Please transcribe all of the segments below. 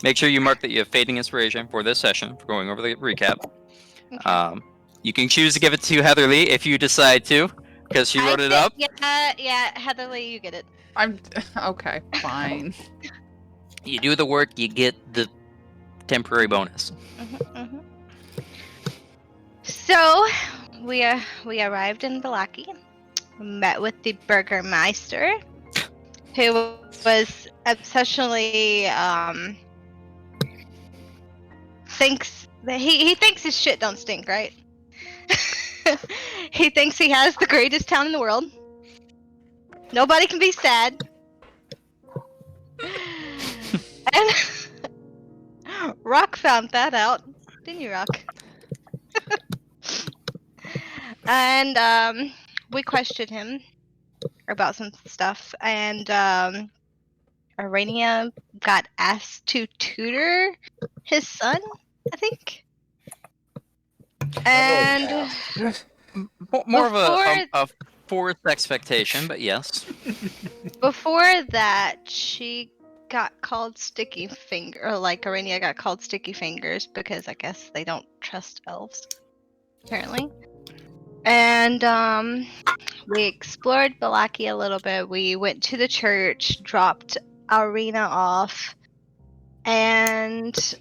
Make sure you mark that you have fading inspiration for this session, for going over the recap. Okay. You can choose to give it to Heatherly if you decide to, because she wrote it up. Yeah, Heatherly, you get it. I'm okay, fine. You do the work, you get the temporary bonus. So, we arrived in Vallaki, met with the Burgermeister, who was obsessionally thinks that he thinks his shit don't stink, right? He thinks he has the greatest town in the world. Nobody can be sad. And Rock found that out, didn't you, Rock? And we questioned him about some stuff, and Aranea got asked to tutor his son, I think. And more of a forced expectation, but yes. Before that, she got called Sticky Finger, or like Aranea got called Sticky Fingers because I guess they don't trust elves, apparently. And we explored Vallaki a little bit. We went to the church, dropped Arena off, and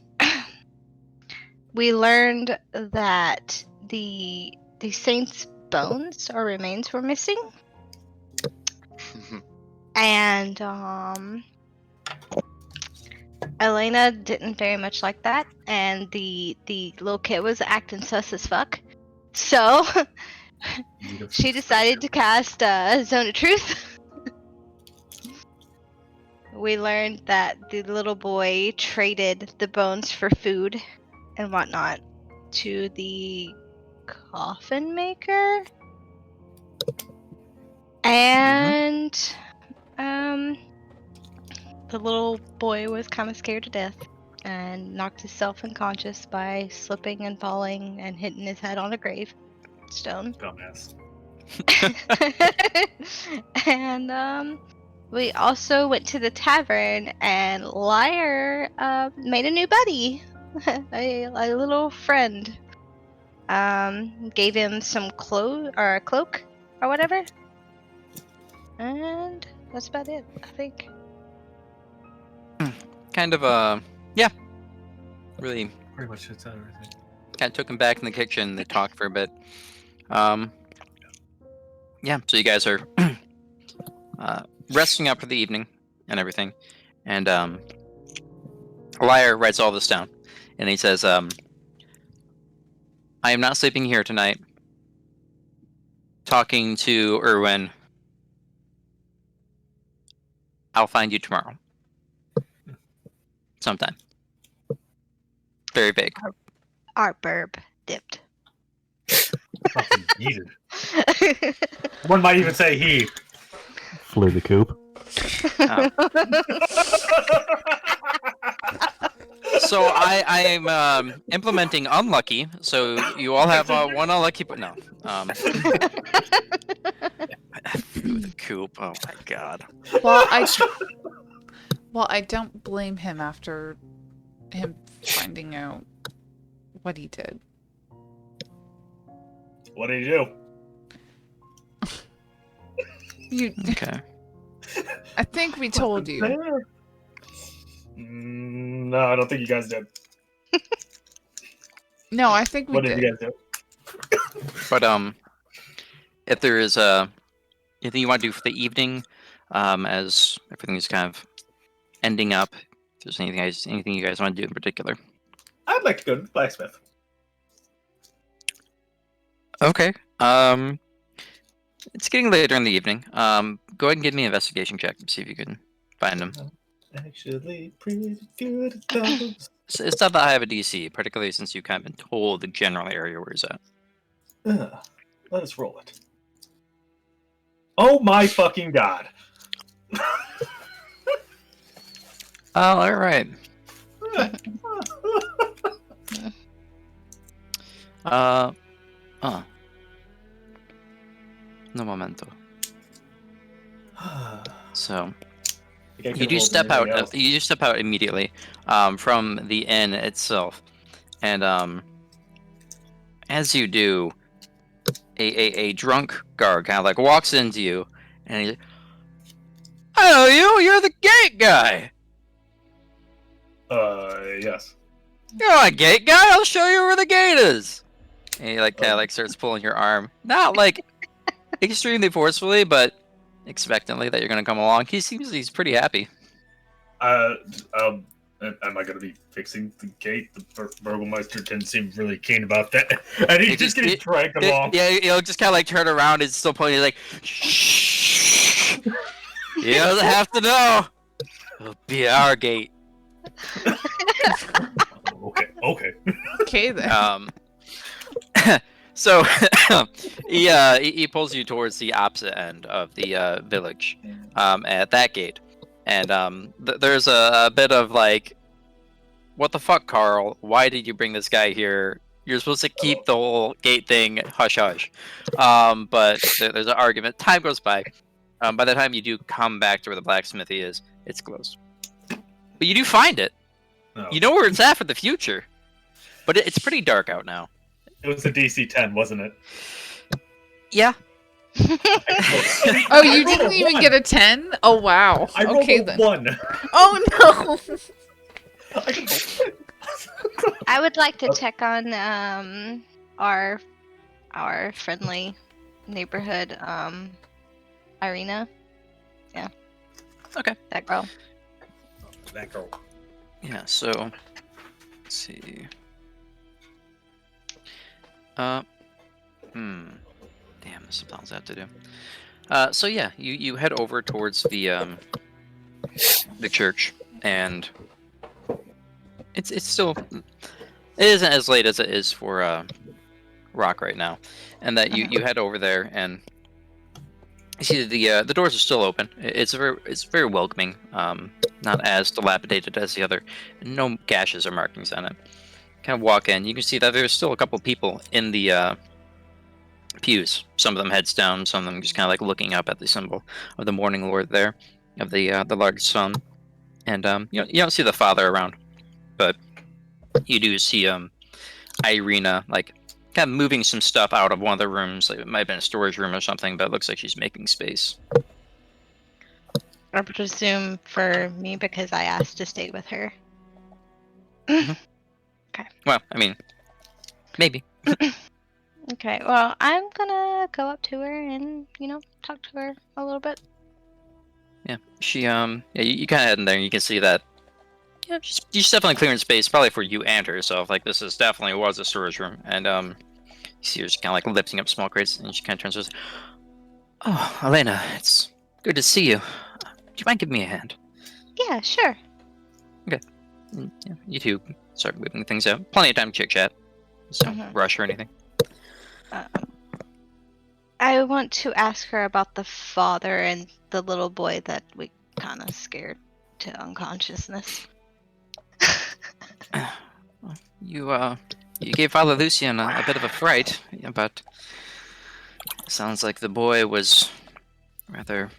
we learned that the saint's bones or remains were missing. And Elena didn't very much like that, and the little kid was acting sus as fuck. So she decided to cast Zone of Truth. We learned that the little boy traded the bones for food and whatnot to the coffin maker. And the little boy was kind of scared to death and knocked himself unconscious by slipping and falling and hitting his head on a gravestone. Dumbass. And we also went to the tavern, and Lyre made a new buddy, a little friend. Gave him some cloak or whatever, and that's about it, I think. Kind of really Pretty much hits out everything. kind of took him back in the kitchen. They talked for a bit. Yeah, so you guys are resting up for the evening and everything. And Lyre writes all this down, and he says, I am not sleeping here tonight. Talking to Erwin. I'll find you tomorrow. Sometime. Very vague. Our burb dipped. Fucking needed. One might even say he. Flew the coop. So I am implementing unlucky. So you all have one unlucky, but no. The coop. Oh my god. Well, I don't blame him after him finding out what he did. What did he do? Okay. I think we told you. No, I don't think you guys did. No, I think we What did you guys do? But if there is anything you want to do for the evening, as everything is kind of ending up, if there's anything you guys want to do in particular. I'd like to go to the blacksmith. Okay. It's getting later in the evening. Go ahead and give me an investigation check and see if you can find him. Actually, pretty good at those. It's not that high of a DC, particularly since you've kind of been told the general area where he's at. Let us roll it. Oh my fucking god. Oh, all right. Oh. No momento. So you do step out. You do step out immediately from the inn itself, and as you do, a drunk guard kind of like walks into you, and he's like, "I know you. You're the gate guy. Yes. You're a gate guy. I'll show you where the gate is." And he like kind of like starts pulling your arm, not like extremely forcefully, but expectantly that you're gonna come along. He's pretty happy. Am I going to be fixing the gate? The Burgomeister didn't seem really keen about that. And he's just getting dragged along. Yeah, he'll just kind of like turn around and still pointing. He's like, shh. He doesn't have to know. It'll be our gate. Okay. Okay then. So he pulls you towards the opposite end of the village, at that gate, and there's a bit of like, what the fuck, Carl? Why did you bring this guy here? You're supposed to keep the whole gate thing hush hush. But there's an argument. Time goes by. By the time you do come back to where the blacksmithy is, it's closed. But you do find it. No. You know where it's at for the future. But it's pretty dark out now. It was a DC 10, wasn't it? Yeah. Oh, you didn't even get a 10? Oh, wow. I rolled Okay a then. 1. Oh no. I would like to check on our friendly neighborhood Arena. Yeah. Okay. That girl. That girl. Yeah, so let's see. Damn, there's something else I have to do. So yeah, you head over towards the church, and it's still, it isn't as late as it is for Rock right now, and that you head over there, and you see the doors are still open. It's very welcoming. Not as dilapidated as the other. No gashes or markings on it. Kind of walk in. You can see that there's still a couple people in the pews. Some of them heads down. Some of them just kind of like looking up at the symbol of the Morning Lord there, of the large sun. And you don't see the father around, but you do see Irina like kind of moving some stuff out of one of the rooms. Like it might have been a storage room or something, but it looks like she's making space. I presume for me because I asked to stay with her. Well, I mean, maybe. Okay, well, I'm gonna go up to her and, talk to her a little bit. Yeah, she yeah, you kind of head in there, and you can see that. Yeah, she's definitely clearing space, probably for you and herself. Like this is definitely was a storage room, and you see her just kind of like lifting up small crates, and she kind of turns to us. Oh, Elena, it's good to see you. Do you mind giving me a hand? Yeah, sure. And, yeah, you two start whipping things out. Plenty of time to chit chat. So don't rush or anything. I want to ask her about the father and the little boy that we kind of scared to unconsciousness. You gave Father Lucian a bit of a fright, yeah, but sounds like the boy was rather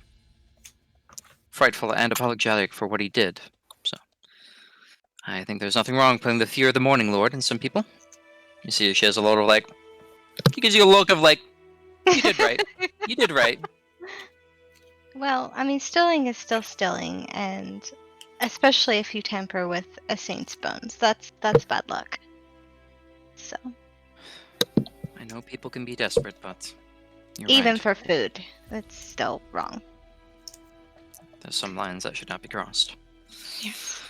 frightful and apologetic for what he did. So I think there's nothing wrong putting the fear of the Morning Lord in some people. You see, she has a lot of like. He gives you a look of like, you did right. You did right. Well, I mean, stilling is still stilling, and especially if you tamper with a saint's bones, that's bad luck. So. I know people can be desperate, but you're Even right. for food, it's still wrong. There's some lines that should not be crossed. Yes.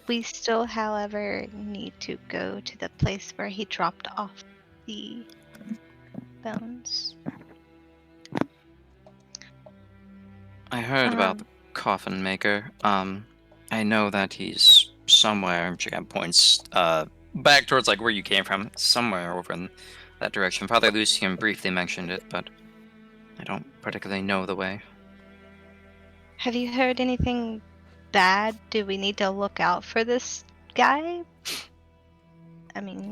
We still, however, need to go to the place where he dropped off the bones. I heard about the coffin maker. I know that he's somewhere. She kind of points back towards like where you came from, somewhere over in that direction. Father Lucian briefly mentioned it, but I don't particularly know the way. Have you heard anything bad? Do we need to look out for this guy? I mean,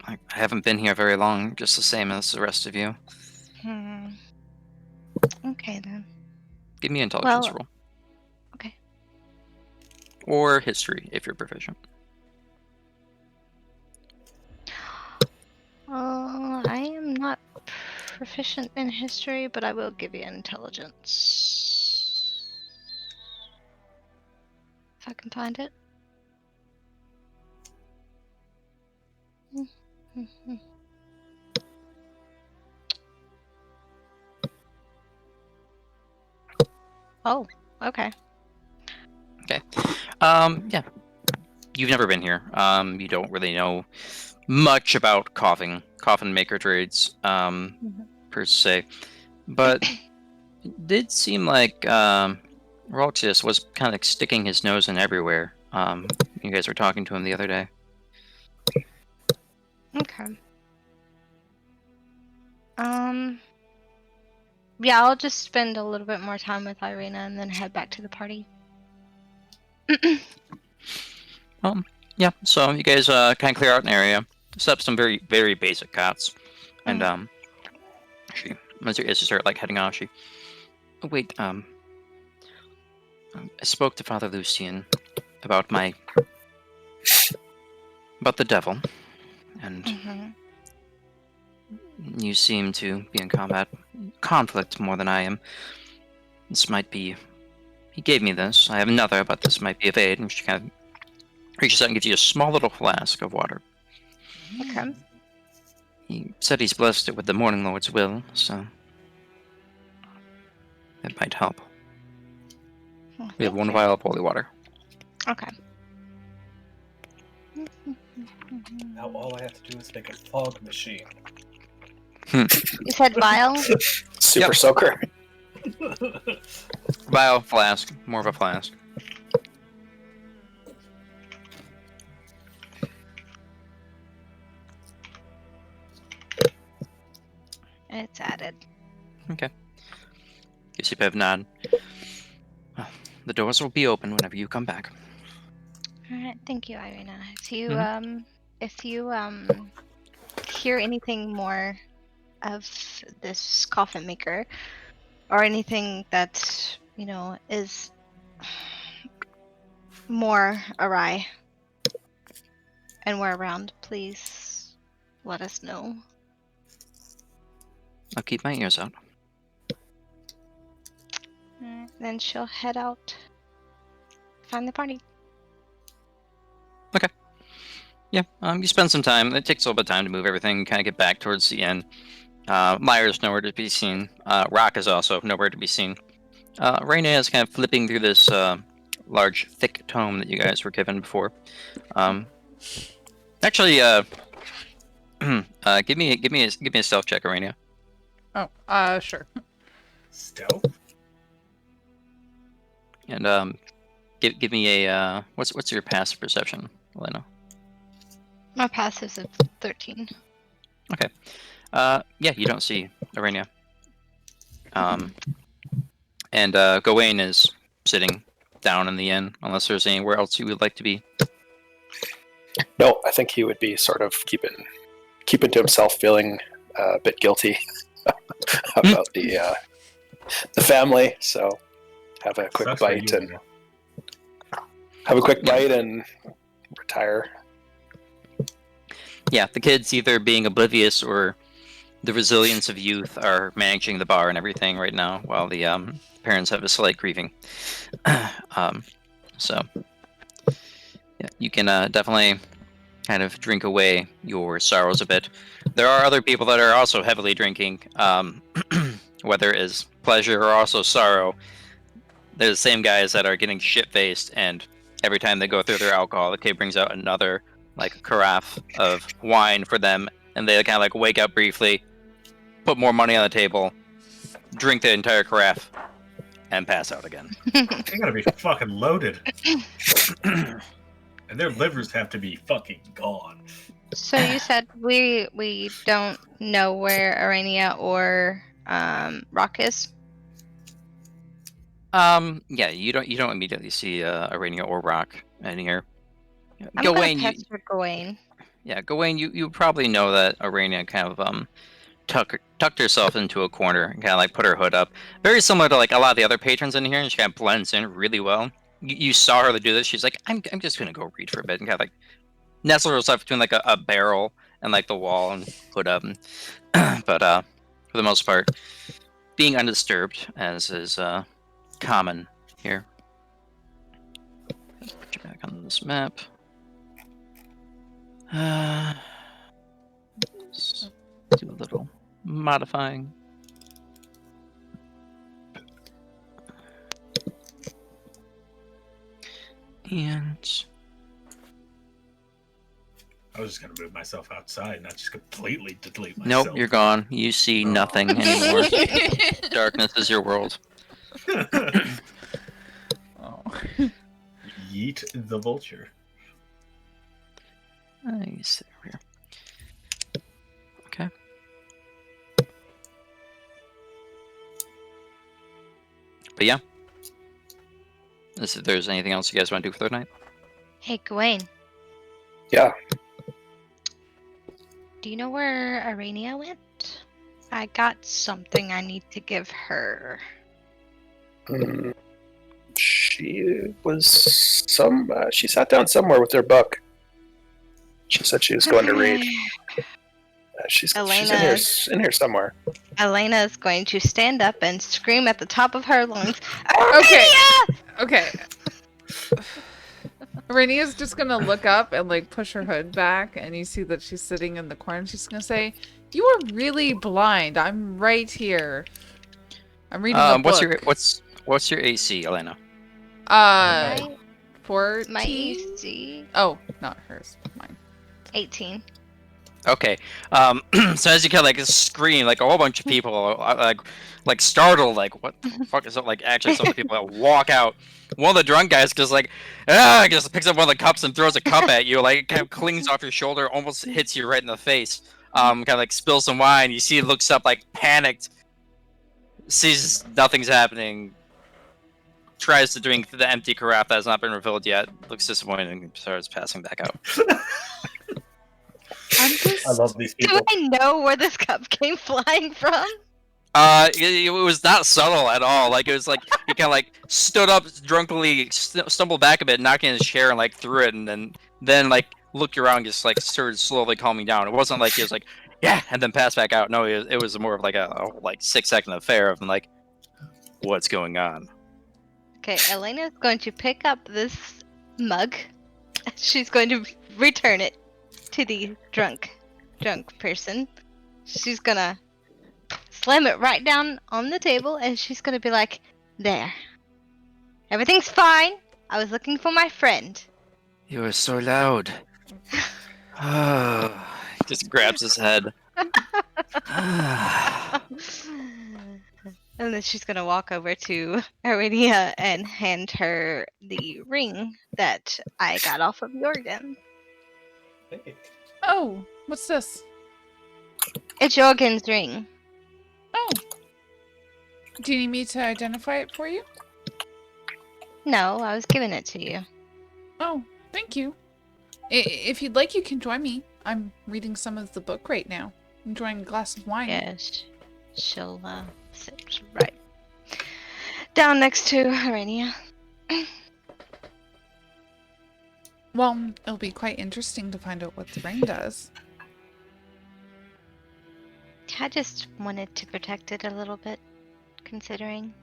I haven't been here very long, just the same as the rest of you. Okay then. Give me an intelligence Well, roll. okay. Or history, if you're proficient. I am not proficient in history, but I will give you intelligence. If I can find it. Oh, okay. Okay. Yeah. You've never been here. You don't really know much about coffin maker trades, per se. But it did seem like Roxius was kind of sticking his nose in everywhere. You guys were talking to him the other day. Okay. Yeah, I'll just spend a little bit more time with Irina and then head back to the party. Yeah, so you guys kind of clear out an area, set up some very, very basic cots, and she, as you start like heading off, oh, wait, I spoke to Father Lucian about about the devil, and you seem to be in conflict more than I am. This might be. He gave me this. I have another, but this might be of aid. And she kind of reaches out and gives you a small little flask of water. Okay. He said he's blessed it with the Morning Lord's will, so it might help. Well, We have thank one you. vial of holy water. Okay. Now all I have to do is make a fog machine. You said vial? Super Yep. soaker. Vial, flask, more of a flask. It's added. Gives you a bit of nod. Well, the doors will be open whenever you come back. Alright, thank you, Irina. Mhm. If you hear anything more of this coffin maker or anything that, is more awry and we're around, please let us know. I'll keep my ears out. Alright, then she'll head out, find the party. Yeah, you spend some time. It takes a little bit of time to move everything, kind of get back towards the end. Lyre's nowhere to be seen. Rock is also nowhere to be seen. Aranea is kind of flipping through this large, thick tome that you guys were given before. Actually, give me a stealth check, Aranea. Oh, sure. Stealth? And give me a what's your passive perception, Elena? My passive's a 13. Yeah, you don't see Aranea. And Gowain is sitting down in the inn, unless there's anywhere else you would like to be. No, I think he would be sort of keeping to himself, feeling a bit guilty about the family. So have a quick Sucks for bite you. and retire. Yeah, the kids either being oblivious or the resilience of youth are managing the bar and everything right now, while the parents have a slight grieving. So yeah, you can definitely kind of drink away your sorrows a bit. There are other people that are also heavily drinking, whether it is pleasure or also sorrow. They're the same guys that are getting shit-faced, and every time they go through their alcohol, the kid brings out another carafe of wine for them, and they kind of wake up briefly, put more money on the table, drink the entire carafe, and pass out again. They gotta be fucking loaded. And their livers have to be fucking gone. So you said we don't know where Aranea or Rock is? Yeah, you don't immediately see Aranea or Rock in here. I'm gonna Gowain, you pester Gowain. Gowain, you probably know that Aranea kind of tucked herself into a corner and kind of like put her hood up, very similar to like a lot of the other patrons in here, and she kind of blends in really well. You saw her do this. She's like, I'm just gonna go read for a bit, and kind of like nestle herself between like a barrel and like the wall and hood up. And, but for the most part, being undisturbed, as is common here. Let's put you back on this map. Let's do a little modifying. And I was just gonna move myself outside, not just completely delete myself. nope, you're gone. You see nothing anymore. Darkness is your world. Oh. Yeet the vulture. Nice. There we are. Okay. But yeah. If there's anything else you guys want to do for the night? Hey, Gowain. Yeah. Do you know where Aranea went? I got something I need to give her. She was she sat down somewhere with her book. She said she was going to read. She's in here somewhere. Elena is going to stand up and scream at the top of her lungs. Okay. Aranea! Okay. Arenea's just gonna look up and like push her hood back, and you see that she's sitting in the corner. She's gonna say, "You are really blind. I'm right here. I'm reading a book." What's your AC, Elena? 14. My AC, Oh, not hers. Mine. 18. Okay. So as you kind of like scream, like a whole bunch of people are, like startled, like what the fuck is it? Like actually, some of the people that walk out. One of the drunk guys just just picks up one of the cups and throws a cup at you, like it kind of clings off your shoulder, almost hits you right in the face. Kind of like spills some wine. You see, it looks up like panicked, sees nothing's happening, tries to drink the empty carafe that has not been refilled yet, looks disappointed, and starts passing back out. I love these Do people. I know where this cup came flying from? It was not subtle at all. Like it was like he kind of like stood up, drunkenly stumbled back a bit, knocking his chair and like threw it, and then like looked around, just like started slowly calming down. It wasn't like he was like yeah, and then passed back out. No, it was more of like a like 6-second affair of like what's going on. Okay, Elena is going to pick up this mug. She's going to return it to the drunk person. She's gonna slam it right down on the table, and she's gonna be like, "There, everything's fine. I was looking for my friend." You are so loud. Just grabs his head. And then she's gonna walk over to Aranea and hand her the ring that I got off of Jorgen. Hey, Oh, what's this? It's Jorgen's ring. Oh. Do you need me to identify it for you? No, I was giving it to you. Oh, thank you. If you'd like, you can join me. I'm reading some of the book right now. Enjoying a glass of wine. Yes, she'll sit right down next to Aranea. Well, it'll be quite interesting to find out what the ring does. I just wanted to protect it a little bit, considering.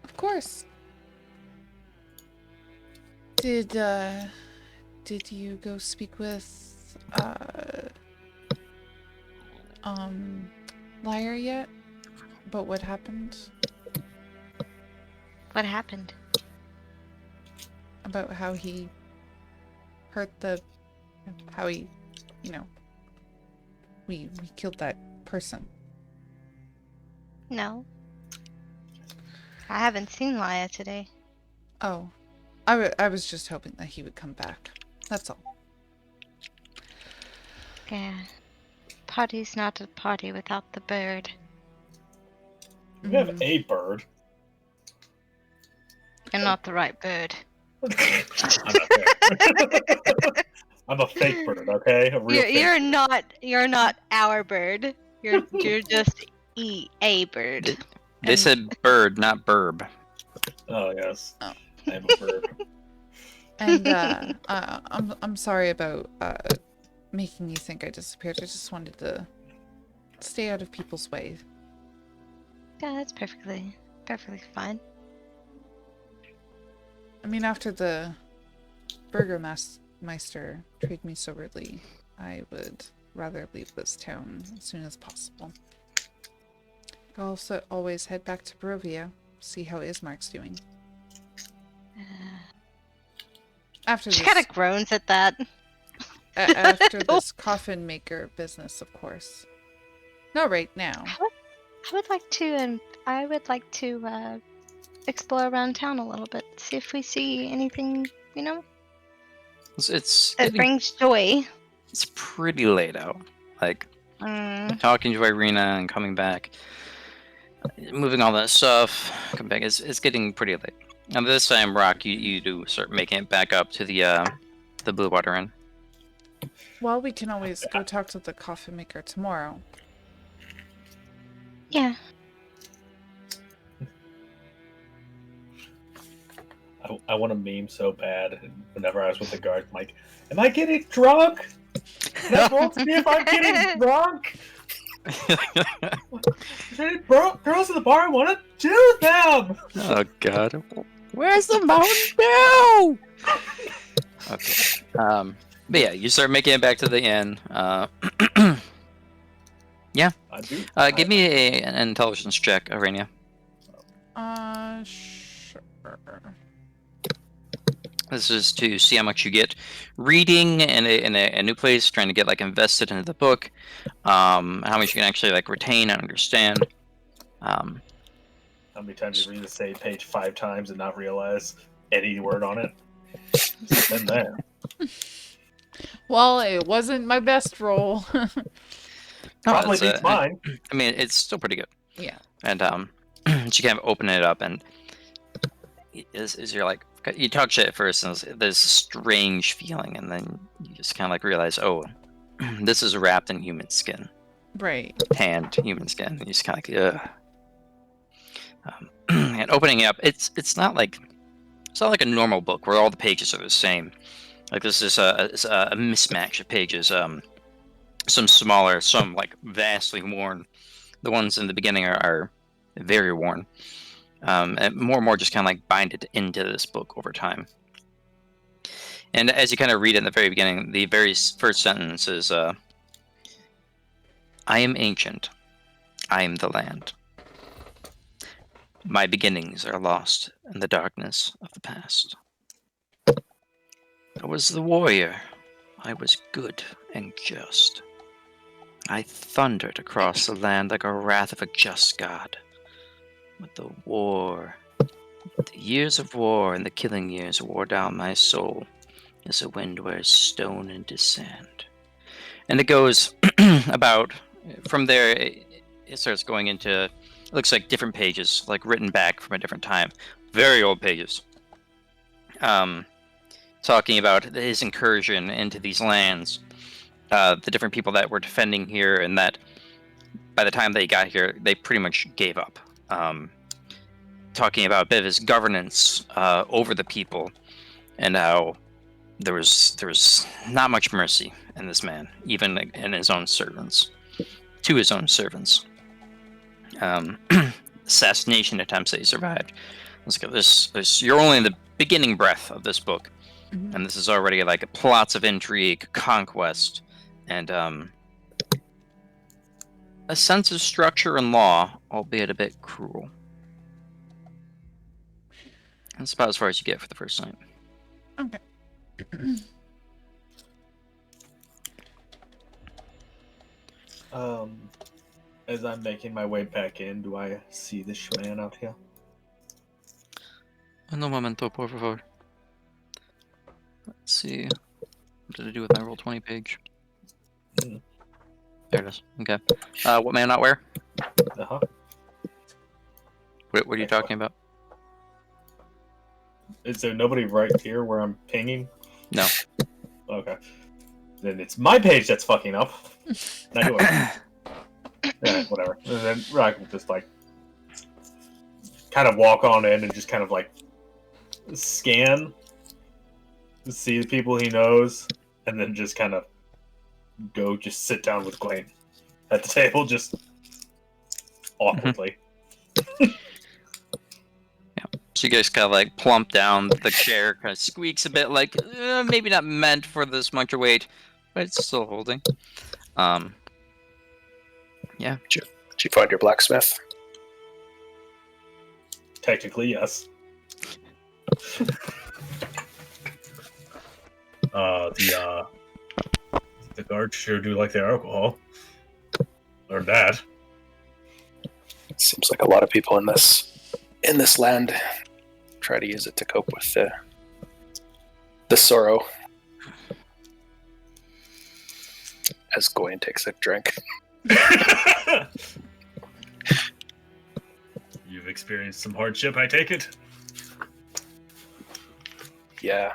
Of course. Did you go speak with Lyre yet? About what happened? What happened? About how he hurt how he, we killed that person. No. I haven't seen Lyre today. Oh, I was just hoping that he would come back. That's all. Yeah. Party's not a party without the bird. we have a bird. You're not the right bird. I'm not there. I'm a fake bird, okay? A real fake You're not our bird. You're just a bird. They And- said bird, not burb. Oh yes. Oh. I'm a bird. And I'm sorry about making you think I disappeared. I just wanted to stay out of people's way. Yeah, that's perfectly fine. I mean, after the Burgermeister treated me so rudely, I would rather leave this town as soon as possible. I'll also always head back to Barovia, see how Ismark's doing. After She this, kind of groans at that. after this coffin maker business, of course. Not right now. I would like to explore around town a little bit, see if we see anything, It's that brings joy. it's pretty late out. Like Mm, talking to Irina and coming back, moving all that stuff, come back. It's getting pretty late. And this time, Rock, you do start making it back up to the Blue Water Inn. Well, we can always go talk to the coffin maker tomorrow. yeah. I want a meme so bad. Whenever I was with the guard, I'm like, am I getting drunk? Can I roll to see if I'm getting drunk? Is there any girls in the bar? I want to do them! Oh God, where's the Mountain Dew? Okay. But yeah, you start making it back to the inn. Yeah. I do. Give me an intelligence check, Aranea. Sure. This is to see how much you get reading in a new place, trying to get like invested into the book. How much you can actually like retain and understand. How many times you read the same page 5 times and not realize any word on it? It's been there. Well, it wasn't my best roll. Probably it's, beats mine. I mean, it's still pretty good. Yeah. And she kind of open it up, and as you're like, you touch it at first, and there's a strange feeling, and then you just kind of like realize, oh, this is wrapped in human skin, Right. tanned human skin. And you just kind of like, ugh. And opening it up, it's not like a normal book where all the pages are the same. Like this is a mismatch of pages. Some smaller, some like vastly worn. The ones in the beginning are very worn. And more and more just kind of like binded into this book over time. And as you kind of read it in the very beginning, the very first sentence is, I am ancient. I am the land. My beginnings are lost in the darkness of the past. I was the warrior. I was good and just. I thundered across the land like a wrath of a just god. But the years of war and the killing years wore down my soul as the wind wears stone into sand. And it goes about, from there, it starts going into, it looks like different pages, like written back from a different time. Very old pages. Talking about his incursion into these lands, the different people that were defending here, and that by the time they got here, they pretty much gave up. Talking about a bit of his governance over the people, and how there was not much mercy in this man, even in his own servants, to his own servants. Assassination attempts that he survived. Let's go. This you're only in the beginning breath of this book, and this is already like plots of intrigue, conquest, and a sense of structure and law, albeit a bit cruel. That's about as far as you get for the first night. Okay. As I'm making my way back in, do I see this man out here? Un momento, por favor. Let's see. What did I do with my Roll20 page? Hmm. There it is. Okay. What may I not wear? Uh-huh. What are you talking about? Is there nobody right here where I'm pinging? No. Okay. Then it's my page that's fucking up. Not yours. Yeah, whatever. And then Rock will just like kind of walk on in and just kind of like scan, see the people he knows, and then just kind of go just sit down with Gwain at the table, just awkwardly. So you guys kind of like plump down. The chair kind of squeaks a bit, like maybe not meant for this much weight, but it's still holding. Yeah. Did you find your blacksmith? Technically, yes. The guards sure do like their alcohol. Learned that. It seems like a lot of people in this land try to use it to cope with the sorrow. As Gowain takes a drink. You've experienced some hardship, I take it? Yeah.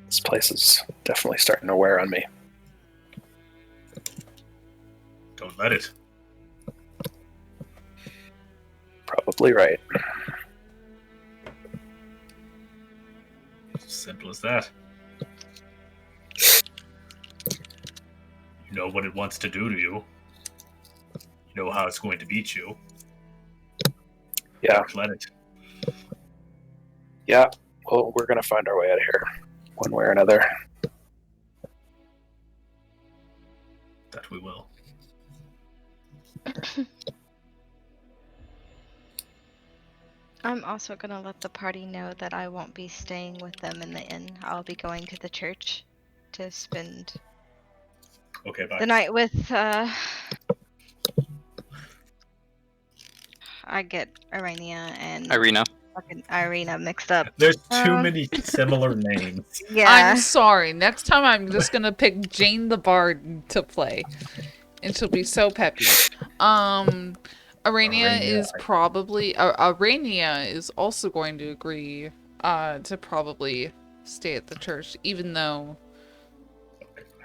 This place is definitely starting to wear on me. Don't let it. Probably right. Simple as that. You know what it wants to do to you. You know how it's going to beat you. Yeah. Don't let it. Yeah. Well, we're going to find our way out of here, one way or another. That we will. I'm also gonna let the party know that I won't be staying with them in the inn. I'll be going to the church to spend Okay, bye. the night with I get Aranea and Irina. fucking Irina mixed up. There's too many similar names. Yeah. I'm sorry. Next time I'm just gonna pick Jane the Bard to play. And she'll be so peppy. Aranea Aranea. is probably... Aranea is also going to agree to probably stay at the church, even though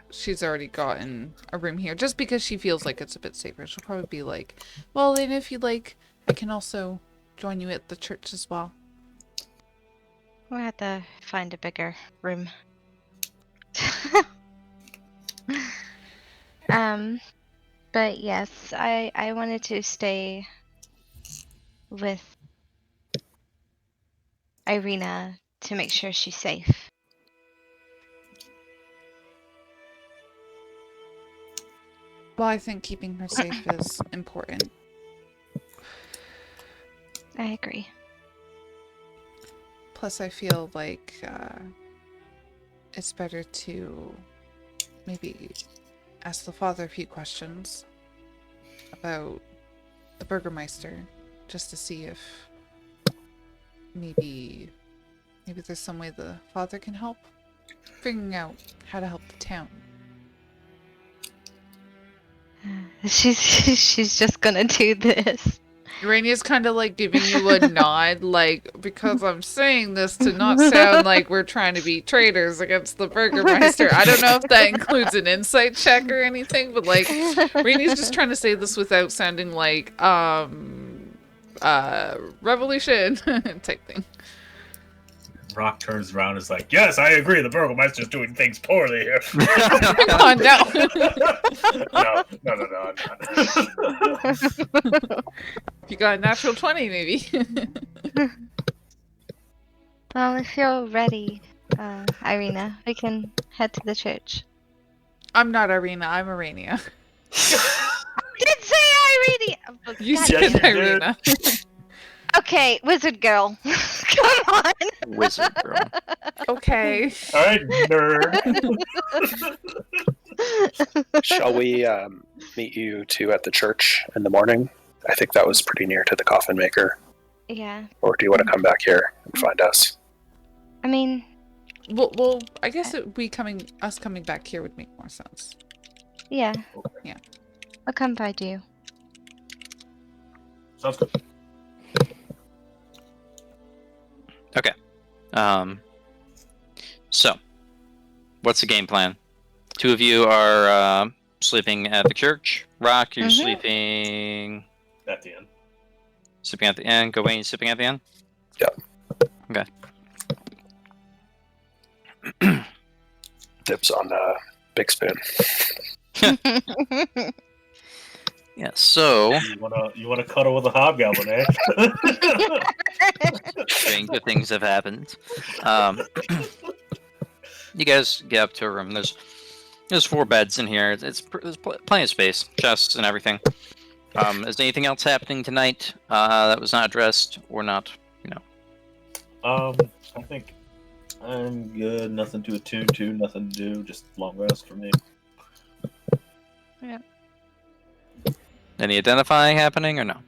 she's already gotten a room here. Just because she feels like it's a bit safer. She'll probably be like, well, then if you'd like, I can also join you at the church as well. We'll have to find a bigger room. But yes, I wanted to stay with Irina to make sure she's safe. Well, I think keeping her safe is important. I agree. Plus, I feel like it's better to maybe ask the father a few questions about the Burgermeister, just to see if maybe there's some way the father can help figuring out how to help the town. She's just gonna do this. Arena's kind of like giving you a nod, like, because I'm saying this to not sound like we're trying to be traitors against the Burgermeister. I don't know if that includes an insight check or anything, but like, Arena's just trying to say this without sounding like, revolution type thing. Rock turns around and is like, yes, I agree, the Burgomeister's doing things poorly here. Come on, no. No, I'm not. You got a natural 20, maybe. Well, if you're ready, Irina, we can head to the church. I'm not Irina, I'm Aranea. I did say Irina! Oh, You God said Yes, you damn it. did. Irina. Okay, wizard girl. Come on! Wizard girl. Okay. All right, nerd. Shall we meet you two at the church in the morning? I think that was pretty near to the coffin maker. Yeah, Or do you want to come back here and find us? I mean, Well, I guess us coming back here would make more sense. yeah. Yeah. I'll come by you. Sounds good. So, what's the game plan? Two of you are sleeping at the church. Rock, you're Mhm. sleeping At the end. at the end. Gowain, you sleeping at the end? Dibs on Big Spoon. Yeah, so You wanna cuddle with a hobgoblin, eh? strange good things have happened. You guys get up to a room. There's 4 beds in here. There's plenty of space, chests and everything. Is anything else happening tonight that was not addressed or not? I think I'm good. Nothing to attune to. Nothing to do. Just long rest for me. Any identifying happening or no?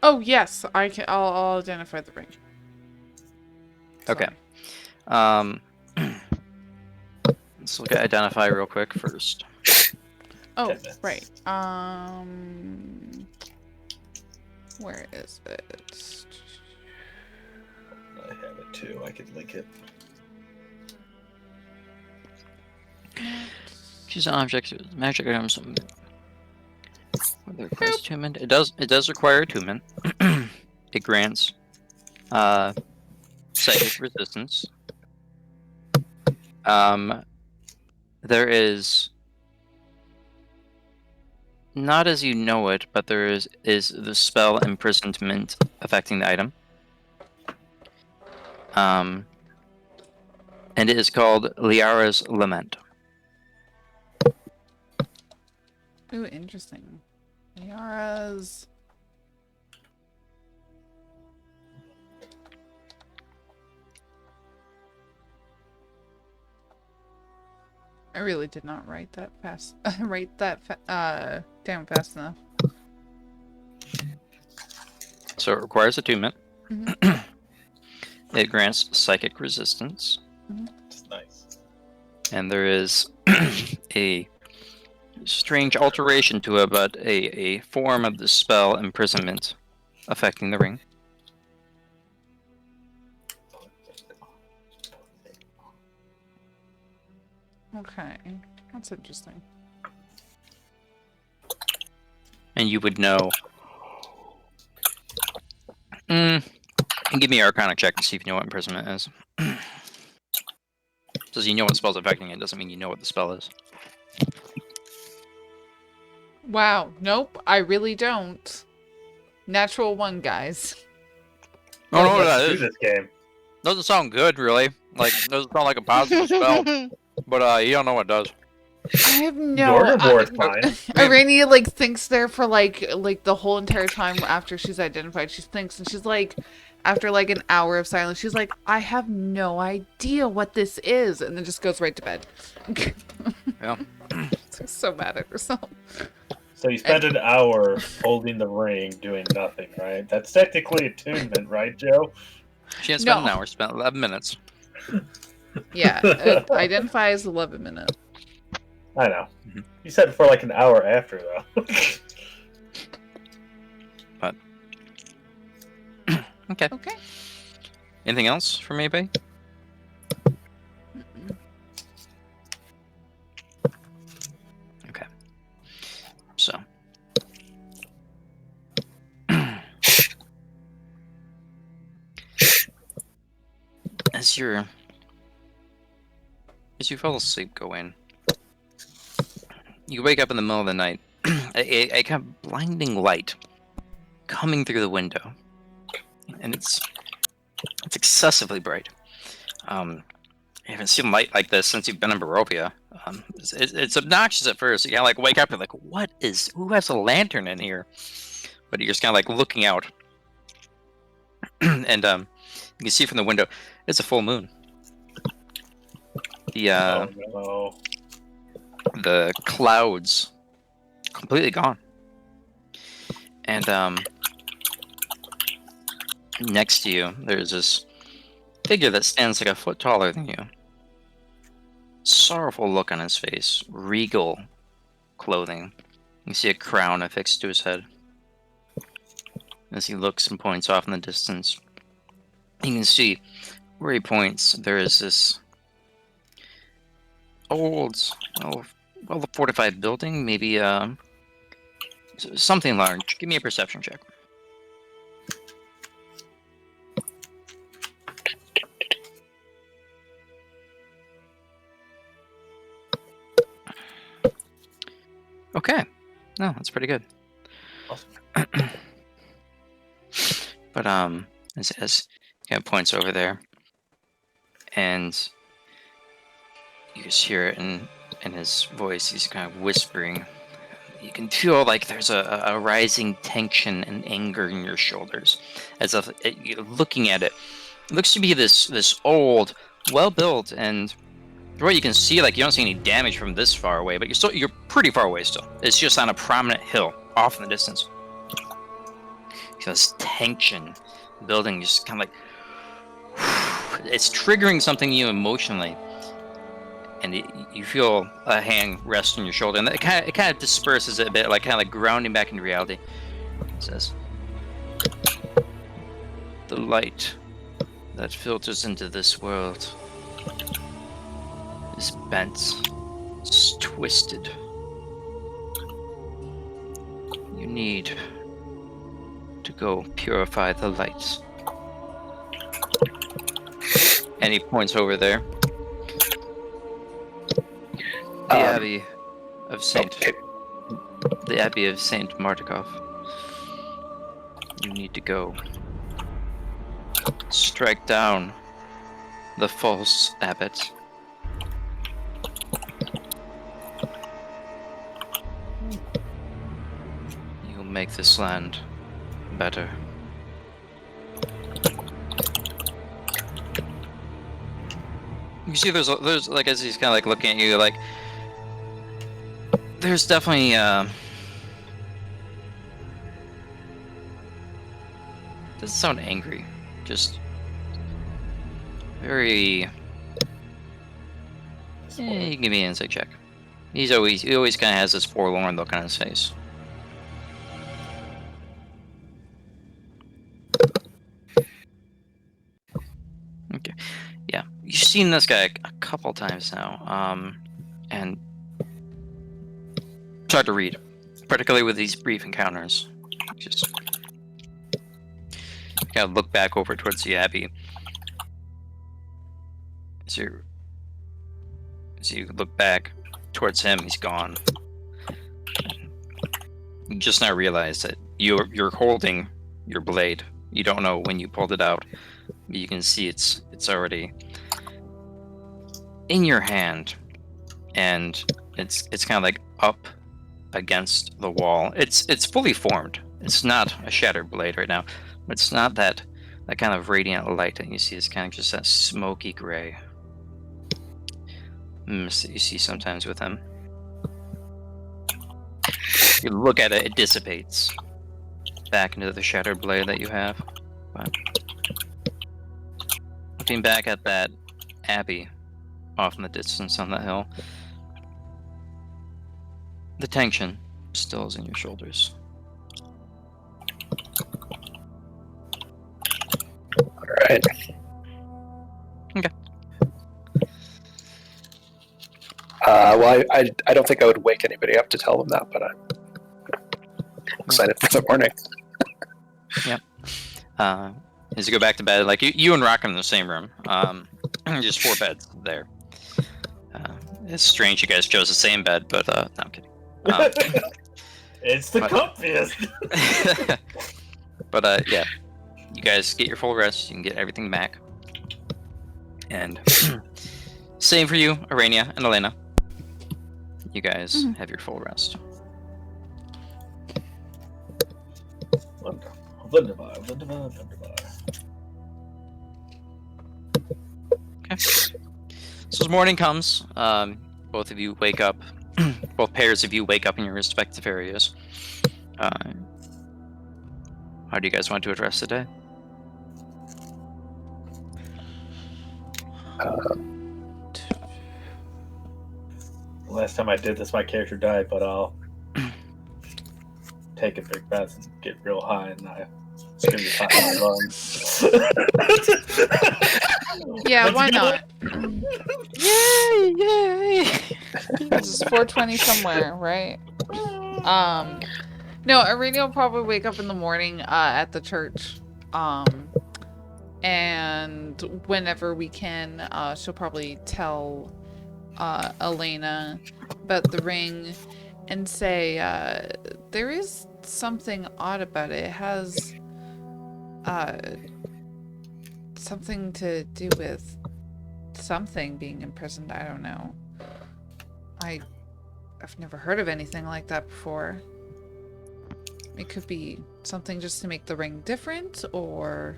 Oh yes, I'll identify the ring. Okay. Sorry. Let's look at identify real quick first. Oh 10 minutes. right. Where is it? I have it too. I can link it. Choose an object, magic items. Whether it requires attunement, it does require attunement. It grants psychic resistance. There is not as you know it, but there is the spell imprisonment affecting the item. And it is called Lyra's Lament. Ooh, interesting. Yara's. I really did not write that fast. Down fast enough. So it requires attunement. Mhm. It grants psychic resistance. It's nice. And there is a strange alteration to it, but a form of the spell imprisonment affecting the ring. Okay, that's interesting. And you would know. Give me an Arcana check to see if you know what imprisonment is. Does you know what spell's affecting it? Doesn't mean you know what the spell is. Wow, nope, I really don't. Natural 1, guys. Oh no, Let's that do is. this game. Doesn't sound good, really. Like doesn't sound like a positive spell. But you don't know what it does. I have no. Your reward's fine. Aranea like thinks there for like the whole entire time after she's identified. She thinks and she's like, after like an hour of silence, she's like, I have no idea what this is, and then just goes right to bed. Yeah. So mad at herself. So you spent an hour holding the ring, doing nothing, right? That's technically attunement, right, Joe? She hasn't spent an No. hour. Spent 11 minutes. Yeah, identify as 11 minutes. I know. Mhm. You said for like an hour after, though. But okay. Okay. Anything else from anybody? Okay. So. As you fall asleep, Gowain, you wake up in the middle of the night. a kind of blinding light coming through the window, and it's excessively bright. You haven't seen light like this since you've been in Barovia. It's obnoxious at first. You kind of like wake up, you're like, who has a lantern in here? But you're just kind of like looking out, and you can see from the window, it's a full moon. Oh no. The clouds completely gone, and next to you there's this figure that stands like a foot taller than you. Sorrowful look on his face, regal clothing. You see a crown affixed to his head. As he looks and points off in the distance, you can see where he points, there is this old, well, fortified building, maybe something large. Give me a perception check. Okay, no, that's pretty good. Awesome. But as he kind of points over there, and you just hear it in his voice. He's kind of whispering. You can feel like there's a rising tension and anger in your shoulders, as if you're looking at it. It looks to be this old, well built, and from what you can see, like you don't see any damage from this far away, but you're pretty far away still. It's just on a prominent hill off in the distance. So this tension building just kind of like it's triggering something in you emotionally, and you feel a hand rest on your shoulder, and it kind of disperses it a bit, like kind of like grounding back into reality. It says, "The light that filters into this world is bent, it's twisted. You need to go purify the light." And he points over there. The Abbey of Saint. Okay. The Abbey of Saint Martikov. You need to go strike down the false abbot. You'll make this land better. You see, there's like, as he's kind of like looking at you, like there's definitely doesn't sound angry, just very. You can give me an insight check. He always kind of has this forlorn look on his face. Okay, yeah, you've seen this guy a couple times now, and it's hard to read, particularly with these brief encounters. Just kind of look back over towards the Abbey. As you look back towards him, he's gone. You just now realize that you're holding your blade. You don't know when you pulled it out. You can see it's already in your hand, and it's kind of like up against the wall. It's fully formed. It's not a shattered blade right now, but it's not that kind of radiant light that you see. It's kind of just that smoky gray mist that you see sometimes with him. You look at it, it dissipates back into the shattered blade that you have. But looking back at that abbey off in the distance on that hill, the tension still is in your shoulders. Alright. Okay. Well, I don't think I would wake anybody up to tell them that, but I'm excited for the morning. Yep. As you go back to bed, like you and Rock are in the same room. Just 4 beds there. It's strange you guys chose the same bed, but no, I'm kidding. It's the comfiest. But yeah, you guys get your full rest. You can get everything back. And same for you, Aranea and Elena. You guys have your full rest. Wunderbar. Okay. So as morning comes, both of you wake up. Both pairs of you wake up in your respective areas. How do you guys want to address the day? Last time I did this, my character died, but I'll take a big breath and get real high, and I scream the top of my lungs. Yeah, Let's why go. not? Yay! Yay! It's just 4:20 somewhere, right? No, Aranea will probably wake up in the morning at the church. And whenever we can, she'll probably tell Elena about the ring and say, there is something odd about it. It has something to do with something being imprisoned. I don't know. I've never heard of anything like that before. It could be something just to make the ring different, or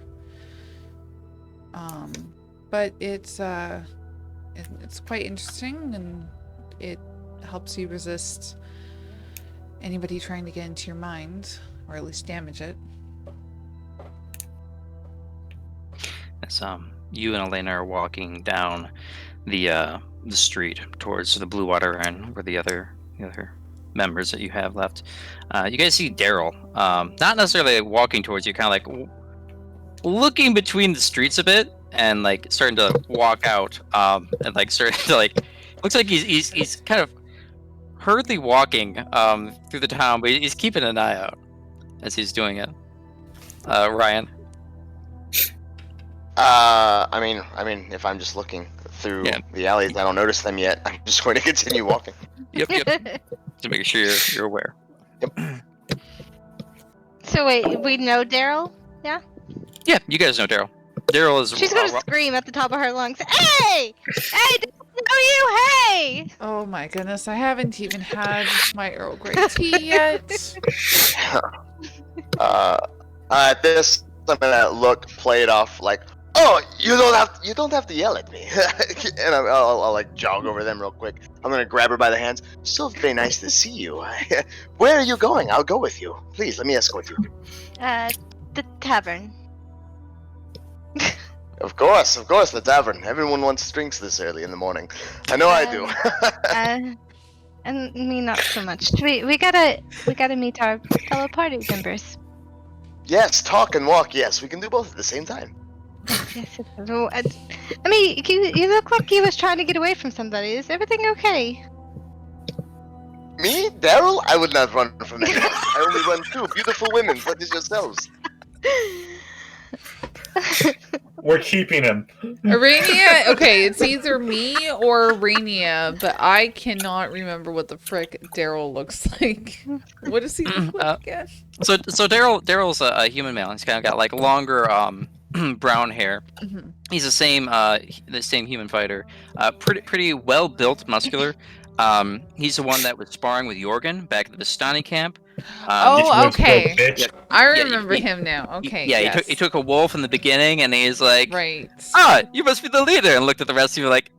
but it's quite interesting, and it helps you resist anybody trying to get into your mind, or at least damage it. As you and Elena are walking down the street towards the Blue Water and where the other members that you have left, you guys see Daryl. Not necessarily walking towards you, kind of like looking between the streets a bit, and like starting to walk out. And like starting to like, looks like he's kind of hurriedly walking through the town, but he's keeping an eye out as he's doing it. Ryan. I mean, if I'm just looking through the alleys, I don't notice them yet. I'm just going to continue walking. Yep. To make sure you're aware. Yep. So wait, we know Daryl? Yeah? Yeah, you guys know Daryl. Daryl is. She's gonna scream at the top of her lungs, "Hey! Hey, don't know you, hey!" Oh my goodness, I haven't even had my Earl Grey tea yet. At this, I'm gonna play it off like, "Oh, you don't have to yell at me," and I'll like jog over them real quick. I'm gonna grab her by the hands. So very nice to see you. Where are you going? I'll go with you. Please let me escort you. The tavern. Of course, the tavern. Everyone wants drinks this early in the morning. I know I do. And me not so much. We gotta meet our fellow party members. Yes, talk and walk. Yes, we can do both at the same time. Yes. I mean, you look like you was trying to get away from somebody. Is everything okay? Me, Daryl? I would not run from anyone. I only run two beautiful women. What is yourselves? We're keeping him. Aranea, okay, it's either me or Aranea, but I cannot remember what the frick Daryl looks like. What does he look like again? So Daryl's a human male. He's kind of got like longer brown hair. Mm-hmm. He's the same human fighter. Pretty well built, muscular. He's the one that was sparring with Jorgen back at the Vistani camp. Oh, okay. Bitch. I remember him now. Okay. Yeah, yes. he took a wolf in the beginning, and he's like, Right. you must be the leader, and looked at the rest of you like,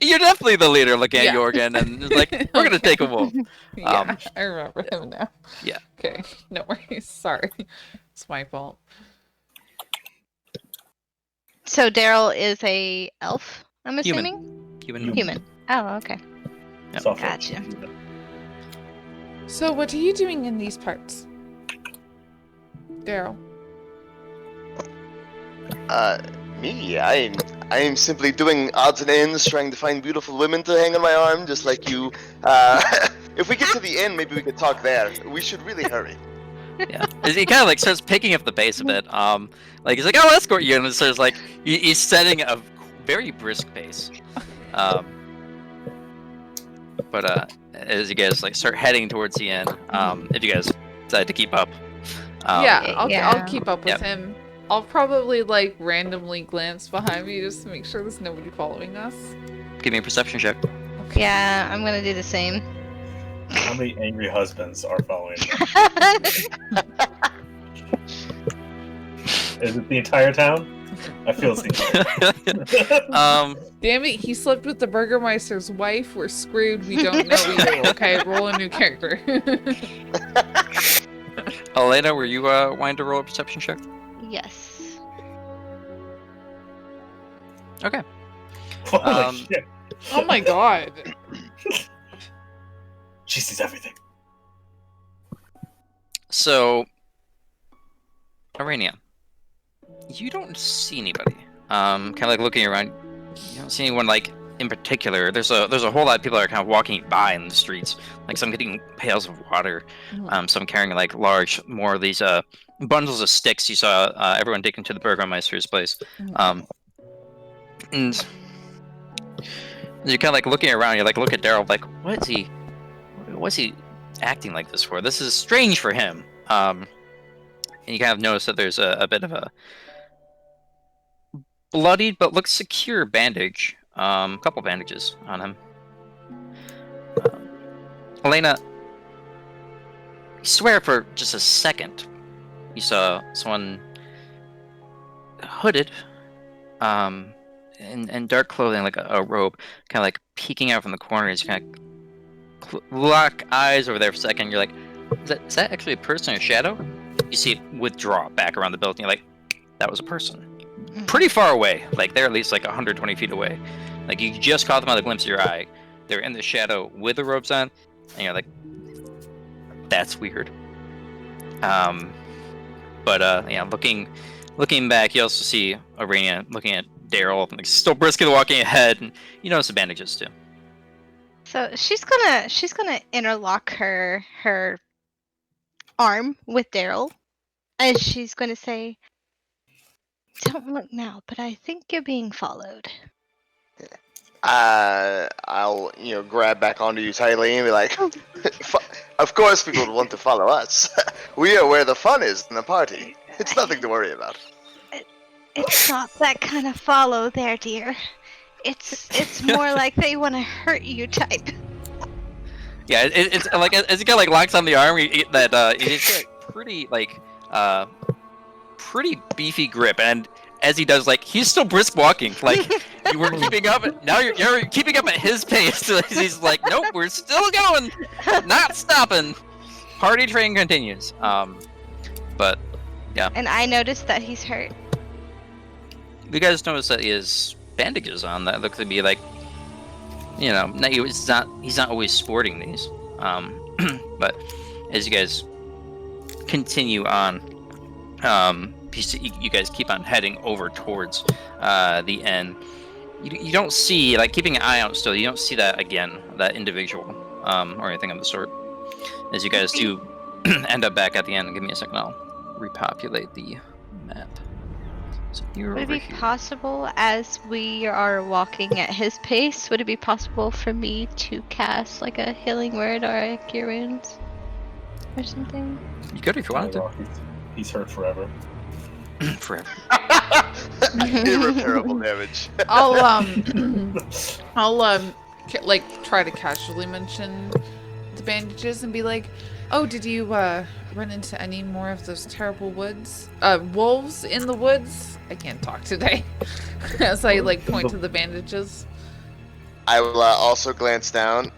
you're definitely the leader, looking at Jorgen, and was like, we're gonna take a wolf. Yeah, I remember him now. Yeah. Okay, no worries. Sorry. It's my fault. So Daryl is a elf, I'm Human. assuming? Human. Human. Oh, okay. Yep. Gotcha. So what are you doing in these parts? Daryl. Me? I am simply doing odds and ends, trying to find beautiful women to hang on my arm, just like you. If we get to the end, maybe we could talk there. We should really hurry. Yeah, he kind of like starts picking up the pace a bit. Like he's like, "Oh, I'll escort you," and it starts like he's setting a very brisk pace. But as you guys like start heading towards the end, if you guys decide to keep up, I'll keep up with him. I'll probably like randomly glance behind me just to make sure there's nobody following us. Give me a perception check. Okay. Yeah, I'm gonna do the same. How many angry husbands are following you? Is it the entire town? I feel it's the Damn it, he slept with the Burgermeister's wife. We're screwed. We don't know you. Okay, roll a new character. Elena, were you wanting to roll a perception check? Yes. Okay. Holy shit. Oh my god. She sees everything. So, Aranea, you don't see anybody kind of like looking around. You don't see anyone like in particular. There's a whole lot of people that are kind of walking by in the streets. Like some getting pails of water. Some carrying like more of these bundles of sticks. You saw everyone taken to the Burgomeister's place. And you're kind of like looking around. You like look at Daryl, like, what's he acting like this for? This is strange for him. And you kind of notice that there's a bit of a bloodied but looks secure bandage. A couple bandages on him. Elena, I swear for just a second, you saw someone hooded, in dark clothing, like a robe, kind of like peeking out from the corners. You kind of lock eyes over there for a second. You're like, is that actually a person or shadow? You see it withdraw back around the building. You're like, that was a person. Pretty far away. Like they're at least like 120 feet away. Like you just caught them out of the glimpse of your eye. They're in the shadow with the robes on, and you're like, that's weird. But yeah, looking back, you also see Aranea looking at Daryl, like still briskly walking ahead, and you notice the bandages too. So she's gonna interlock her arm with Daryl, and she's gonna say, "Don't look now, but I think you're being followed." I'll grab back onto you tightly and be like, of course people would want to follow us. We are where the fun is in the party. It's nothing to worry about. It's not that kind of follow there, dear. It's more like they want to hurt you type. Yeah, it's like as he kind of like locks on the arm, it's like pretty beefy grip, and as he does, like he's still brisk walking, like you were keeping up. Now you're keeping up at his pace. He's like, nope, we're still going, not stopping. Party train continues. But yeah. And I noticed that he's hurt. You guys notice that he has bandages on that look to be like, he's not always sporting these. But as you guys continue on, you guys keep on heading over towards the end. You don't see, like, keeping an eye out still, you don't see that individual or anything of the sort. As you guys do end up back at the end. Give me a second, I'll repopulate the map. So would it be possible, as we are walking at his pace, would it be possible for me to cast like a healing word or a cure wounds or something? You could if you wanted to. He's hurt forever. Forever. Irreparable damage. I'll like try to casually mention the bandages and be like, oh, did you run into any more of those terrible wolves in the woods? I can't talk today. As I like point to the bandages. I will also glance down.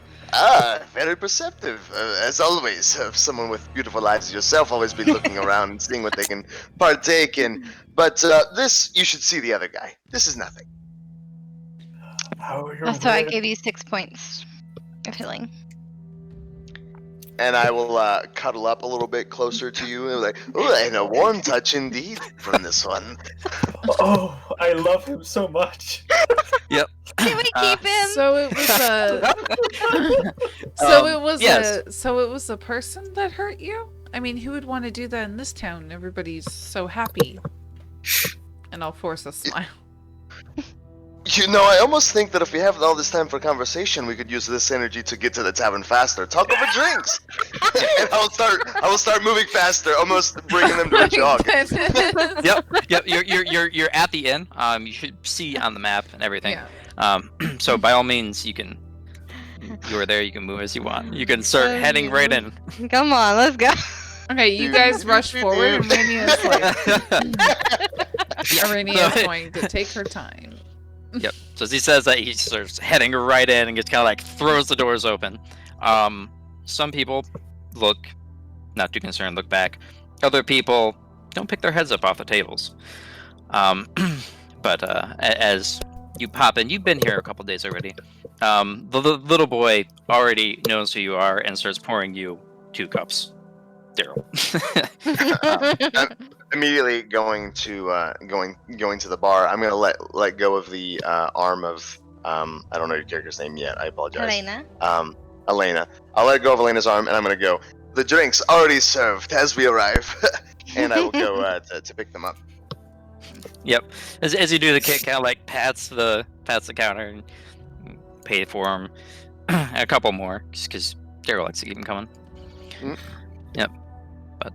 Very perceptive, as always. Someone with beautiful eyes as yourself always be looking around and seeing what they can partake in. But this, you should see the other guy. This is nothing. So I gave you 6 points of healing. And I will cuddle up a little bit closer to you and be like, oh, and a warm touch indeed from this one. Oh, I love him so much. Yep. Can we keep him? So it was so it was a person that hurt you? I mean, who would want to do that in this town? Everybody's so happy. And I'll force a smile. I almost think that if we have all this time for conversation, we could use this energy to get to the tavern faster. Talk over drinks, and I will start moving faster, almost bringing them to a jog. Yep. You're at the inn. You should see on the map and everything. Yeah. So by all means, you are there. You can move as you want. You can start heading right in. Come on, let's go. Okay, you guys rush forward, and Arania's going to take her time. Yep. So as he says that, he starts heading right in and just kind of like throws the doors open. Some people look not too concerned, look back. Other people don't pick their heads up off the tables. But as you pop in, you've been here a couple days already. The little boy already knows who you are and starts pouring you 2 cups. Daryl. immediately going to the bar. I'm gonna let go of the arm of I don't know your character's name yet. I apologize. Elena. Elena. I'll let go of Elena's arm, and I'm gonna go. The drinks already served as we arrive, and I will go to pick them up. Yep. As you do, the kid kind of like pats the counter and pay for them. And a couple more, just because Daryl likes to keep them coming. Mm. Yep. But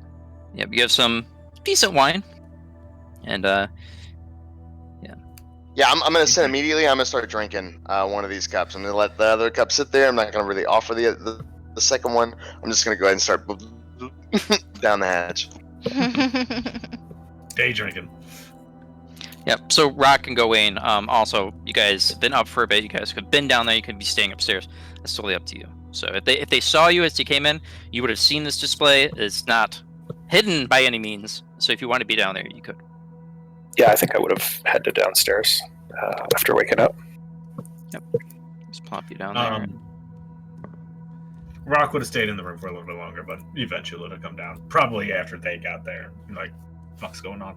yeah, you have some decent wine, and Yeah, I'm gonna send immediately. I'm gonna start drinking one of these cups. I'm gonna let the other cup sit there. I'm not gonna really offer the second one. I'm just gonna go ahead and start down the hatch. Day drinking. Yep. So Rock and Gowain, also, you guys have been up for a bit. You guys could have been down there. You could be staying upstairs. It's totally up to you. So if they saw you as you came in, you would have seen this display. It's not hidden by any means. So if you want to be down there, you could. Yeah, I think I would have headed downstairs after waking up. Yep. Just plop you down there. Rock would have stayed in the room for a little bit longer, but eventually would have come down. Probably after they got there. Like, fuck's going on?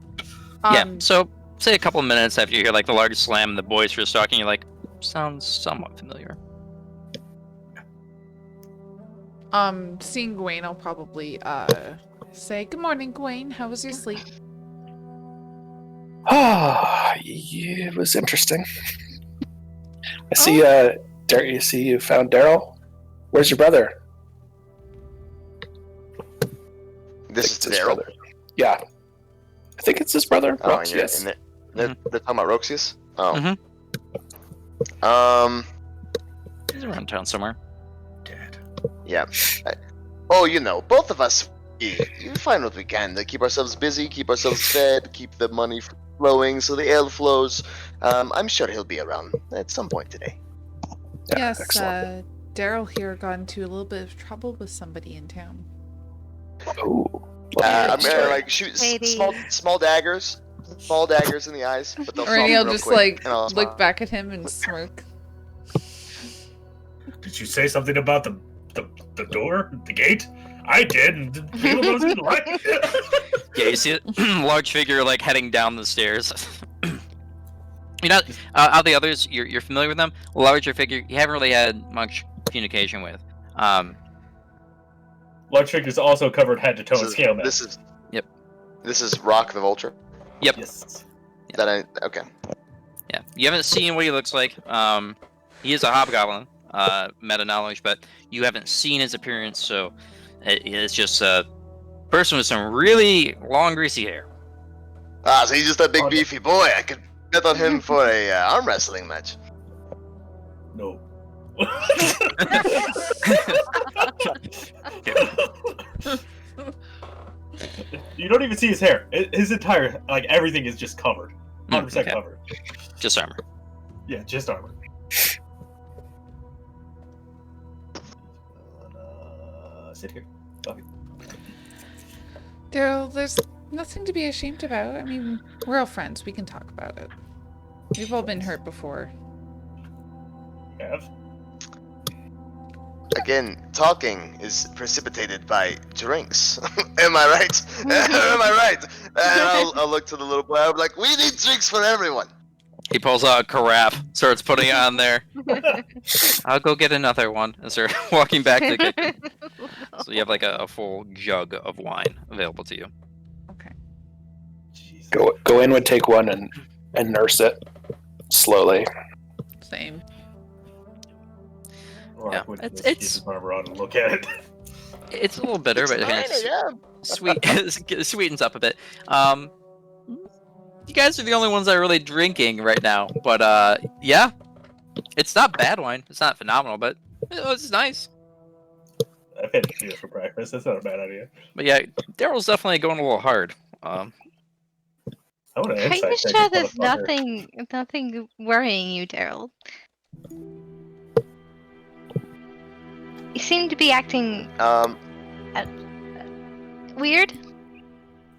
Yeah. So say a couple of minutes after you hear like the largest slam and the boys were talking, you're like, sounds somewhat familiar. Seeing Gowain, I'll probably say, "Good morning, Gowain. How was your sleep?" It was interesting. I see. You see, you found Daryl. Where's your brother? This is his Daryl. brother. Yeah, I think it's his brother. Oh, Rox, yeah, yes. and they're talking about Roxius? Oh. He's around town somewhere. Dead. Yeah. Both of us, you find what we can to keep ourselves busy, keep ourselves fed, keep the money flowing so the ale flows. I'm sure he'll be around at some point today. Yeah, Yes, excellent. Daryl here got into a little bit of trouble with somebody in town. Ooh. I'm Sorry. gonna like shoot Lady. small daggers in the eyes, but they'll Or soften I'll real just quick, like and I'll look smile. back at him and smirk. Did you say something about the door, the gate? I did. And people don't seem to like it. Yeah, you see a large figure like heading down the stairs. You're not out of the others. You're familiar with them. A larger figure you haven't really had much communication with. Large figure's also covered head to toe in scale mail. This is Rock the Vulture. Yep. Yes. Okay. Yeah, you haven't seen what he looks like. He is a Hob-Goblin, meta knowledge, but you haven't seen his appearance, so it's just a person with some really long, greasy hair. So he's just a big beefy boy. I could bet on him for a arm wrestling match. No. You don't even see his hair. His entire, like, everything is just covered. 100% Okay. covered. Just armor. Yeah, just armor. Sit here. Okay. Daryl, there's nothing to be ashamed about. I mean, we're all friends. We can talk about it. We've all been hurt before. Have. Again, talking is precipitated by drinks. Am I right? Am I right? And I'll look to the little boy. I'll be like, we need drinks for everyone. He pulls out a carafe, starts putting it on there. I'll go get another one, and start walking back to the kitchen. So you have like a full jug of wine available to you. Okay. Jesus. Go in would take one and nurse it slowly. Same. Rock Yeah, would it's- just keep his armor on and look at it. It's a little bitter, but it's sweet. It sweetens up a bit. You guys are the only ones that are really drinking right now, but yeah, it's not bad wine. It's not phenomenal, but it's nice. I've had to do this for breakfast. That's not a bad idea. But yeah, Daryl's definitely going a little hard. I want to Are insight you check sure this there's motherfucker. nothing worrying you, Daryl? You seem to be acting weird.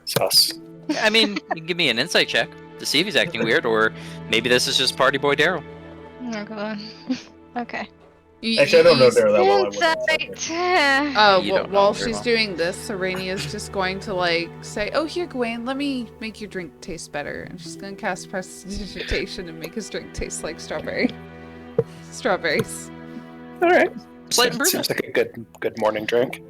Sus. I mean, you can give me an insight check to see if he's acting weird, or maybe this is just Party Boy Daryl. Oh god. Okay. Actually, I don't know Daryl that well. I wouldn't have said Insight. it. Oh, You don't know while very she's well. doing this, Arena's just going to like say, "Oh, here, Gowain, let me make your drink taste better." And she's gonna cast prestidigitation and make his drink taste like strawberries. All right. Slight Seems improvement. like a good morning drink.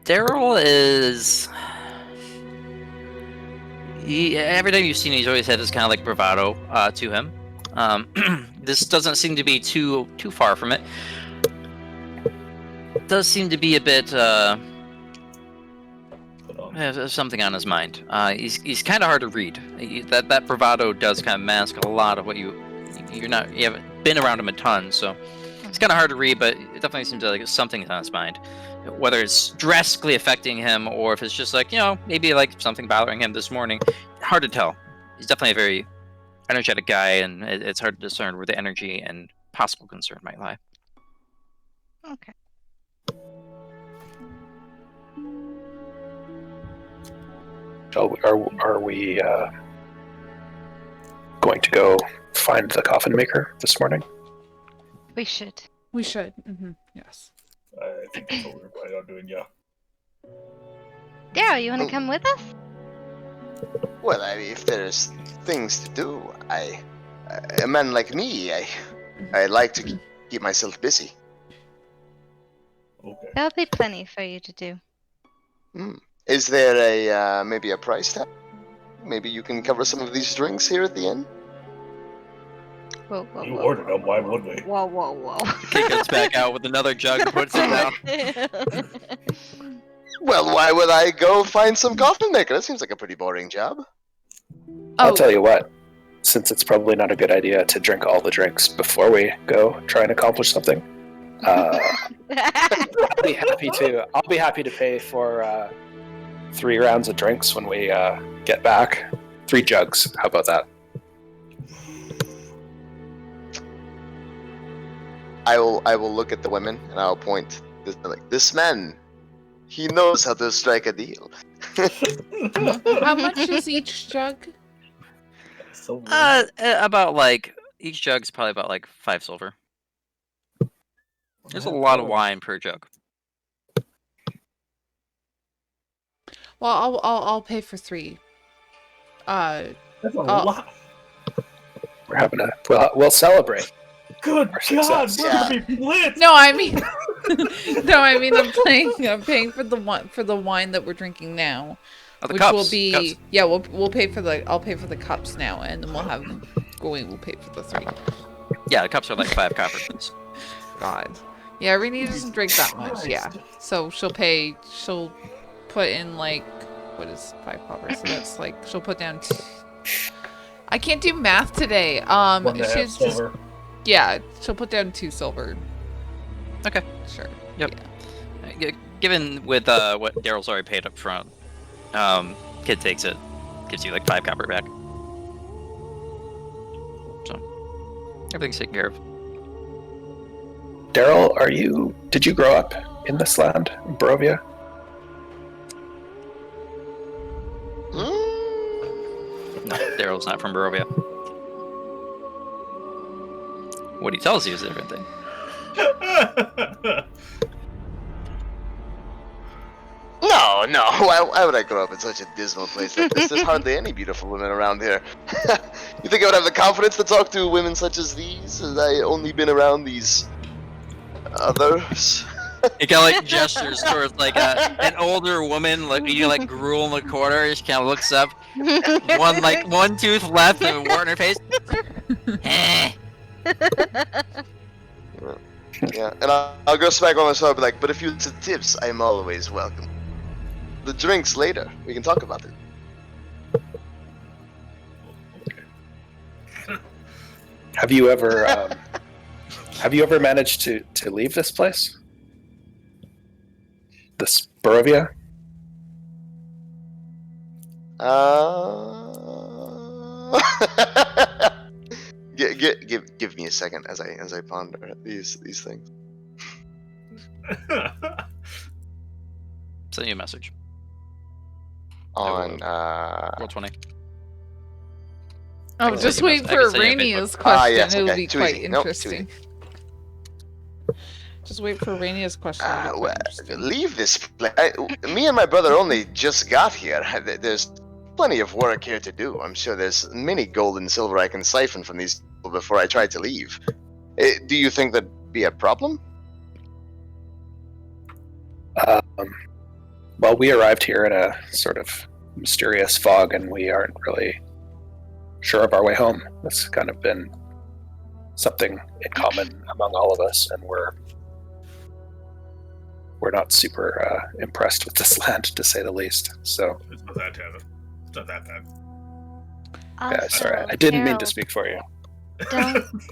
Daryl is. Every time you've seen him, he's always had this kind of like bravado to him. This doesn't seem to be too far from it. Does seem to be a bit has something on his mind. He's kind of hard to read. That bravado does kind of mask a lot of what you haven't been around him a ton, so it's kind of hard to read. But it definitely seems like something's on his mind. Whether it's drastically affecting him or if it's just like, maybe like something bothering him this morning, hard to tell. He's definitely a very energetic guy, and it's hard to discern where the energy and possible concern might lie. Okay. Are we going to go find the coffin maker this morning? We should. We should. Yes. I think that's what we're planning on doing, yeah. Daryl, you want to come with us? Well, if there's things to do, a man like me, I like to keep myself busy. Okay. There'll be plenty for you to do. Is there maybe a price tag? Maybe you can cover some of these drinks here at the end? Whoa, whoa, You whoa. ordered them, why would we? Whoa, whoa, whoa. Kid gets back out with another jug and puts it down. Well, why would I go find some coffin maker? That seems like a pretty boring job. I'll tell you what. Since it's probably not a good idea to drink all the drinks before we go try and accomplish something, I'll be happy to pay for 3 rounds of drinks when we get back. 3 jugs. How about that? I will look at the women and I'll point. This man, he knows how to strike a deal. How much is each jug? So About like each jug's probably about like 5 silver. There's a lot of wine per jug. Well, I'll pay for 3. That's a lot. We're having we'll celebrate. Good Our God, success. we're gonna be blitzed. No, I mean, I'm paying for the wine that we're drinking now, Oh, the which cups. will be Cups. yeah. We'll pay for I'll pay for the cups now, and then we'll have Gowain will pay for the 3. Yeah, the cups are like 5 copper pieces. God, yeah, Renee doesn't drink that much. Yeah, so she'll put in like what is 5 copper? So that's like she'll put down. I can't do math today. 1.5 she's silver. Yeah, she'll put down 2 silver. Okay. Sure. Yep. Yeah. Given with what Daryl's already paid up front, kid takes it, gives you like 5 copper back. So everything's taken care of. Daryl, did you grow up in this land, in Barovia? No, Daryl's not from Barovia. What he tells you is a different thing. No. Why would I grow up in such a dismal place like this? There's hardly any beautiful women around here. You think I would have the confidence to talk to women such as these? Has I only been around these others? He kind of like gestures towards like an older woman, like you like gruel in the corner. She kind of looks up, one tooth left and wart in her face. Eh. Yeah, and I'll go smack on myself and be like, but if you want tips, I'm always welcome. The drinks later. We can talk about it. Have you ever managed to leave this place? This Barovia? Give me a second as I ponder these things. Send you a message. On Roll 20. Oh, can just send you wait messages. I for can send you a Rainia's Facebook. question. Yes, It'll okay. be Too quite easy. Nope, too interesting. Just wait for Rainia's question. It'll be Well, quite interesting. leave this place. Me and my brother only just got here. There's plenty of work here to do. I'm sure there's many gold and silver I can siphon from these people before I try to leave. Do you think that'd be a problem? Well, we arrived here in a sort of mysterious fog, and we aren't really sure of our way home. That's kind of been something in common among all of us, and we're not super impressed with this land, to say the least. So, It's not that bad. It's not that bad. yeah, sorry, Also, I didn't mean to Harold, speak for you.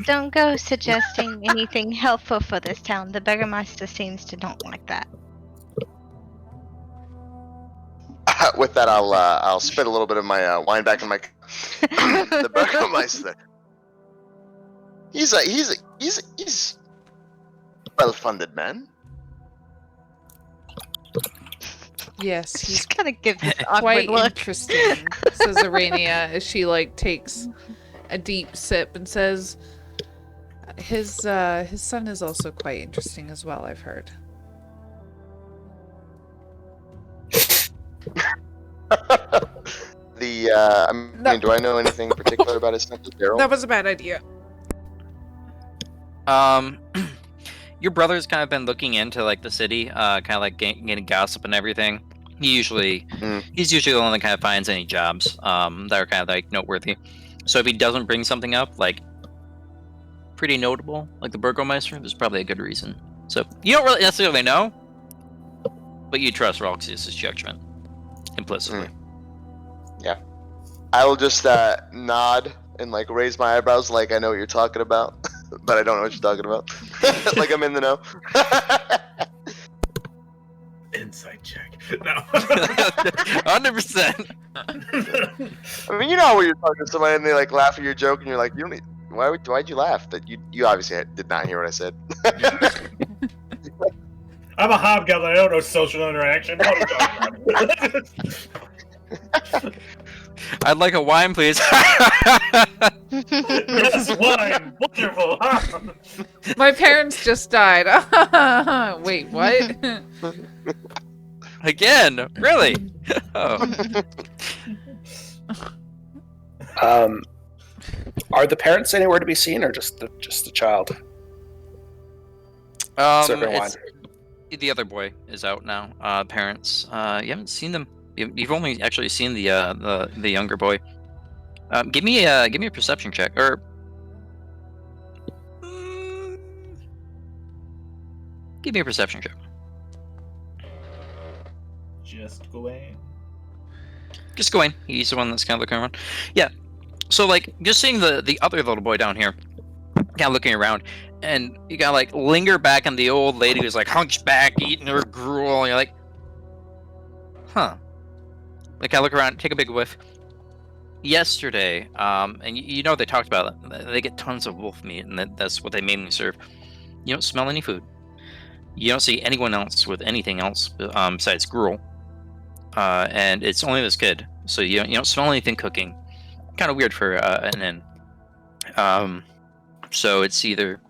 don't go suggesting anything helpful for this town. The Burgermeister seems to not like that. With that, I'll spit a little bit of my wine back in my. The Burgermeister. He's a well-funded man. Yes, Just he's kind of gives this quite awkward look. interesting, says Aranea as she like takes a deep sip and says, his son is also quite interesting as well, I've heard. I mean, do I know anything particular about his son, Daryl? That was a bad idea. Your brother's kind of been looking into like the city, kind of like getting gossip and everything. He's usually the one that kind of finds any jobs that are kind of like noteworthy. So if he doesn't bring something up like pretty notable, like the Burgomeister, there's probably a good reason. So you don't really necessarily know, but you trust Roxy's judgment implicitly. Yeah, I will just nod and like raise my eyebrows, like I know what you're talking about, but I don't know what you're talking about. Like I'm in the know. Insight check. No. 100%. I mean, you know when you're talking to somebody and they like laugh at your joke, and you're like, you don't need, why'd you laugh? That you obviously did not hear what I said. I'm a hobgoblin. I don't know social interaction. What are you talking about? I'd like a wine, please. Yes, wine. Wonderful. My parents just died. Wait, what? Again? Really? Oh. Are the parents anywhere to be seen, or just the child? Serving wine. The other boy is out now. Parents, you haven't seen them. You've only actually seen the younger boy. Give me a perception check, or give me a perception check. Just Gowain. Just Gowain. He's the one that's kind of looking around. Yeah. So like, just seeing the other little boy down here, kind of looking around, and you gotta like linger back on the old lady who's like hunchback eating her gruel, and you're like, huh. Like I look around, take a big whiff. Yesterday, and you know they talked about it. They get tons of wolf meat, and that's what they mainly serve. You don't smell any food. You don't see anyone else with anything else besides gruel. And it's only this kid, so you don't smell anything cooking. Kind of weird for an inn. So it's either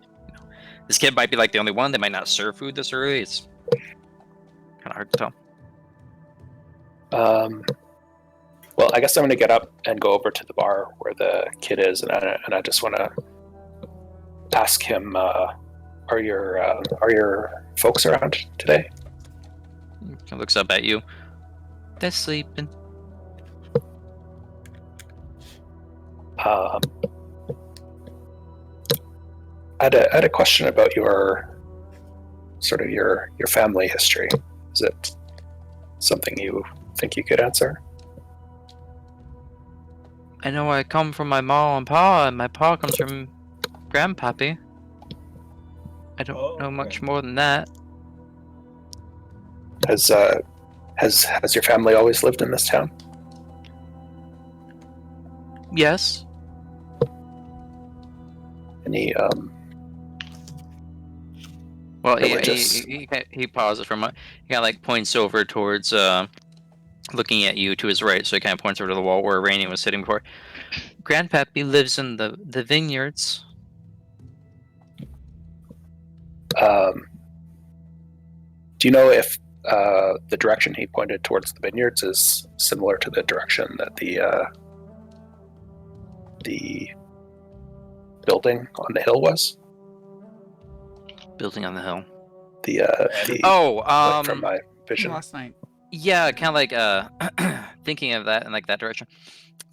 this kid might be like the only one. They might not serve food this early. It's kind of hard to tell. Well, I guess I'm going to get up and go over to the bar where the kid is, and I just want to ask him, are your folks around today? He looks up at you. They're sleeping. I had a question about your family history. Is it something you think you could answer? I know I come from my ma and pa, and my pa comes from grandpappy. I don't know much more than that. Has your family always lived in this town? Yes. Any Well, religious? he pauses for a moment. He kind of like points over towards looking at you to his right, so he kind of points over to the wall where Rainy was sitting before. Grandpappy lives in the vineyards. Do you know if the direction he pointed towards the vineyards is similar to the direction that the building on the hill was? Building on the hill. From my vision. Last night. Yeah, kind of like thinking of that in like that direction.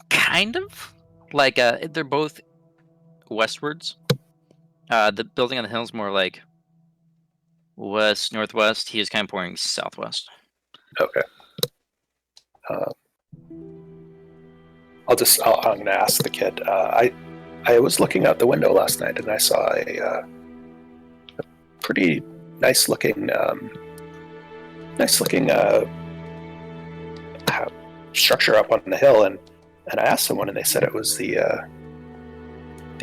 Kind of like they're both westwards. The building on the hill is more like west northwest. He is kind of pointing southwest. Okay. I'm gonna ask the kid. I was looking out the window last night and I saw a pretty nice looking structure up on the hill, and I asked someone and they said it was the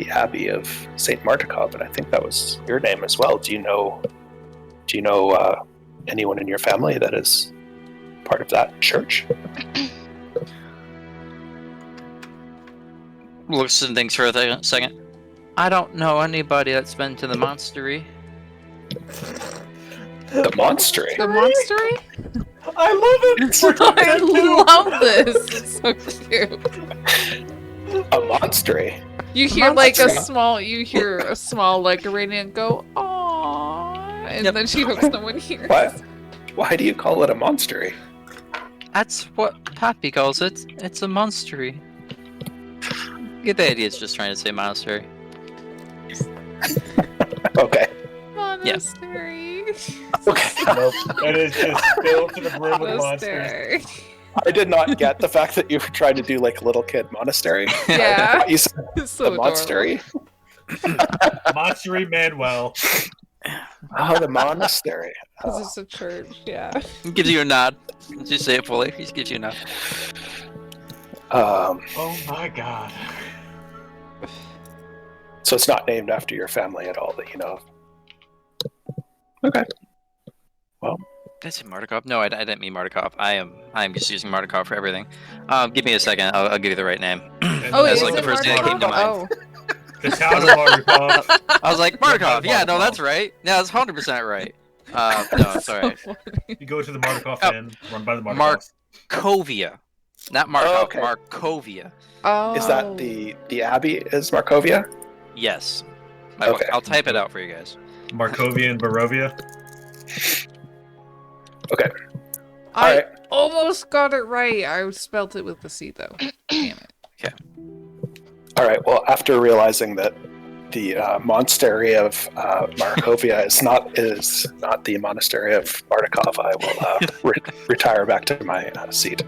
Abbey of Saint Martikov, and I think that was your name as well. Do you know anyone in your family that is part of that church? Looks and thinks for a second. I don't know anybody that's been to the monastery. The monastery? The monastery? I love it! I love this. It's so cute. A monastery? You hear like a small like Iranian go, aww, and then she hooks someone here. Why do you call it a monastery? That's what Pappy calls it. It's a monastery. Get the idea, it's just trying to say monastery. Okay. Monastery. Okay. Nope. It is just filled to the brim with monsters. Monastery. I did not get the fact that you were trying to do like a little kid monastery. Yeah. You said It's so the monastery. Monstery Manuel. Oh, the monastery. Because it's a church, yeah. He gives you a nod. Did you say it fully? He gives you a nod. Oh my god. So it's not named after your family at all that you know of. Okay. Well. Did I say Martikov? No, I didn't mean Martikov. I am just using Martikov for everything. Give me a second. I'll give you the right name. Oh, That's is like it the first thing that came to mind. Oh. The town of Martikov. I was like, Martikov. Yeah, no, that's right. Yeah, that's 100% right. No, sorry. You go to the Martikov Oh. Inn, run by the Martikovs. Markovia. Not Markov, Oh, okay. Markovia. Oh. Is that the Abbey is Markovia? Yes. Okay. I'll type it out for you guys. Markovia and Barovia. Okay. I Alright. almost got it right. I spelt it with the C though. Damn it. All right. Well, after realizing that the monastery of Markovia is not the monastery of Martikov, I will retire back to my seat.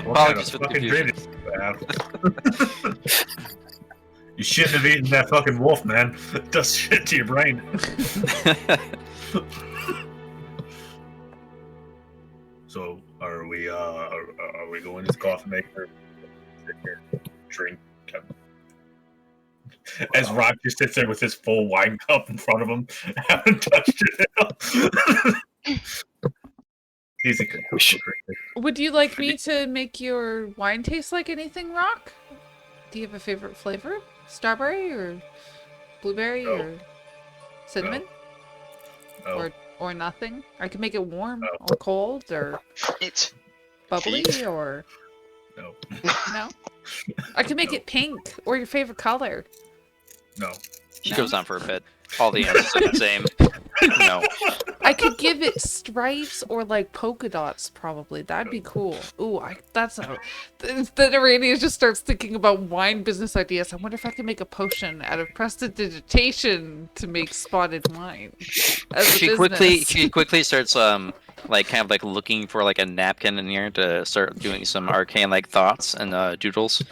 What kind Apologies of for the fucking confusion. dream did you have? You shouldn't have eaten that fucking wolf, man. It does shit to your brain. So, are we going to the coffee maker? Sit here, drink. As Rock just sits there with his full wine cup in front of him, haven't touched it. He's a good drinker. Would you like me to make your wine taste like anything, Rock? Do you have a favorite flavor? Strawberry or blueberry No. or cinnamon? Oh, Or nothing? I can make it warm No. or cold or Eat. bubbly Cheese. or no, no? I can make No. it pink or your favorite color. no. She goes on for a bit. All the answers are the same. No. I could give it stripes or like polka dots, probably. That'd be cool. Ooh, that's a. Then Aranea just starts thinking about wine business ideas. I wonder if I can make a potion out of prestidigitation to make spotted wine. As a She business. quickly starts like kind of like looking for like a napkin in here to start doing some arcane like thoughts and doodles.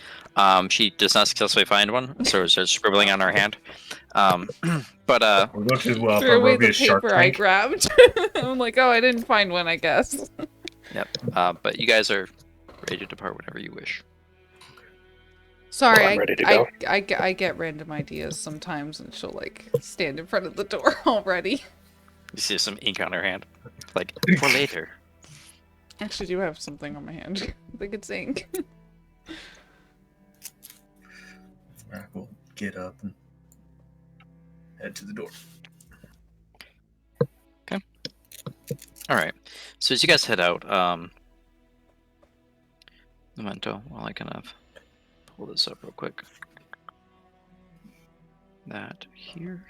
She does not successfully find one, so she starts scribbling on her hand. But We'll go to Threw away the Barovia's Shark paper I Tank. grabbed. I'm like, oh, I didn't find one, I guess. Yep. But you guys are ready to depart whenever you wish. Sorry, Well, I'm ready to go. I get random ideas sometimes, and she'll like stand in front of the door already. You see some ink on her hand, like for later. actually do have something on my hand. I could sing. Alright, we'll get up and head to the door. All right. So as you guys head out, memento, while I kind of pull this up real quick. That here.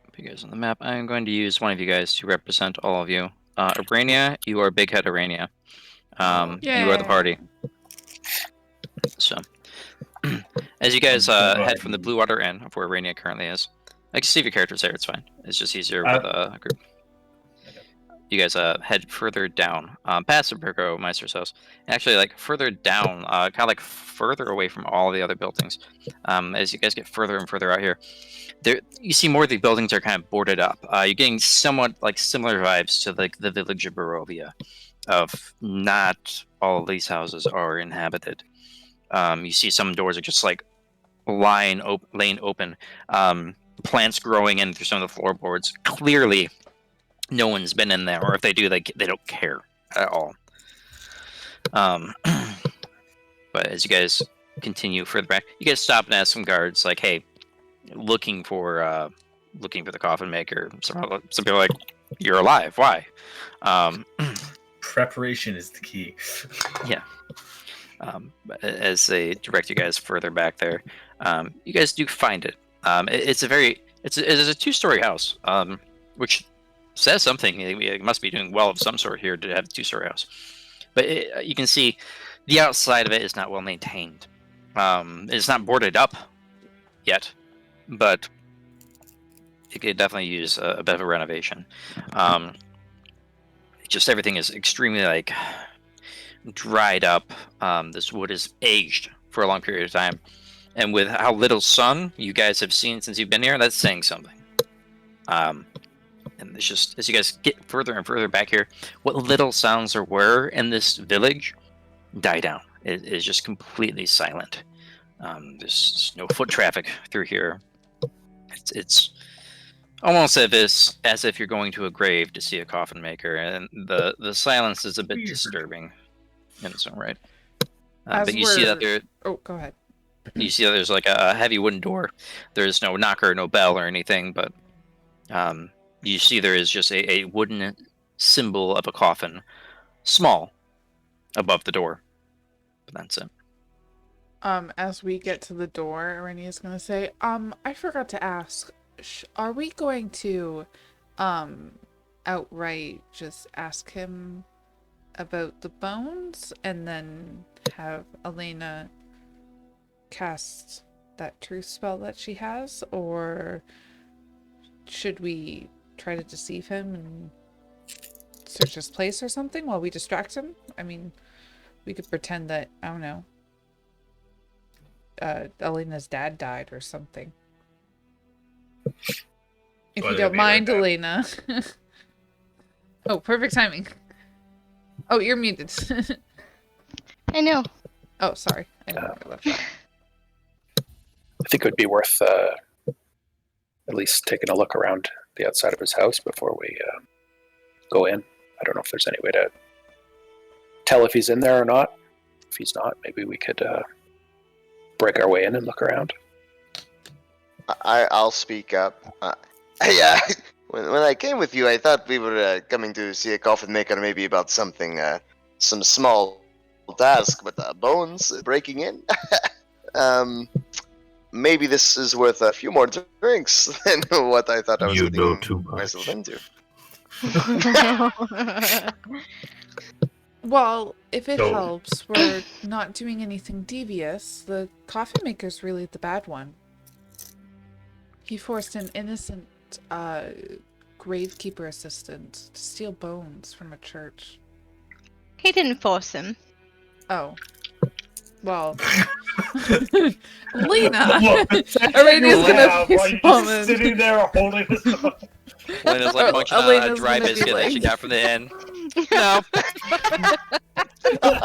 Put you guys on the map. I'm going to use one of you guys to represent all of you. Aranea, you are Big Head Aranea. You are the party. So, as you guys head from the Blue Water Inn, of where Aranea currently is, I can see if your character's there. It's fine. It's just easier with a group. You guys head further down, past the Burgomeister's house. Actually, like further down, kind of like further away from all the other buildings. As you guys get further and further out here, you see more of the buildings are kind of boarded up. You're getting somewhat like similar vibes to like the village of Barovia, of not all of these houses are inhabited. You see some doors are just like laying open. Plants growing in through some of the floorboards. Clearly, no one's been in there, or if they do, they don't care at all. But as you guys continue further back, you guys stop and ask some guards, like, "Hey, looking for the coffin maker." Some people are like, "You're alive? Why?" Preparation is the key. Yeah. As they direct you guys further back there, you guys do find it. It's a 2-story house, which says something. It must be doing well of some sort here to have a 2-story house. But you can see the outside of it is not well maintained. It's not boarded up yet, but it could definitely use a bit of a renovation. Just everything is extremely like dried up. This wood is aged for a long period of time. And with how little sun you guys have seen since you've been here, that's saying something. And it's just, as you guys get further and further back here, what little sounds there were in this village die down. It is just completely silent. There's no foot traffic through here. It's almost as if you're going to a grave to see a coffin maker, and the silence is a bit disturbing in its own right. But you see that there... Oh, go ahead. You see that there's like a heavy wooden door. There's no knocker, no bell or anything, but you see there is just a wooden symbol of a coffin, small, above the door. But that's it. As we get to the door, Aranea is going to say, I forgot to ask, are we going to, outright just ask him about the bones and then have Elena cast that truth spell that she has, or should we try to deceive him and search his place or something while we distract him? I mean, we could pretend that, I don't know, Elena's dad died or something. If you don't mind, Elena. Oh, perfect timing. Oh, you're muted. I know. Oh, sorry. I know I left that. I think it would be worth at least taking a look around the outside of his house before we go in. I don't know if there's any way to tell if he's in there or not. If he's not, maybe we could break our way in and look around. I'll speak up. Yeah, when I came with you, I thought we were coming to see a coffin maker, maybe about something, some small task, but bones breaking in. Maybe this is worth a few more drinks than what I thought I was getting myself into. Well, if it helps, we're not doing anything devious. The coffin maker's really the bad one. He forced an innocent gravekeeper assistant to steal bones from a church. He didn't force him. Oh. Well. Lena! Elena's gonna just sitting there holding this up. Elena's like munching on a dry biscuit that she got from the inn. No.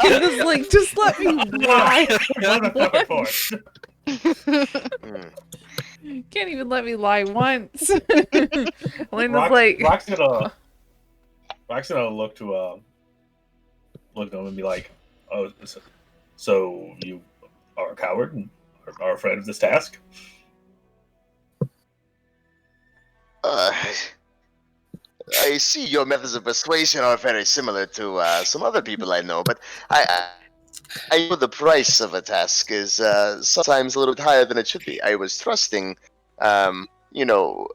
Elena's like, just let me lie. Mm. Can't even let me lie once. Elena's like... Rock's gonna Rock's gonna look to him and be like, "Oh, so you are a coward and are afraid of this task?" I see your methods of persuasion are very similar to some other people I know, but I know the price of a task is sometimes a little bit higher than it should be. I was trusting, you know,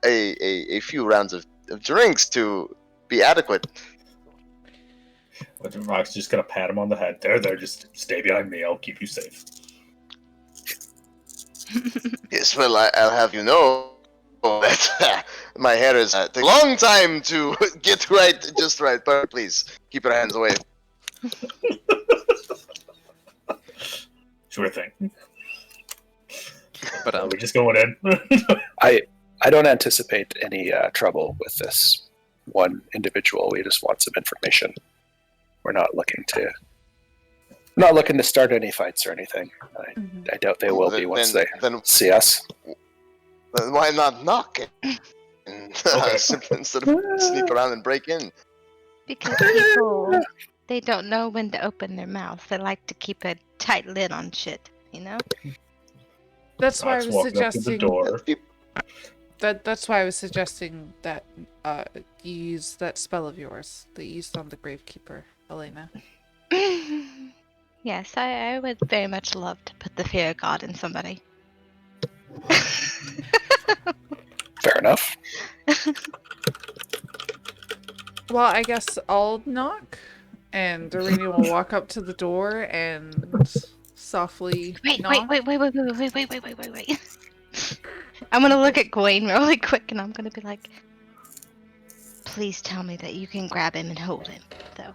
a few rounds of drinks to be adequate. But Rock's just gonna pat him on the head. There, just stay behind me. I'll keep you safe. Yes, well, I'll have you know that my hair is take a long time to get just right. But please keep your hands away. Sure thing. But Are we just going in? I don't anticipate any trouble with this one individual. We just want some information. We're not looking to start any fights or anything. I doubt they will be once they see us. Then why not knock instead of sneak around and break in? Because people, they don't know when to open their mouth. They like to keep a tight lid on shit, you know? That's why I was walking up to the suggesting door. that's why I was suggesting that you use that spell of yours that you used on the Gravekeeper, Elena. Yes, I would very much love to put the fear of God in somebody. Fair enough. Well, I guess I'll knock, and Aranea will walk up to the door and softly knock. Wait. I'm gonna look at Gowain really quick, and I'm gonna be like, please tell me that you can grab him and hold him, though.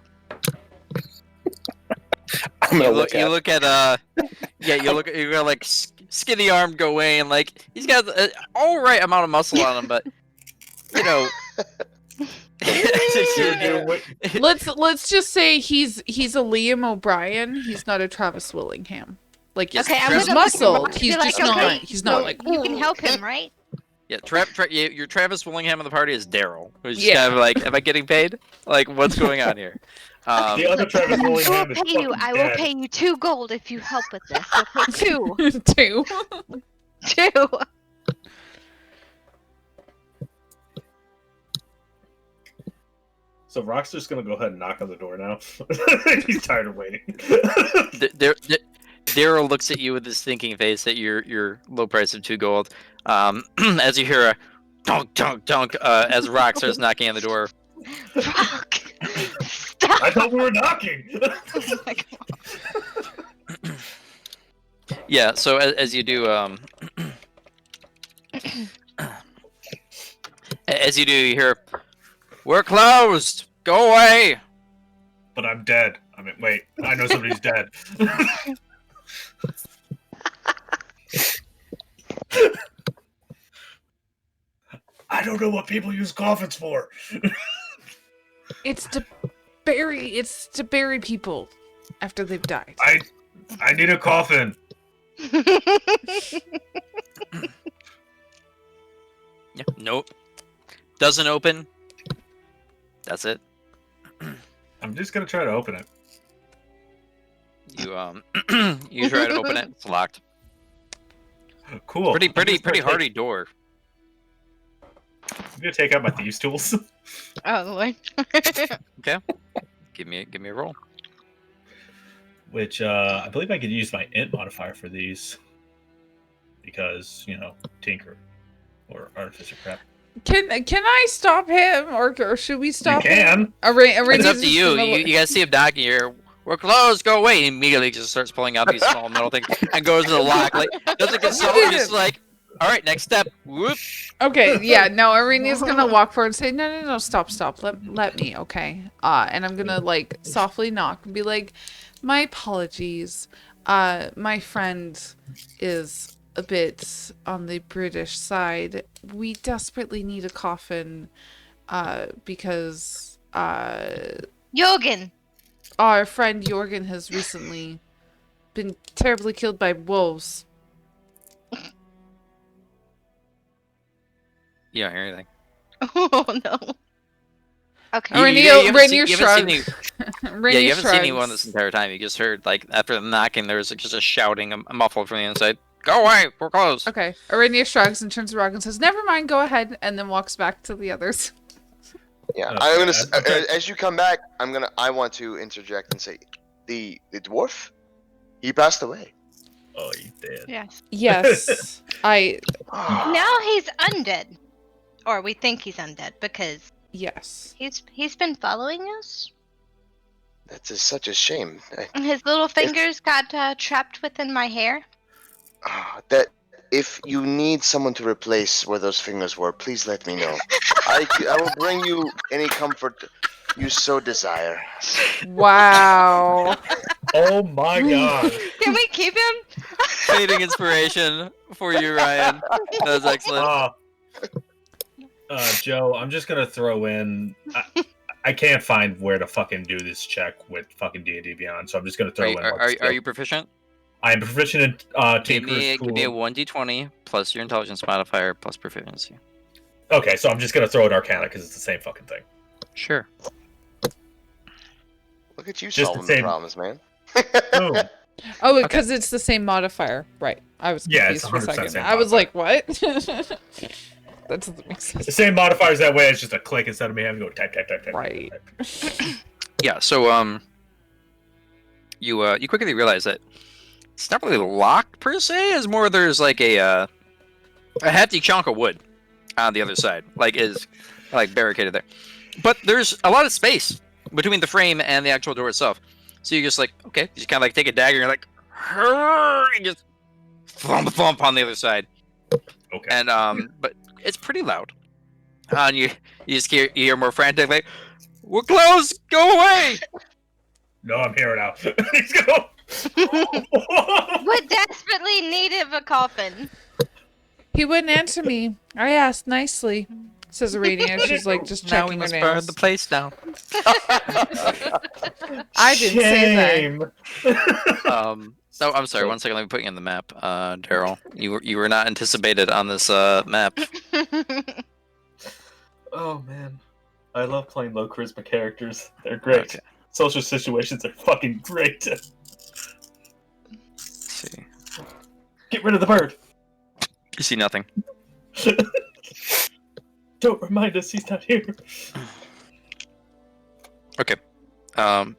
I'm gonna look you look at you got like skinny armed Gowain, like he's got all right amount of muscle on him, but you know. Let's just say he's a Liam O'Brien. He's not a Travis Willingham. Like Yes, Okay, I'm he's gonna look at him muscled. and He's be like, just not. okay, He's not so like you can help him, right? Yeah, your Travis Willingham of the party is Daryl, who's just Yeah. kind of like, am I getting paid? Like, what's going on here? The other Travis I will Willingham is pay you. fucking I will dead. pay you 2 gold if you help with this. I'll pay 2. 2. 2. So Rock's just gonna go ahead and knock on the door now. He's tired of waiting. Daryl looks at you with this thinking face at your low price of 2 gold. As you hear a donk donk donk as Rock starts knocking on the door. Fuck! Stop! I thought we were knocking. Oh my God. Yeah, so as you do, as you do, you hear, "We're closed. Go away." But I'm dead. I mean, wait. I know somebody's dead. I don't know what people use coffins for. It's to bury people after they've died. I need a coffin. Yeah, nope. Doesn't open. That's it. I'm just gonna try to open it. You you try to open it. It's locked. Cool. Pretty hardy door. I'm gonna take out my thieves' tools. Oh Lord. Okay. Give me a roll. Which I believe I could use my int modifier for these. Because, tinker or artificer crap. Can I stop him, or should we stop You can. him? It's up to you. You guys see him knocking here. "We're closed. Go away." He immediately just starts pulling out these small metal things and goes to the lock. Like doesn't consult. Just like, all right, next step. Whoop. Okay, yeah, no, Arena's gonna walk forward and say, no, stop, let me, okay? And I'm gonna, like, softly knock and be like, "My apologies, my friend is a bit on the British side. We desperately need a coffin, because, Jorgen. our friend Jorgen has recently been terribly killed by wolves." You don't hear anything. Oh no. Okay. Rainier you haven't shrugs. seen Rainier you haven't seen anyone shrugs. this entire time. You just heard, like, after the knocking, there was just a shouting, a muffled from the inside. Go away, we're closed. Okay. Aranea shrugs and turns to Rock and says, "Never mind, go ahead," and then walks back to the others. Yeah, Okay, I'm gonna. okay. As you come back, I want to interject and say, the dwarf, he passed away. Oh, you did. Yes. Yes. Now he's undead, or we think he's undead because Yes. he's been following us. That is such a shame. His little fingers got trapped within my hair. That if you need someone to replace where those fingers were, please let me know. I will bring you any comfort you so desire. Wow. Oh my god. Can we keep him? Fading inspiration for you, Ryan. That was excellent. Joe, I'm just gonna throw in. I can't find where to fucking do this check with fucking D&D Beyond, so I'm just gonna throw in. Are you proficient? I am proficient in Give Tinker's Tool. me a 1d20 plus your intelligence modifier plus proficiency. Okay, so I'm just gonna throw in Arcana because it's the same fucking thing. Sure. Look at you Just solving the the same- problems, man. Boom. Oh, because it's the same modifier. Right. I was Yeah, confused it's for a 100% second. same I was modifier. like, what? That doesn't make sense. The same modifiers that way. It's just a click instead of me having to go type. Right. type. Yeah. So you quickly realize that it's not really locked per se. It's more there's like a hefty chunk of wood on the other side, is barricaded there. But there's a lot of space between the frame and the actual door itself. So you're just like, okay, you just kind of take a dagger and you're like, and just thump on the other side. Okay. And but it's pretty loud. And you hear more frantic like, "We're closed. Go away!" No, I'm here now. He's go. We desperately needed a coffin. He wouldn't answer me. I asked nicely, says Aranea. She's like just Now we checking her must burn nails. the place down. I didn't say Shame. So I'm sorry. 1 second. Let me put you on the map, Daryl. You were not anticipated on this map. Oh man, I love playing low charisma characters. They're great. Okay. Social situations are fucking great. Let's see. Get rid of the bird. You see nothing. Don't remind us he's not here. Okay.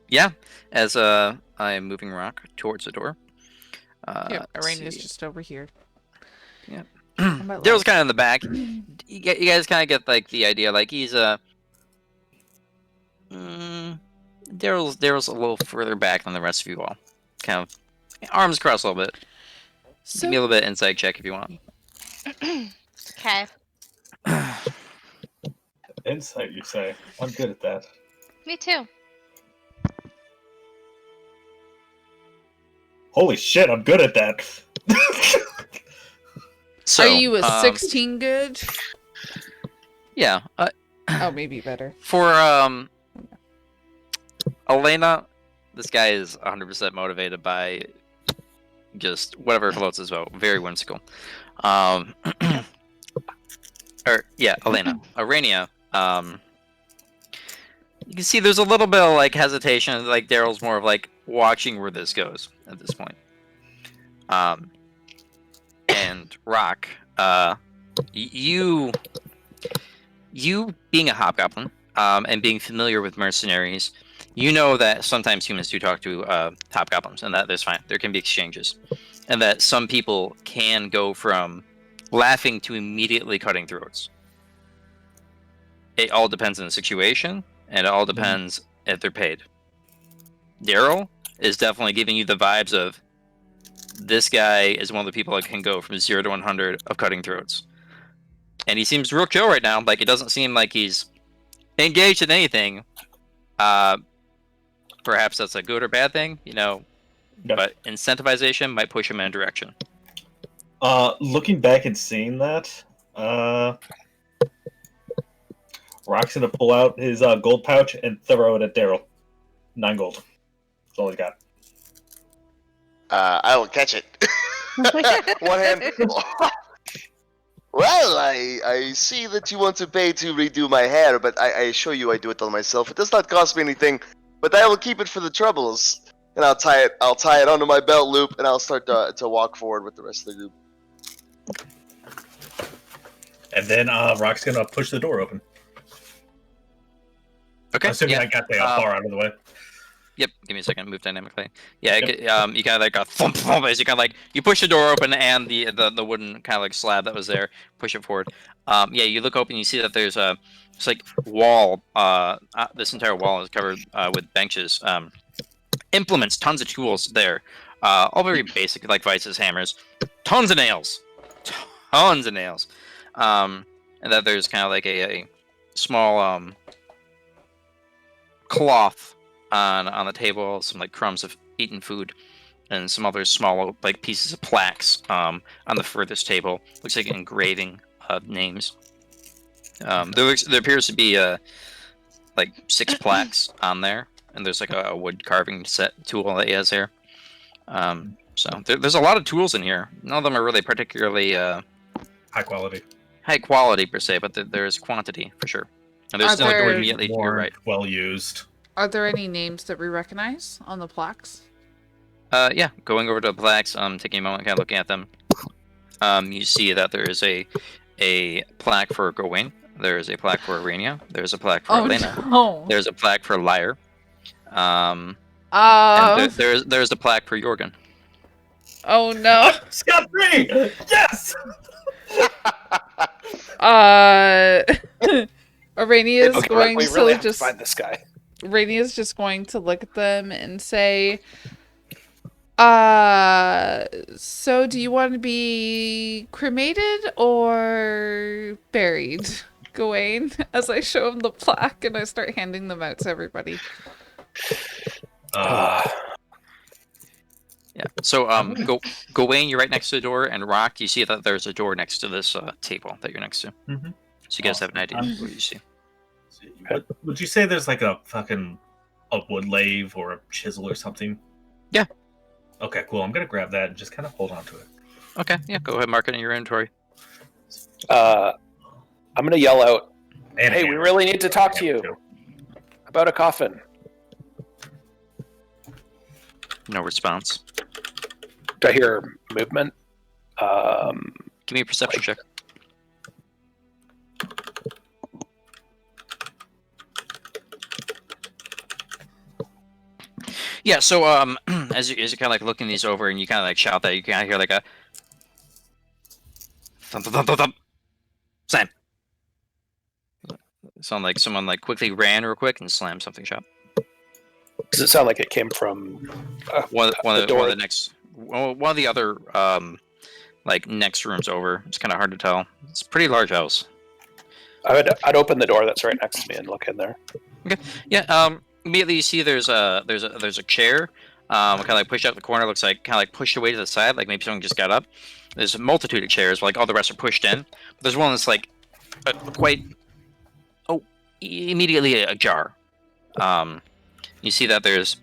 Yeah. As I am moving Rock towards the door. Yep, let's Arena's see. just over here. Yep. about Daryl's like- kind of in the back. You guys kind of get the idea. He's Daryl's a little further back than the rest of you all. Kind of arms crossed a little bit. Give me a little bit of insight check if you want. Okay. Insight, you say? I'm good at that. Me too. Holy shit, I'm good at that. So, Are you a 16 good? Yeah. Oh, maybe better. For Elena, this guy is 100% motivated by just whatever floats his boat. Very whimsical. Elena, Aranea. You can see there's a little bit of hesitation. Daryl's more of watching where this goes at this point. And Rock, you being a Hob-Goblin, and being familiar with mercenaries, you know that sometimes humans do talk to Hob-Goblins, and that there's fine. There can be exchanges, and that some people can go from laughing to immediately cutting throats. It all depends on the situation, and it all depends if they're paid. Daryl is definitely giving you the vibes of this guy is one of the people that can go from 0 to 100 of cutting throats. And he seems real chill right now. It doesn't seem like he's engaged in anything. Perhaps that's a good or bad thing, but incentivization might push him in a direction. Looking back and seeing that, Rock's gonna pull out his gold pouch and throw it at Daryl. 9 gold. That's all he's got. I will catch it. One hand. Well, I see that you want to pay to redo my hair, but I assure you I do it all myself. It does not cost me anything, but I will keep it for the troubles. And I'll tie it onto my belt loop, and I'll start to walk forward with the rest of the group. And then Rock's gonna push the door open. Okay. Assuming Yeah. I got the bar out of the way. Yep. Give me a second. Move dynamically. Yeah. You kind of like a thump, thump as you kind of like you push the door open and the wooden kind of like slab that was there. Push it forward. Yeah. You look open. You see that there's a it's like wall. This entire wall is covered with benches. Implements. Tons of tools there. All very basic, like vices, hammers. Tons of nails. Tons of nails. And that there's kind of like a small cloth on the table, some like crumbs of eaten food, and some other small like pieces of plaques on the furthest table. Looks like an engraving of names. There appears to be like 6 plaques on there, and there's like a wood carving set tool that he has here. So there's a lot of tools in here. None of them are really particularly High quality. high quality per se, but there is quantity for sure. And there's Are still a door there immediately to your More right. well used. Are there any names that we recognize on the plaques? Yeah, going over to the plaques, taking a moment, kind of looking at them. You see that there is a plaque for Gowain. There is a plaque for Aranea. There's a plaque for Elena. No. There's a plaque for Lyre. And there's a plaque for Jorgen. Oh no. Scott 3! Yes! Arania is Okay, going we to really have just to find this guy. Arania is just going to look at them and say, so do you want to be cremated or buried, Gowain? As I show him the plaque and I start handing them out to everybody. Yeah. So Gowain, you're right next to the door, and Rock, you see that there's a door next to this table that you're next to. Mm-hmm. So you guys have an idea of what you see. Would you say there's like a wood lathe or a chisel or something? Yeah. Okay, cool. I'm gonna grab that and just kind of hold on to it. Okay. Yeah. Go ahead, mark it in your inventory. I'm gonna yell out, And "Hey, we really need to talk to you about a coffin." No response. Do I hear movement? Give me a perception check. Yeah, so as you kind of like looking these over and you kind of like shout that, you kind of hear like a thump, thump, thump, thump, thump. Slam. Sound like someone like quickly ran real quick and slammed something shut. Does it sound like it came from One of door? the other like next rooms over. It's kind of hard to tell. It's a pretty large house. I'd open the door that's right next to me and look in there. Okay. Yeah. Immediately you see there's a chair. Kind of like pushed out the corner. Looks like kind of like pushed away to the side. Like maybe someone just got up. There's a multitude of chairs. Like all the rest are pushed in. But there's one that's like quite immediately ajar. You see that there's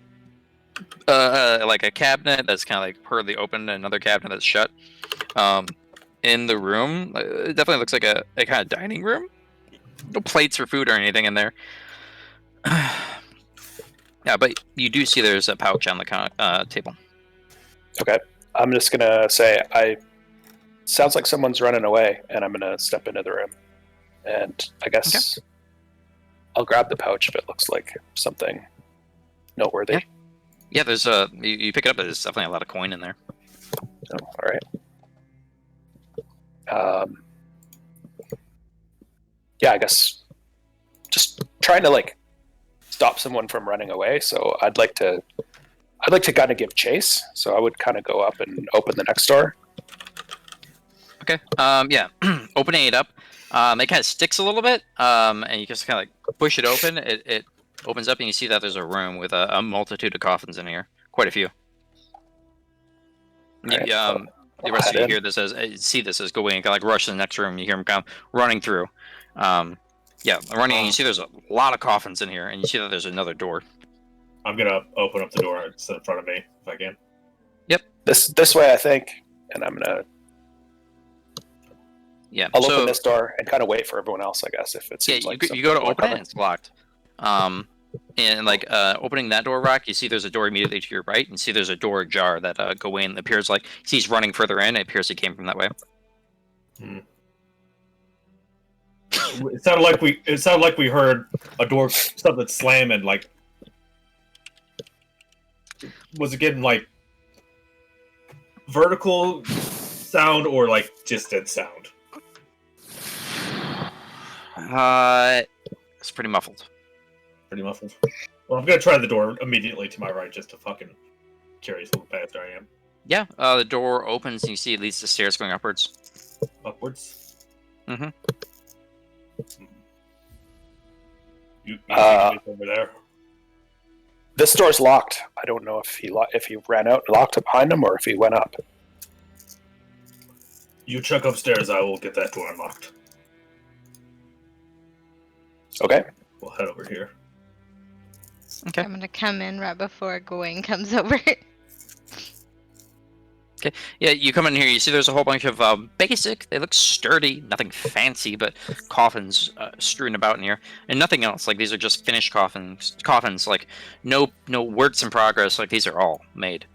like a cabinet that's kind of like hurriedly opened, and another cabinet that's shut. In the room, it definitely looks like a kind of dining room. No plates for food or anything in there. Yeah, but you do see there's a pouch on the table. Okay, I'm just gonna say, sounds like someone's running away, and I'm gonna step into the room, and I guess I'll grab the pouch if it looks like something noteworthy. Yeah, there's you pick it up. There's definitely a lot of coin in there. Oh, all right. Yeah, I guess just trying to like stop someone from running away. So I'd like to kind of give chase. So I would kind of go up and open the next door. Okay. Yeah. Opening it up, it kind of sticks a little bit. And you just kind of like push it open. It opens up, and you see that there's a room with a multitude of coffins in here. Quite a few. Right, The rest of you hear this as see this as Gowain and kind of like rush to the next room. You hear him kind of running through. Yeah, running, and you see there's a lot of coffins in here, and you see that there's another door. I'm gonna open up the door that's in front of me if I can. This way, I think, and I'm gonna Yeah. I'll so, open this door and kind of wait for everyone else, I guess, if it Yeah, seems like you go to some people are open it coming. and it's locked. And like opening that door, Rock, you see there's a door immediately to your right, and see there's a door ajar that Gowain appears like he's running further in. It appears he came from that way. It sounded like we heard a door something slam and like. Was it getting like vertical sound or like distant sound? It's pretty muffled. Pretty muffled. Well, I'm gonna try the door immediately to my right just to fucking curious how fast I am. Yeah, the door opens and you see it leads to stairs going upwards. Upwards. Mm-hmm. You see anything over there? This door's locked. I don't know if he ran out and locked it behind him or if he went up. You check upstairs. I will get that door unlocked. Okay. We'll head over here. Okay. I'm gonna come in right before Gowain comes over. Yeah, you come in here. You see there's a whole bunch of basic. They look sturdy, nothing fancy, but coffins strewn about in here, and nothing else. Like these are just finished coffins. Coffins, like no works in progress. Like these are all made.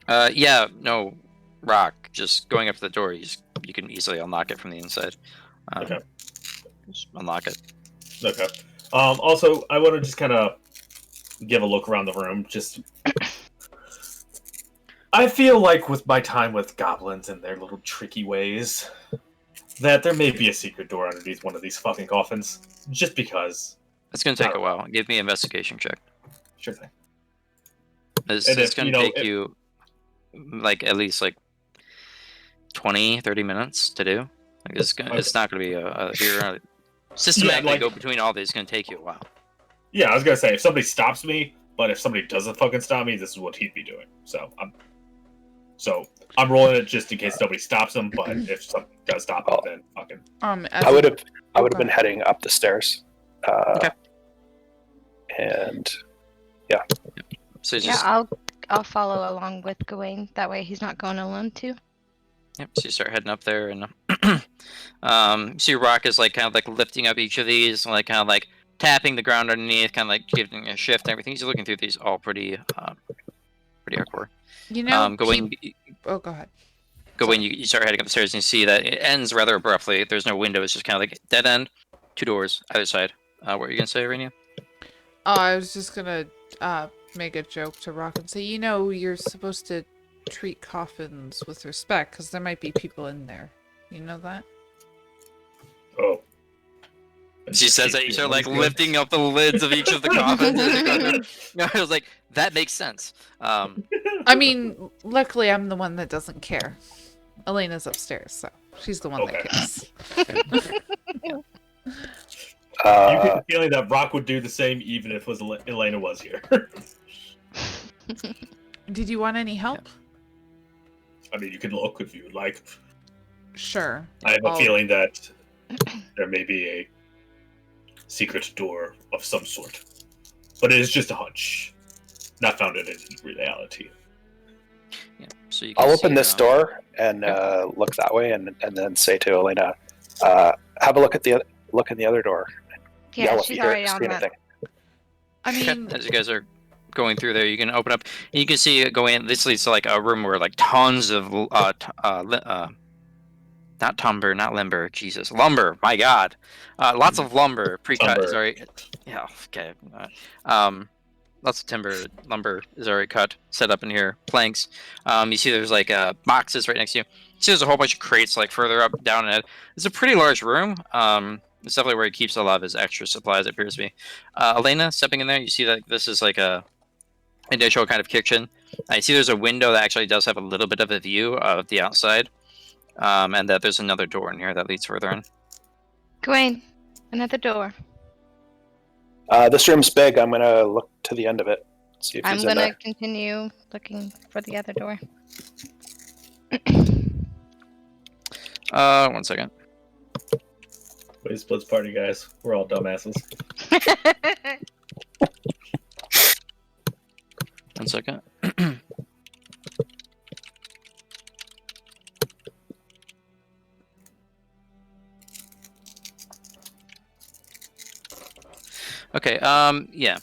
Yeah, no, Rock. Just going up to the door, you can easily unlock it from the inside. Okay. Just unlock it. Okay. Also, I want to just kind of give a look around the room. Just, I feel like with my time with goblins and their little tricky ways, that there may be a secret door underneath one of these fucking coffins. Just because. It's gonna take a while. Give me an investigation check. Sure thing. It's gonna take you like at least like 20, 30 minutes to do. Like it's not gonna be you're systematically go between all these. It's gonna take you a while. Yeah, I was gonna say if somebody stops me, but if somebody doesn't fucking stop me, this is what he'd be doing. So I'm rolling it just in case nobody stops him. But if something does stop him, then fucking. I would have been heading up the stairs. Okay. And yeah. So Yeah, I'll follow along with Gowain. That way he's not going alone too. Yep. So you start heading up there, and see Rock is like kind of like lifting up each of these, and like kind of like tapping the ground underneath, kind of like giving a shift and everything. He's looking through these all pretty hardcore. You know, Gowain. Oh, go ahead. Gowain, you start heading up the stairs and you see that it ends rather abruptly. There's no window. It's just kind of like dead end, 2 doors either side. What are you gonna say, Aranea? Oh, I was just gonna make a joke to Rock and say, you know, you're supposed to treat coffins with respect because there might be people in there. You know that? Oh. She says that you start like lifting up the lids of each of the coffins. I was like, that makes sense. I mean, luckily I'm the one that doesn't care. Elena's upstairs, so she's the one that cares. You get the feeling that Rock would do the same even if Elena was here. Did you want any help? I mean, you can look if you would like. Sure. I have a feeling that there may be a secret door of some sort. But it is just a hunch. Not founded in reality. Yeah, so you can I'll open this now. door and look that way, and then say to Elena, "Have a look at look in the other door." Yeah, Yell if she's you hear already on scream that. anything. I mean, As you guys are going through there, you can open up. And you can see it go in. This leads to like a room where like tons of not timber, not lumber. Jesus, lumber. My God, lots of lumber pre-cut is already. Yeah. Okay. Lots of lumber is already cut, set up in here. Planks. You see there's like boxes right next to you. You see there's a whole bunch of crates like further up, down ahead. It's a pretty large room. It's definitely where he keeps a lot of his extra supplies, it appears to be. Elena, stepping in there, you see that this is like a initial kind of kitchen. I see there's a window that actually does have a little bit of a view of the outside. And that there's another door in here that leads further in. Gowain, another door. This room's big. I'm gonna look to the end of it. See if I'm he's in gonna there. continue looking for the other door. 1 second. Wait, splits party, guys. We're all dumbasses. 1 second. Okay. Yeah.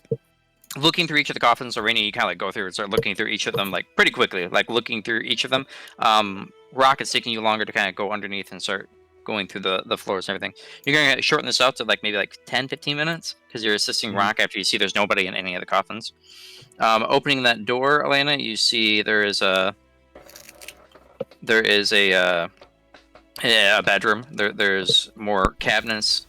Looking through each of the coffins, Aranea, you kind of like go through and start looking through each of them like pretty quickly, like looking through each of them. Rock is taking you longer to kind of go underneath and start going through the floors and everything. You're going to shorten this out to like maybe like 10-15 minutes because you're assisting Rock after you see there's nobody in any of the coffins. Opening that door, Elena, you see there is a bedroom. There's more cabinets.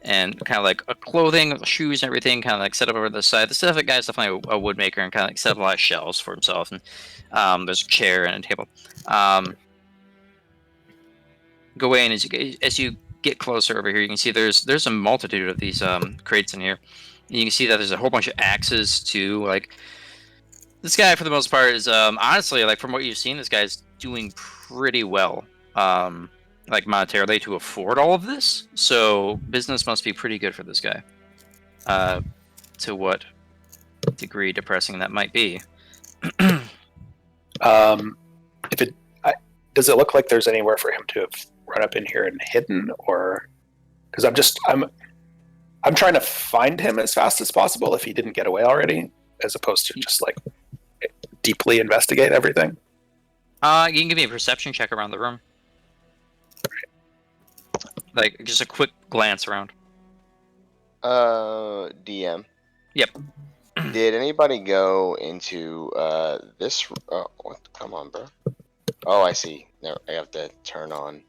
And kind of like a clothing, shoes, and everything, kind of like set up over the side. The guy's definitely a wood maker and kind of like set up a lot of shelves for himself. And there's a chair and a table. Gowain, as you get closer over here, you can see there's a multitude of these crates in here. And you can see that there's a whole bunch of axes too. Like this guy, for the most part, is honestly, like from what you've seen, this guy's doing pretty well. Like monetarily to afford all of this, so business must be pretty good for this guy. To what degree depressing that might be. Does it look like there's anywhere for him to have run up in here and hidden, or because I'm trying to find him as fast as possible if he didn't get away already, as opposed to just like deeply investigate everything. You can give me a perception check around the room. Like, just a quick glance around. DM. Yep. Did anybody go into this? Come on, bro. Oh, I see. No, I have to turn on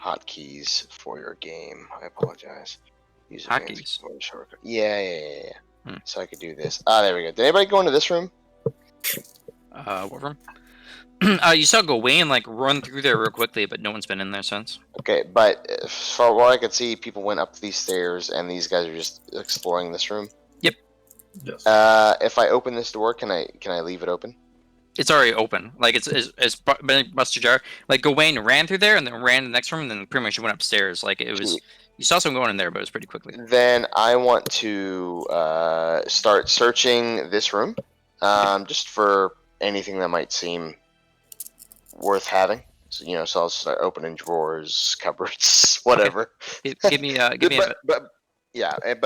hotkeys for your game. I apologize. Use Hotkeys? shortcut. Yeah. Hmm. So I could do this. Ah, there we go. Did anybody go into this room? What room? You saw Gowain like run through there real quickly, but no one's been in there since. Okay, but for what I could see, people went up these stairs, and these guys are just exploring this room. Yep. Yes. If I open this door, can I leave it open? It's already open. Like it's Buster Jar. Like Gowain ran through there and then ran to the next room and then pretty much went upstairs. Like it was. You saw someone going in there, but it was pretty quickly. Then I want to start searching this room, just for anything that might seem worth having. So, so I'll start opening drawers, cupboards, whatever. Give me but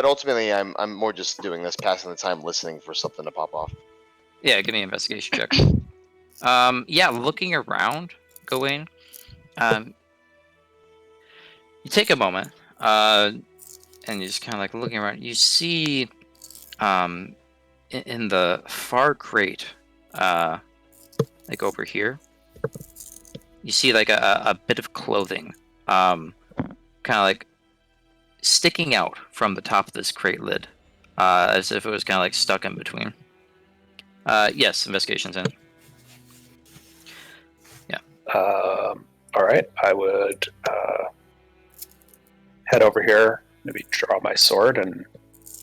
ultimately I'm more just doing this, passing the time, listening for something to pop off. Yeah, give me an investigation check. Yeah, looking around, Gowain. You take a moment, and you're just kind of like looking around. You see, in the far crate, like over here, you see like a bit of clothing, kind of like sticking out from the top of this crate lid, as if it was kind of like stuck in between. Yes, investigation's in. Yeah. All right, I would head over here, maybe draw my sword and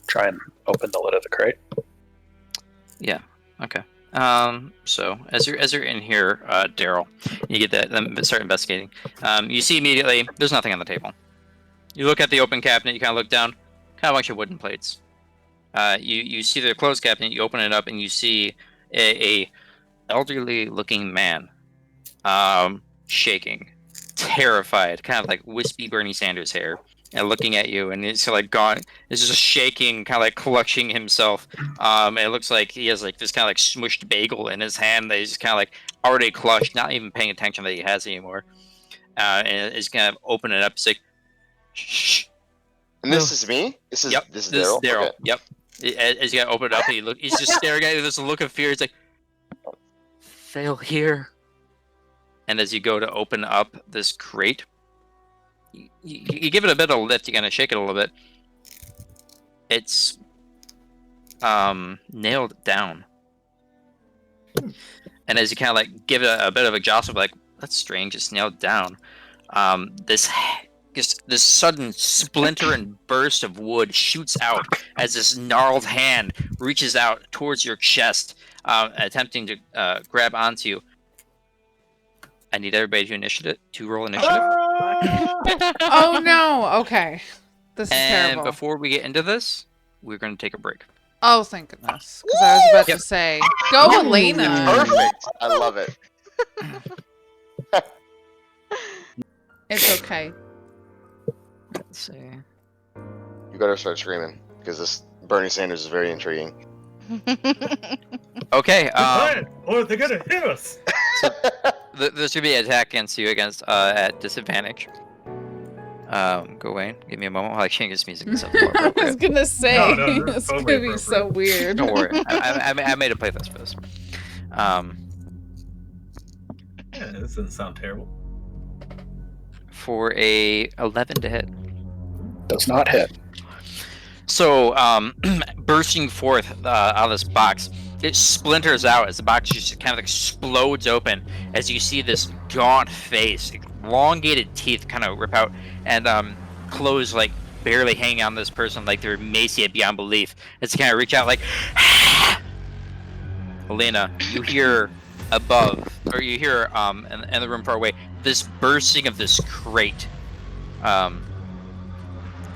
try and open the lid of the crate. Yeah. Okay. So as you're in here, Daryl, you get that. Then start investigating. You see immediately there's nothing on the table. You look at the open cabinet. You kind of look down. Kind of a bunch of wooden plates. You see the closed cabinet. You open it up and you see a elderly looking man, shaking, terrified, kind of like wispy Bernie Sanders hair, and looking at you, and he's like gone. He's just shaking, kind of like clutching himself. And it looks like he has like this kind of like smushed bagel in his hand that he's just kind of like already clutched, not even paying attention that he has anymore. And he's gonna open it up. He's like, shh. And this is me. This is Yep. This is Daryl. Daryl. Okay. Yep. As you gotta open it up, and he's just staring at you. There's a look of fear. He's like, "Fail here." And as you go to open up this crate, you give it a bit of a lift. You kind of shake it a little bit. It's nailed down. And as you kind of like give it a bit of a jostle, like, that's strange. It's nailed down. This sudden splinter and burst of wood shoots out as this gnarled hand reaches out towards your chest, attempting to grab onto you. I need everybody to roll initiative. Oh no! Okay. This is And terrible. before we get into this, we're going to take a break. Oh, thank goodness. Because I was about to say, go Elena! Perfect. I love it. It's okay. Let's see. You better start screaming. because this Bernie Sanders is very intriguing. Okay. Or they're gonna hit us. There's gonna be an attack against you at disadvantage. Gowain, give me a moment while I change this music and stuff. I was gonna say, No, it's totally gonna be so weird. Don't worry, I made a playlist for this. Yeah, this doesn't sound terrible. For a 11 to hit. Does not hit. So, bursting forth out of this box, it splinters out as the box just kind of explodes open as you see this gaunt face, elongated teeth kind of rip out, and clothes like barely hanging on this person like they're emaciated beyond belief. As they kind of reach out like, Elena, you hear above, or you hear in the room far away, this bursting of this crate.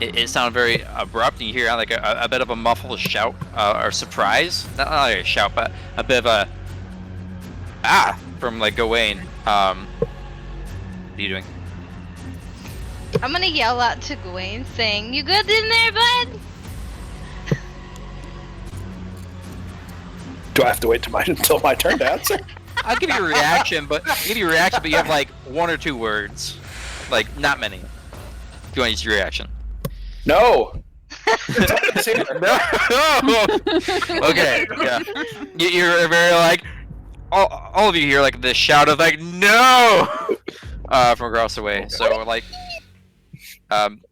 It sounded very abrupt, and you hear like a bit of a muffled shout or surprise. Not like a shout, but a bit of a from like Gowain. What are you doing? I'm gonna yell out to Gowain, saying, "You good in there, bud?" Do I have to wait until my turn to answer? I'll give you a reaction, but you have like 1 or 2 words, like not many. Do you want to use your reaction? No. No. Okay. Yeah. You're very like all of you hear like the shout of like no from across the way. So like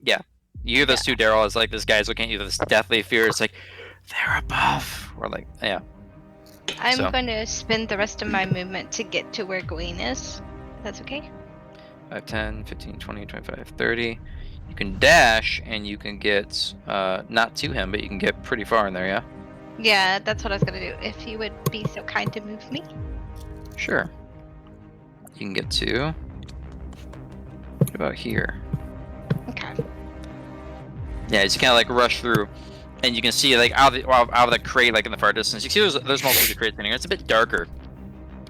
yeah, you hear this too, Daryl. It's like this guy's looking at you with this deathly fear. It's like they're above. Or like yeah. I'm So. going to spend the rest of my movement to get to where Gowain is. That's okay? 5, 10, 15, 20, 25, 30. You can dash and you can get not to him, but you can get pretty far in there, yeah? Yeah, that's what I was gonna do. If you would be so kind to move me. Sure. You can get to about here. Okay. Yeah, you kind of like rush through, and you can see like out of the crate, like in the far distance. You see there's multiple crates in here. It's a bit darker.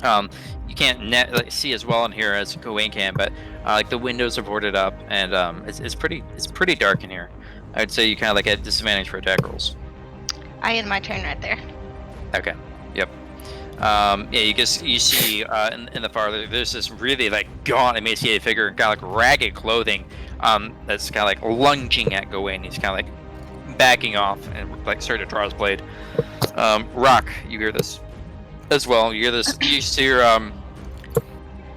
You can't see as well in here as Gowain can, but like the windows are boarded up, and it's pretty dark in here. I would say you kind of like at disadvantage for attack rolls. I end my turn right there. Okay. Yep. Yeah, you see in the far there's this really like gaunt, emaciated figure, kind of like ragged clothing, that's kind of like lunging at Gowain. He's kind of like backing off and like starting to draw his blade. Rock, you hear this as well. You hear this.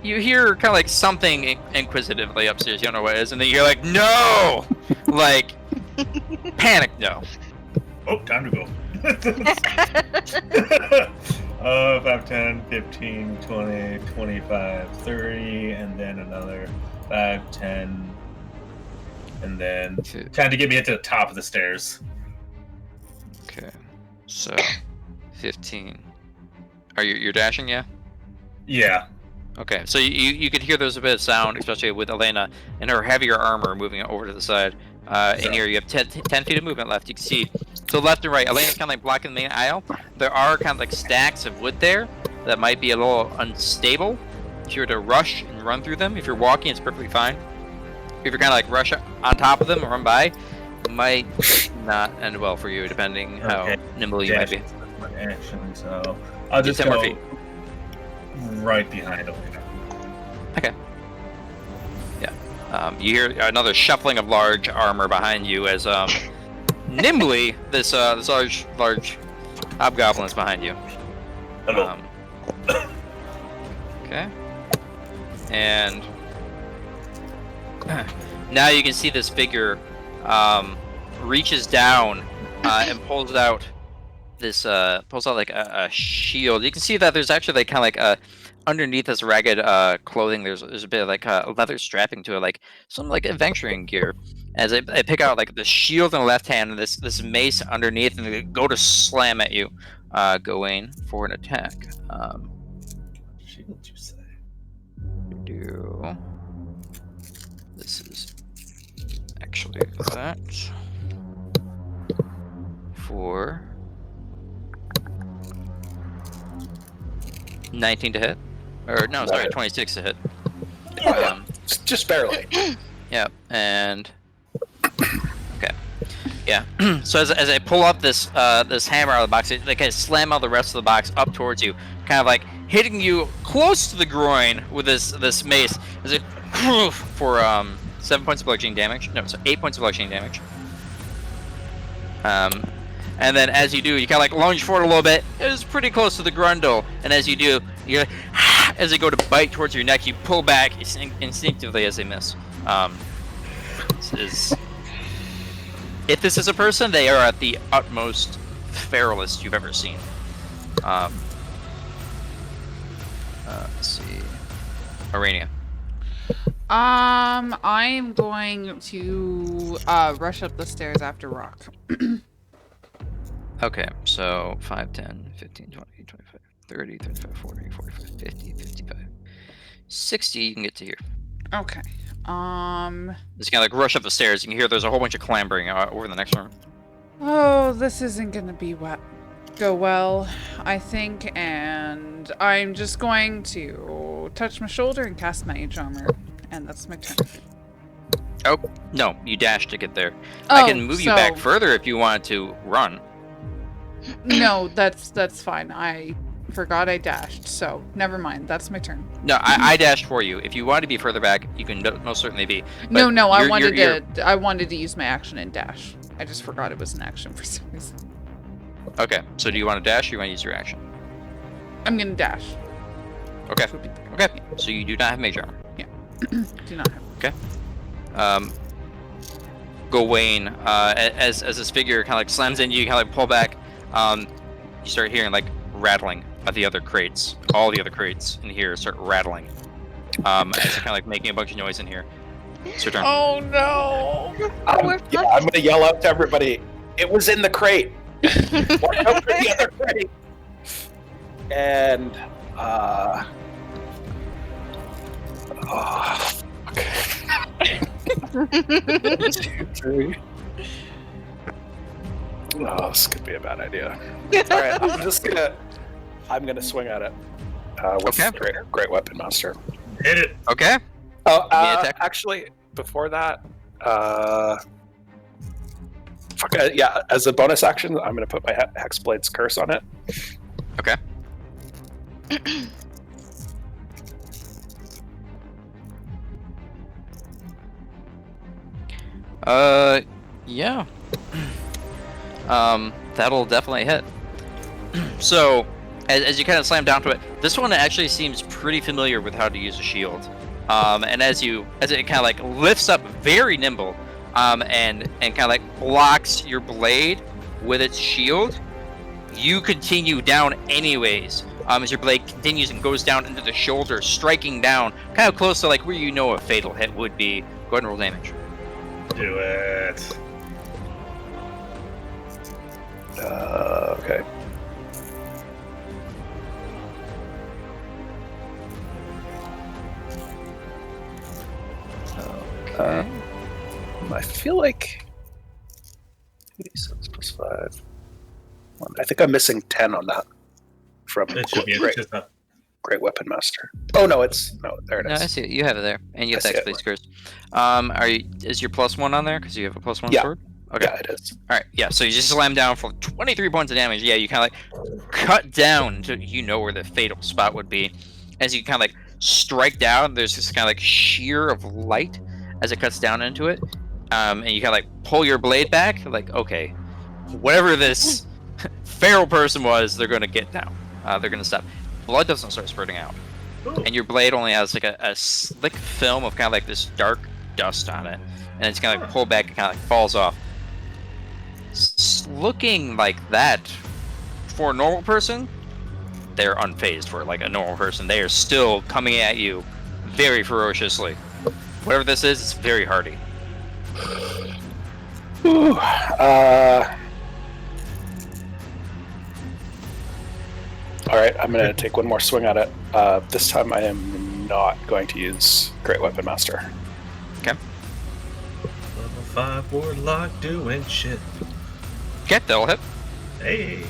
You hear kind of like something inquisitively upstairs. You don't know what it is, and then you hear like no, like panic no. Oh, time to go. 5, 10, 15, 20, 25, 30, and then another 5, 10, and then time to get me into the top of the stairs. Okay, so 15. Are you're dashing? Yeah. Yeah. Okay, so you could hear there's a bit of sound, especially with Elena and her heavier armor moving over to the side. And here you have 10 feet of movement left. You can see to the left and right. Elena's kind of like blocking the main aisle. There are kind of like stacks of wood there that might be a little unstable. If you were to rush and run through them, if you're walking, it's perfectly fine. If you're kind of like rush on top of them and run by, it might not end well for you, depending how nimble you might be. Action, so I'll just 10 more go feet. right behind him. Okay. Yeah. You hear another shuffling of large armor behind you as nimbly this large Hob-Goblin is behind you. Hello. Okay. And now you can see this figure reaches down and pulls out like a shield. You can see that there's actually like kind of like underneath this ragged clothing, there's a bit of like leather strapping to it, like some like adventuring gear. As I pick out like the shield in the left hand and this mace underneath, and they go to slam at you, Gowain, for an attack. Shield, you say? This is actually that for 19 to hit. Or no, sorry, 26 to hit. Just barely. Yeah, and okay. Yeah. So as I pull up this this hammer out of the box, they kind of slam out the rest of the box up towards you, kind of like hitting you close to the groin with this mace. As it for 7 points of bludgeoning damage. No, so 8 points of bludgeoning damage. And then as you do, you kind of like lunge forward a little bit. It was pretty close to the grundle, and as you do, you're like, as they go to bite towards your neck, you pull back instinctively as they miss. This is. If this is a person, they are at the utmost feralist you've ever seen. Let's see. Aranea. I'm going to rush up the stairs after Rock. Okay, so 5, 10, 15, 20, 25, 30, 35, 40, 45, 50, 55, 60, you can get to here. Okay. Just kind of like rush up the stairs. You can hear there's a whole bunch of clambering over the next room. Oh, this isn't gonna go well, I think, and I'm just going to touch my shoulder and cast Mage Armor, and that's my turn. Oh, no, you dash to get there. Oh, I can move you back further if you wanted to run. No, that's fine. I forgot I dashed, so never mind. That's my turn. No, I dashed for you. If you want to be further back, you can most certainly be. No, I you're- wanted you're- I wanted to use my action and dash. I just forgot it was an action for some reason. Okay, so do you want to dash or you want to use your action? I'm gonna dash. Okay, Which would be- okay. So you do not have mage armor. Do not have. Gowain, as this figure kind of like slams into you, kind of like pull back, you start hearing like rattling of the other crates. All the other crates in here start rattling. As they're kind of like making a bunch of noise in here. It's your turn. Oh no! Yeah, I'm gonna yell out to everybody. It was in the crate. Watch out for the other crate. And One, 2, 3. Oh, this could be a bad idea. All right, I'm gonna swing at it. With Okay. great weapon master. Hit it. Okay. Oh, Yeah, attack. actually, before that, yeah, as a bonus action, I'm gonna put my Hexblade's curse on it. Okay. Yeah. That'll definitely hit. So, as you kind of slam down to it, this one actually seems pretty familiar with how to use a shield. And as it kind of like lifts up, very nimble, and kind of like blocks your blade with its shield, you continue down anyways. As your blade continues and goes down into the shoulder, striking down, kind of close to like where you know a fatal hit would be. Go ahead and roll damage. Do it. Okay. I feel like 2d6 plus 5. I think I'm missing 10 on that from It should be. great, It's just not. great weapon master. Oh no, there it No, is. I see it. You have it there, and you have I the see it. X-Blade curse. Is your +1 on there? Because you have a +1 Yeah. sword. Okay. Yeah, it is. All right. Yeah. So you just slam down for 23 points of damage. Yeah. You kind of like cut down to you know where the fatal spot would be. As you kind of like strike down, there's this kind of like sheer of light as it cuts down into it, and you kind of like pull your blade back. Like, okay, whatever this feral person was, they're gonna get down. They're gonna stop. Blood doesn't start spurting out, and your blade only has like a slick film of kind of like this dark dust on it, and it's kind of like pulled back and kind of like falls off. Looking like that for a normal person, they're unfazed. For like a normal person, they are still coming at you very ferociously. Whatever this is, it's very hardy. Ooh, all right, I'm gonna take one more swing at it. This time I am not going to use Great Weapon Master. Okay. Level 5 Warlock doing shit. Okay, that'll hit. Hey.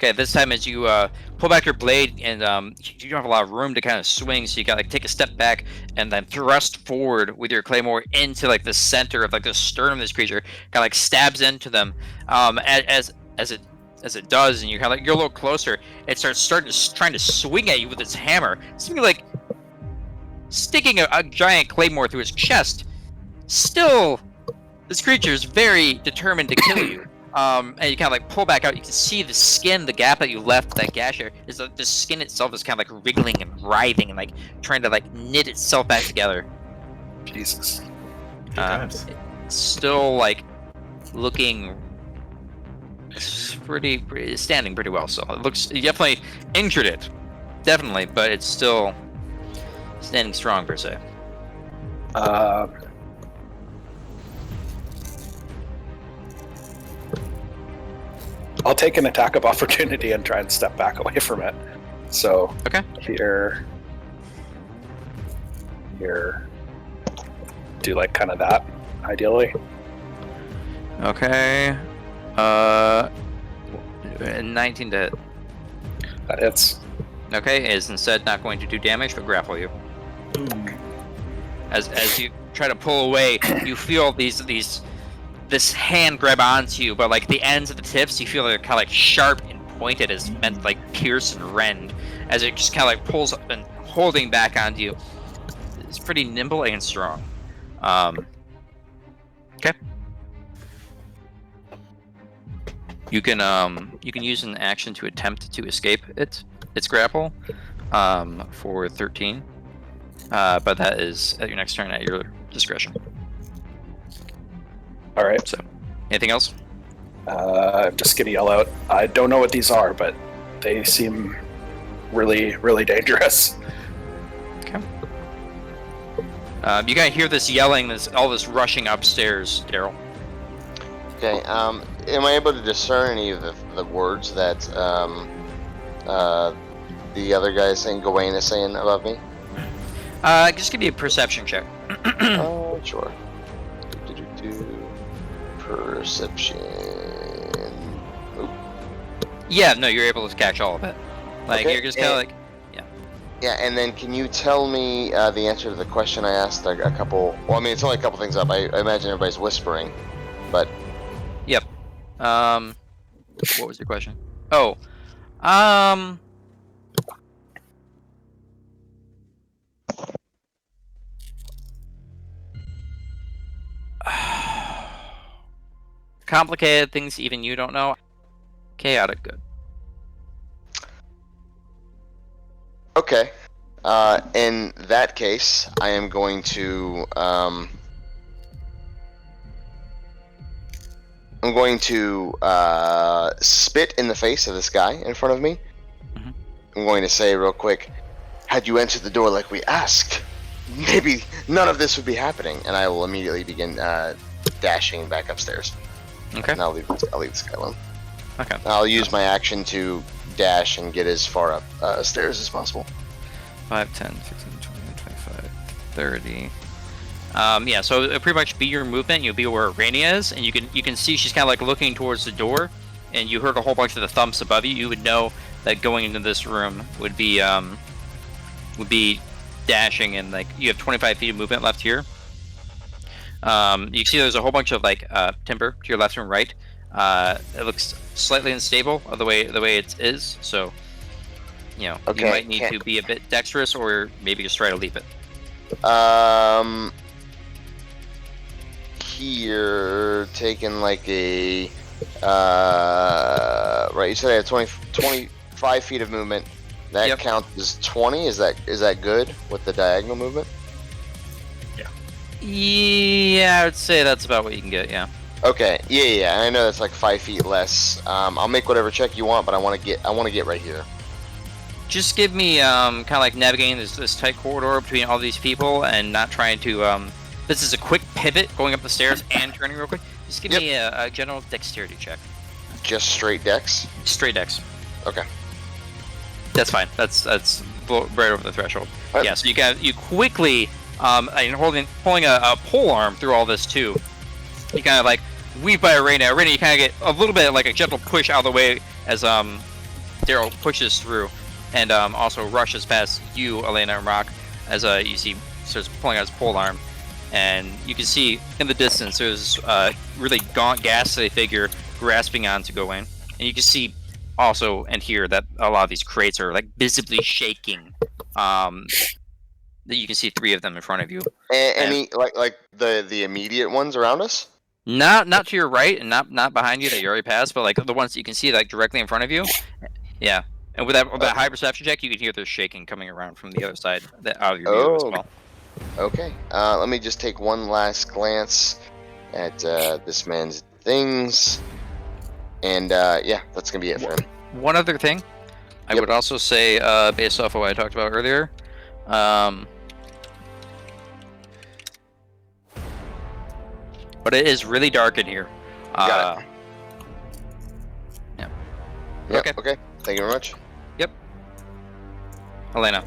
Okay, this time as you pull back your blade, and you don't have a lot of room to kind of swing, so you gotta like take a step back and then thrust forward with your claymore into like the center of like the sternum of this creature. Kind of like stabs into them. As it does, and you kind of like you're a little closer, it starts trying to swing at you with its hammer. Something like sticking a giant claymore through his chest. Still, this creature is very determined to kill you. And you kind of like pull back out. You can see the skin, the gap that you left, that gash here, is the skin itself is kind of like wriggling and writhing and like trying to like knit itself back together. Jesus. Times. Still like looking pretty standing pretty well. So it looks, you definitely injured it, definitely, but it's still standing strong per se. I'll take an attack of opportunity and try and step back away from it. So Okay. here, do like kind of that, ideally. Okay. 19 to hit. That hits. Okay, is instead not going to do damage but grapple you. As you try to pull away, you feel this hand grab onto you, but like the ends of the tips, you feel they're kind of like sharp and pointed, as meant to like pierce and rend, as it just kind of like pulls up and holding back onto you. It's pretty nimble and strong. Okay. You can use an action to attempt to escape its grapple for 13, but that is at your next turn at your discretion. All right. So, anything else? I'm just gonna yell out. I don't know what these are, but they seem really, really dangerous. Okay. You kind of hear this yelling, all this rushing upstairs, Daryl. Okay. Am I able to discern any of the words that the other guy is saying, Gowain is saying above me? Just give me a perception check. Oh, sure. Perception. Oop. Yeah, no, you're able to catch all of it. Like, Okay, you're just kind of like, Yeah, and then can you tell me the answer to the question I asked a couple... Well, I mean, it's only a couple things up. I imagine everybody's whispering, but... yep. What was your question? Oh, complicated things even you don't know. Chaotic good. Okay. In that case, I am going to spit in the face of this guy in front of me. Mhm. I'm going to say real quick, had you entered the door like we asked, maybe none of this would be happening. And I will immediately begin dashing back upstairs. Okay. And I'll leave this guy alone. Okay. I'll use my action to dash and get as far up stairs as possible. 5, 10, 15, 20, 25, 30. Yeah, so it'll pretty much be your movement. You'll be where Aranea is, and you can see she's kind of like looking towards the door, and you heard a whole bunch of the thumps above you. You would know that going into this room would be dashing, and like you have 25 feet of movement left here. You can see there's a whole bunch of like timber to your left and right. It looks slightly unstable the way it is, so you know you might need to be a bit dexterous, or maybe just try to leap it. Here, taking like a right. You said I had 25 feet of movement. That counts as 20. Is that good with the diagonal movement? Yeah, I would say that's about what you can get. Yeah. Okay. Yeah. I know that's like 5 feet less. I'll make whatever check you want, but I want to get right here. Just give me kind of like navigating this tight corridor between all these people and not trying to. This is a quick pivot going up the stairs and turning real quick. Just give me a general dexterity check. Just straight dex? Straight dex. Okay. That's fine. That's right over the threshold. Right. Yeah. So you quickly and pulling a pole arm through all this too. You kind of like weave by Aranea. You kind of get a little bit like a gentle push out of the way as Daryl pushes through, and also rushes past you, Elena and Rock, as you see starts pulling out his pole arm, and you can see in the distance there's a really gaunt, ghastly figure grasping onto Gowain, and you can see also and hear that a lot of these crates are like visibly shaking. You can see 3 of them in front of you. Any like the immediate ones around us? Not to your right and not behind you that you already passed, but like the ones that you can see like directly in front of you. Yeah, and with that high perception check, you can hear there's shaking coming around from the other side out of your view as well. Okay. Let me just take one last glance at this man's things, and yeah, that's gonna be it for him. One other thing, I would also say, based off of what I talked about earlier, but it is really dark in here. Got it. Yeah. Yep, okay. Thank you very much. Yep. Elena,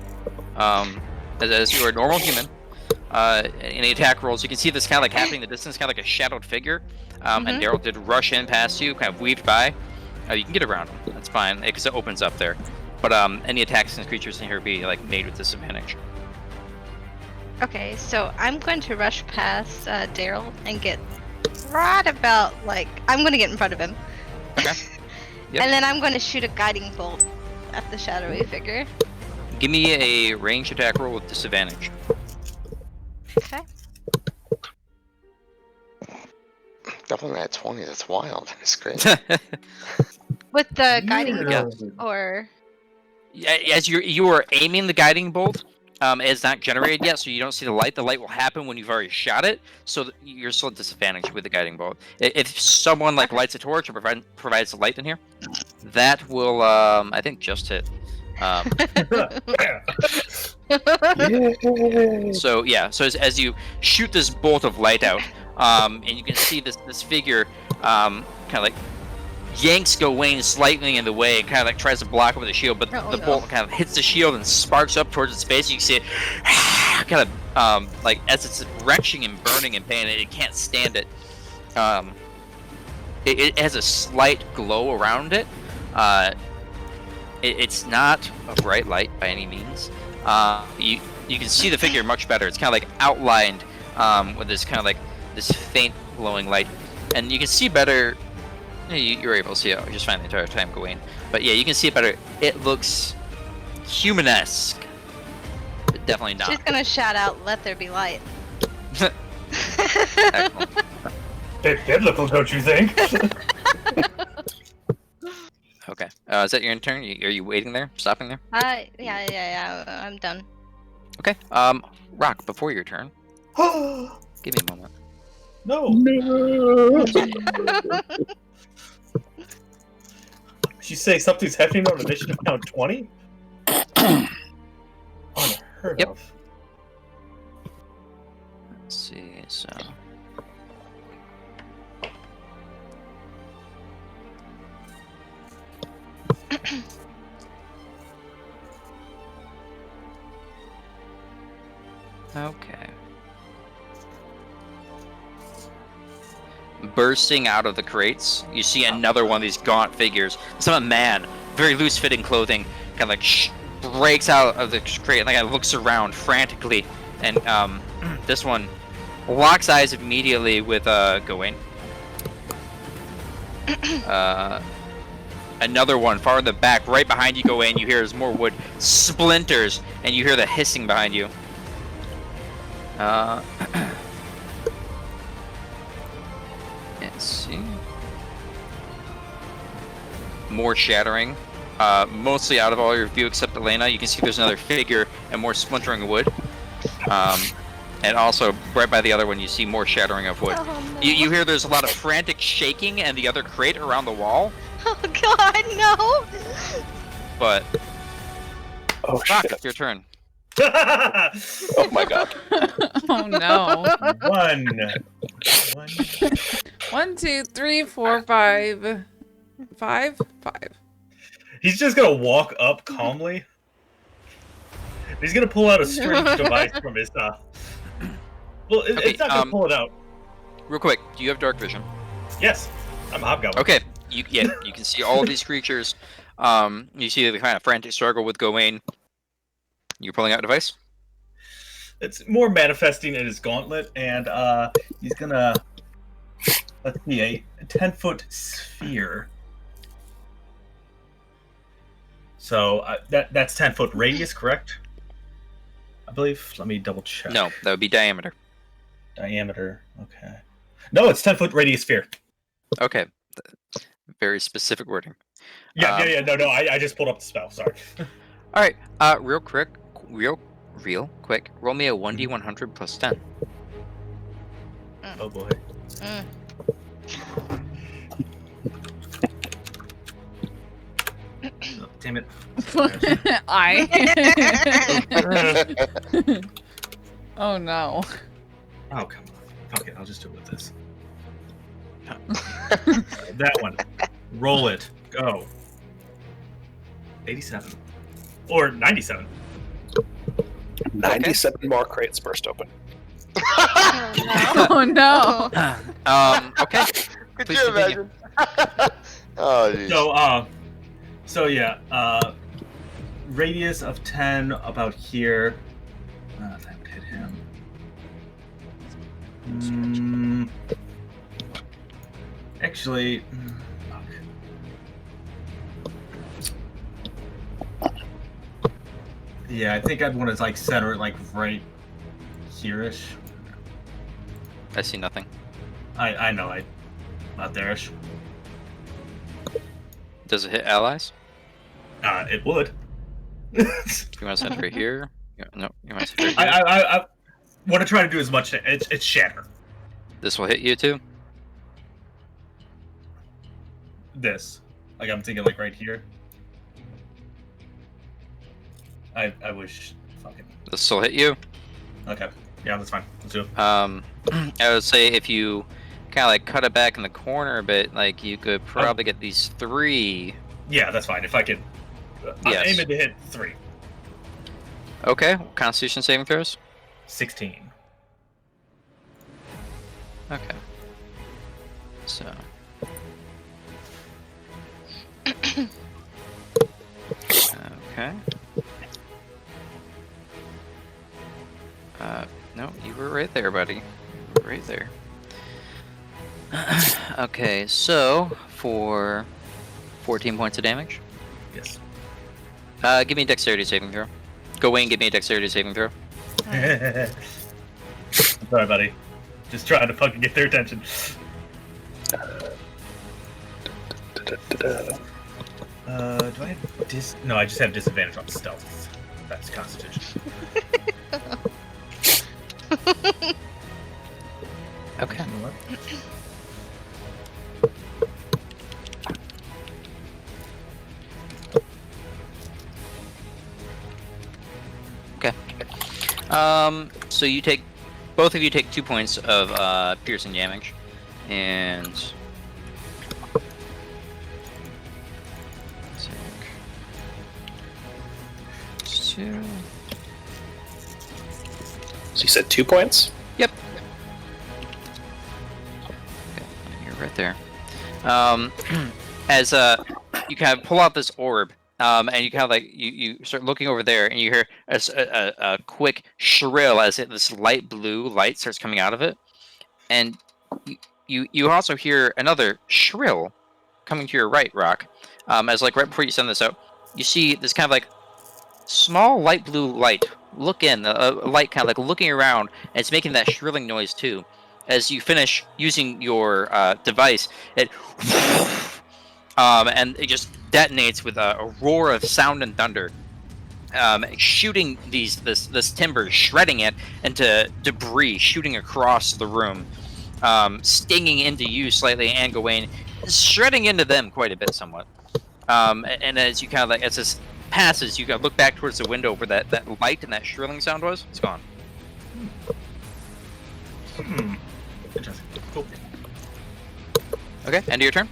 as you are a normal human, in the attack rolls, you can see this kind of like happening in the distance, kind of like a shadowed figure. And Daryl did rush in past you, kind of weaved by. You can get around him. That's fine, because it opens up there. But any attacks and creatures in here be like made with disadvantage. Okay, so I'm going to rush past Daryl and get right about, like, I'm going to get in front of him. Okay. Yep. And then I'm going to shoot a guiding bolt at the shadowy figure. Give me a ranged attack roll with disadvantage. Okay. Definitely at 20. That's wild. That's great. With the guiding Yeah. bolt, or... As you are aiming the guiding bolt, it's not generated yet, so you don't see the light. The light will happen when you've already shot it, so you're still at disadvantage with the guiding bolt. If someone like lights a torch or provides the light in here, that will I think just hit. So yeah, so as you shoot this bolt of light out, and you can see this figure kind of like yanks Gowain slightly in the way and kind of like tries to block him with the shield, but the bolt kind of hits the shield and sparks up towards its face. You can see it kind of like as it's retching and burning in pain, and it can't stand it. It has a slight glow around it. It's not a bright light by any means. You can see the figure much better. It's kind of like outlined with this kind of like this faint glowing light, and you can see better. You're able to see it just fine the entire time, Gowain. But yeah, you can see it better. It looks human-esque, but definitely not. She's gonna shout out, "Let there be light." Excellent. Bit biblical, don't you think? Okay. Is that your turn? Are you waiting there? Stopping there? Yeah. I'm done. Okay. Rock, before your turn, give me a moment. No. You say something's happening on initiative count 20? Unheard Yep. of. Let's see, so... Okay. Bursting out of the crates, you see another one of these gaunt figures. Some man, very loose-fitting clothing, kind of like breaks out of the crate and like looks around frantically. And this one locks eyes immediately with Gowain. Another one far in the back, right behind you, Gowain. You hear as more wood splinters, and you hear the hissing behind you. Let's see. More shattering. Mostly out of all your view except Elena. You can see there's another figure and more splintering of wood. And also, right by the other one, you see more shattering of wood. Oh, no. You hear there's a lot of frantic shaking and the other crate around the wall. Oh God, no! But, Oh Rock, shit! it's your turn. Oh my god! Oh no. One. 1, 2, 3, 4, 5. 5? 5. He's just gonna walk up calmly. He's gonna pull out a strange device from his Well, Okay, it's not gonna pull it out. Real quick, do you have dark vision? Yes, I'm Hob-Goblin. Okay, you can see all of these creatures You see the kind of frantic struggle with Gowain. You're pulling out a device? It's more manifesting in his gauntlet, and he's gonna, let's see, a 10-foot sphere. So that's 10-foot radius, correct? I believe. Let me double check. No, that would be diameter. Diameter. Okay. No, it's 10-foot radius sphere. Okay. Very specific wording. Yeah. No. I just pulled up the spell. Sorry. All right. Real quick. Roll me a 1d100 plus 10. Oh boy. Oh, damn it. Oh no. Oh, come on. Okay, I'll just do it with this. That one. Roll it. Go. 87. Or 97. 97 more crates burst open. Oh no. Okay. Could Please you continue. imagine? Oh, geez. So yeah, radius of 10 about here. That would hit him. Actually, fuck. Yeah, I think I'd want to like center it like right here-ish. I see nothing. I know, not there-ish. Does it hit allies? It would. You want to center it here? No, you want to center it here? I want to try to do as much. It's shatter. This will hit you too? This, like I'm thinking, like right here. I wish. Fucking. This will hit you? Okay. Yeah, that's fine. Let's do it. I would say if you kind of like cut it back in the corner a bit, like you could probably get these 3. Yeah, that's fine. If I could. Yes. I'm aiming to hit 3. Okay. Constitution saving throws? 16. Okay. So. Okay. No, you were right there, buddy. You were right there. Okay, so for 14 points of damage. Yes. Give me a dexterity saving throw. Gowain, give me a dexterity saving throw. Sorry, buddy. Just trying to fucking get their attention. Do I have No, I just have disadvantage on stealth. That's Constitution. Okay. You know what? So you take, both of you take 2 points of piercing damage, and two. So you said 2 points? Yep. Okay, you're right there. As you kind of pull out this orb, and you kind of like you start looking over there, and you hear a quick shrill as this light blue light starts coming out of it, and you also hear another shrill coming to your right, Rock. As like right before you send this out, you see this kind of like small light blue light. Look in a light kind of like looking around, and it's making that shrilling noise too. As you finish using your device, it and it just detonates with a roar of sound and thunder, shooting this timber, shredding it into debris, shooting across the room, stinging into you slightly, and Gowain, shredding into them quite a bit, somewhat. And as you kind of like as this passes, you gotta look back towards the window where that light and that shrilling sound was. It's gone. Interesting. Cool. Okay, end of your turn.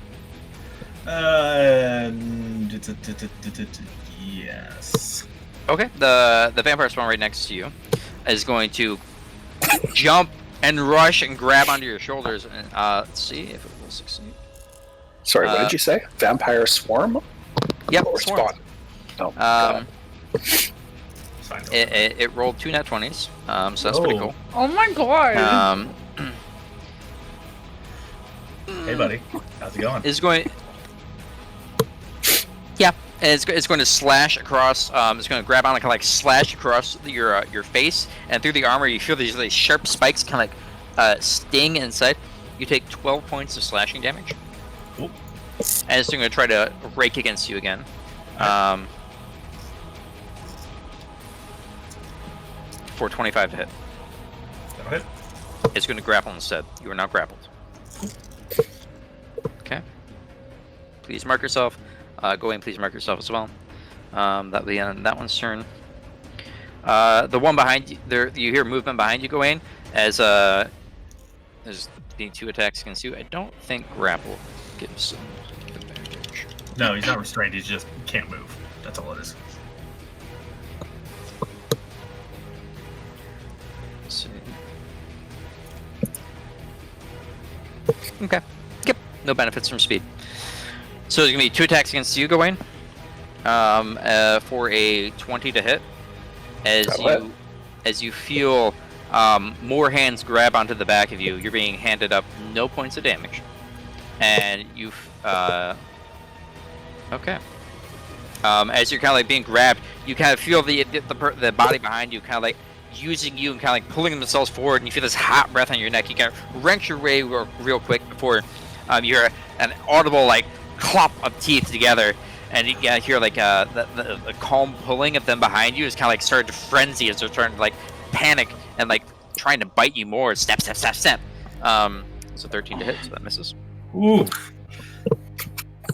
Yes. Okay, the vampire spawn right next to you is going to jump and rush and grab onto your shoulders, and let's see if it will succeed. Sorry, what did you say? Vampire swarm? Yep, Or swarm. spawn. Oh, God. It rolled 2 nat 20s, so that's pretty Oh. cool. Oh my god. Hey, buddy. How's it going? Is going. Yeah, and it's going to slash across. It's going to grab on and kind of like slash across your face, and through the armor you feel these really sharp spikes kind of like sting inside. You take 12 points of slashing damage. Cool. And it's going to try to rake against you again. For 25 to hit. That'll hit. It's going to grapple instead. You are now grappled. Okay. Please mark yourself. Gowain, please mark yourself as well. That'll be on that one's turn. The one behind you, you hear movement behind you, Gowain, as there's being 2 attacks against you. I don't think grapple gives advantage. No, he's not restrained. He's just can't move. That's all it is. Let's see. Okay. Yep. No benefits from speed. So there's gonna be 2 attacks against you, Gowain. For a 20 to hit. As you feel more hands grab onto the back of you, you're being handed up no points of damage, and you okay. As you're kind of like being grabbed, you kind of feel the body behind you kind of like using you and kind of like pulling themselves forward, and you feel this hot breath on your neck. You kind of wrench your way real quick before you hear an audible like clop of teeth together, and you hear like the calm pulling of them behind you is kind of like started to frenzy as they're starting to like panic and like trying to bite you more. Step. So 13 to hit, so that misses. Ooh.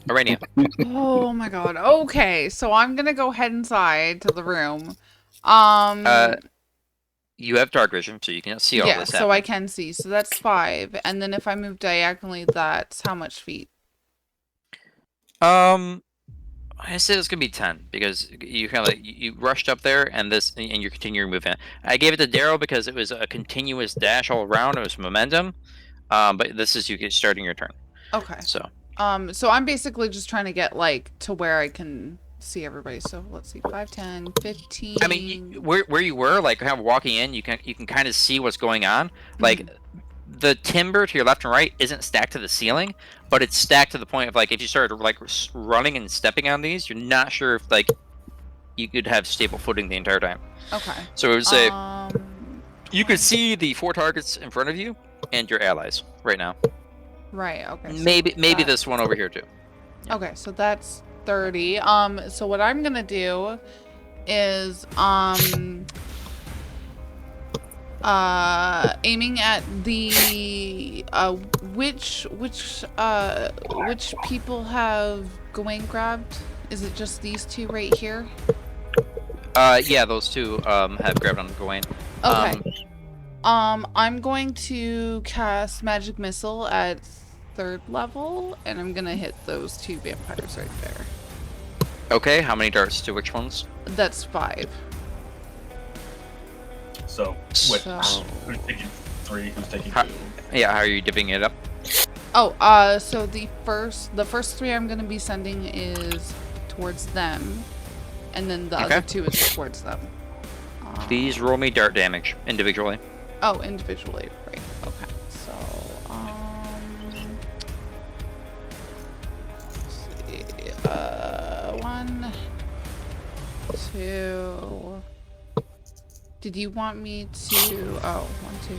Aranea. Oh my god. Okay, so I'm gonna go head inside to the room. You have dark vision, so you can see all yeah, this so happen. I can see. So that's 5, and then if I move diagonally, that's how much feet? I said it's gonna be 10 because you kind of like you rushed up there and you're continuing moving. I gave it to Daryl because it was a continuous dash all around. It was momentum. But this is you get starting your turn. Okay. So so I'm basically just trying to get like to where I can see everybody. So let's see, 5, 10, 15. I mean, where you were, like kind of walking in, you can kind of see what's going on. Like the timber to your left and right isn't stacked to the ceiling, but it's stacked to the point of like if you started like running and stepping on these, you're not sure if like you could have stable footing the entire time. Okay. So it would say you could see the 4 targets in front of you and your allies right now. Right. Okay. So Maybe this one over here too. Yeah. Okay, so that's 30. So what I'm gonna do is aiming at the which people have Gowain grabbed? Is it just these 2 right here? Yeah, those 2 have grabbed on Gowain. Okay. I'm going to cast Magic Missile at 3rd level, and I'm gonna hit those 2 vampires right there. Okay, how many darts to which ones? That's 5. So, wait, So- who's taking 3? Who's taking How- 2? Yeah, how are you divvying it up? Oh, so the first 3 I'm gonna be sending is towards them, and then the other 2 is towards them. Please roll me dart damage individually. Oh, individually, right? Okay, so let's see, 1, 2. Did you want me to? Oh, 1, 2,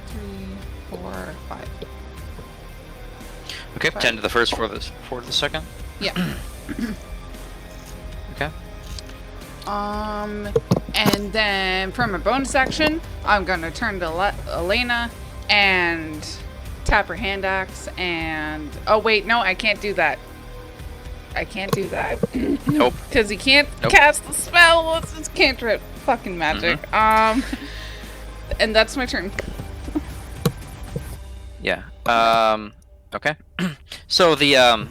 3, 4, 5. Okay, 5. 10 to the first, 4 to the second. Yeah. Okay. And then for my bonus action, I'm gonna turn to Elena and tap her hand axe and... Oh wait, no, I can't do that. I can't do that. Nope. Because he can't cast the spell. It's cantrip. Fucking magic. And that's my turn. Yeah. Okay. So the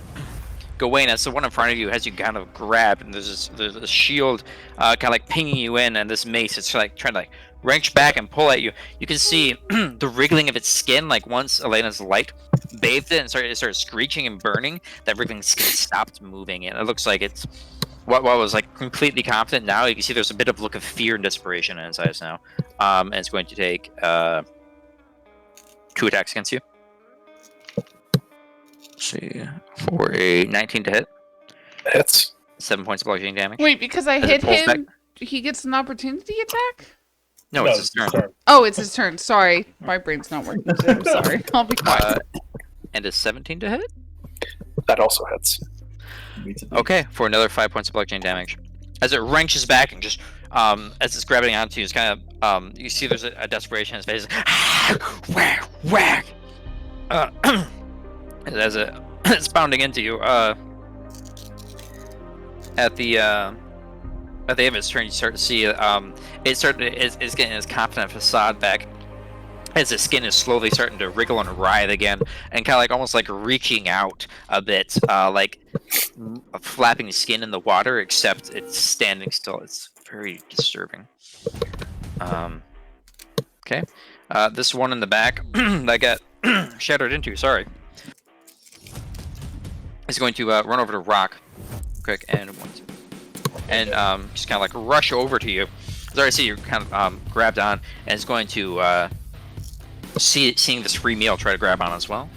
Gowain, as the one in front of you has you kind of grabbed, and there's a shield kind of like pinging you in, and this mace it's like trying to like wrench back and pull at you. You can see the wriggling of its skin, like once Elena's light bathed it and started screeching and burning, that wriggling skin stopped moving, and it looks like it's what was like completely confident. Now you can see there's a bit of look of fear and desperation in its eyes now, and it's going to take 2 attacks against you. Let's see, for a 19 to hit. Hits. 7 points of bludgeoning damage. Wait, because I As it hit pulls him, he gets an opportunity attack? No, it's his turn. Oh, it's his turn. Sorry. My brain's not working today. I'm sorry. I'll be quiet. And a 17 to hit? That also hits. Okay, for another 5 points of bludgeoning damage. As it wrenches back and just, as it's grabbing onto you, it's kind of, you see there's a desperation in his face. Whack, whack! As it's pounding into you, at the end of its turn, you start to see it's getting its confident facade back as the skin is slowly starting to wriggle and writhe again, and kind of like almost like reaching out a bit, like flapping skin in the water, except it's standing still. It's very disturbing. Okay, this one in the back that got shattered into. Sorry. Is going to run over to Rock, quick, and just kind of like rush over to you. As I see you're kind of grabbed on, and is going to seeing this free meal try to grab on as well.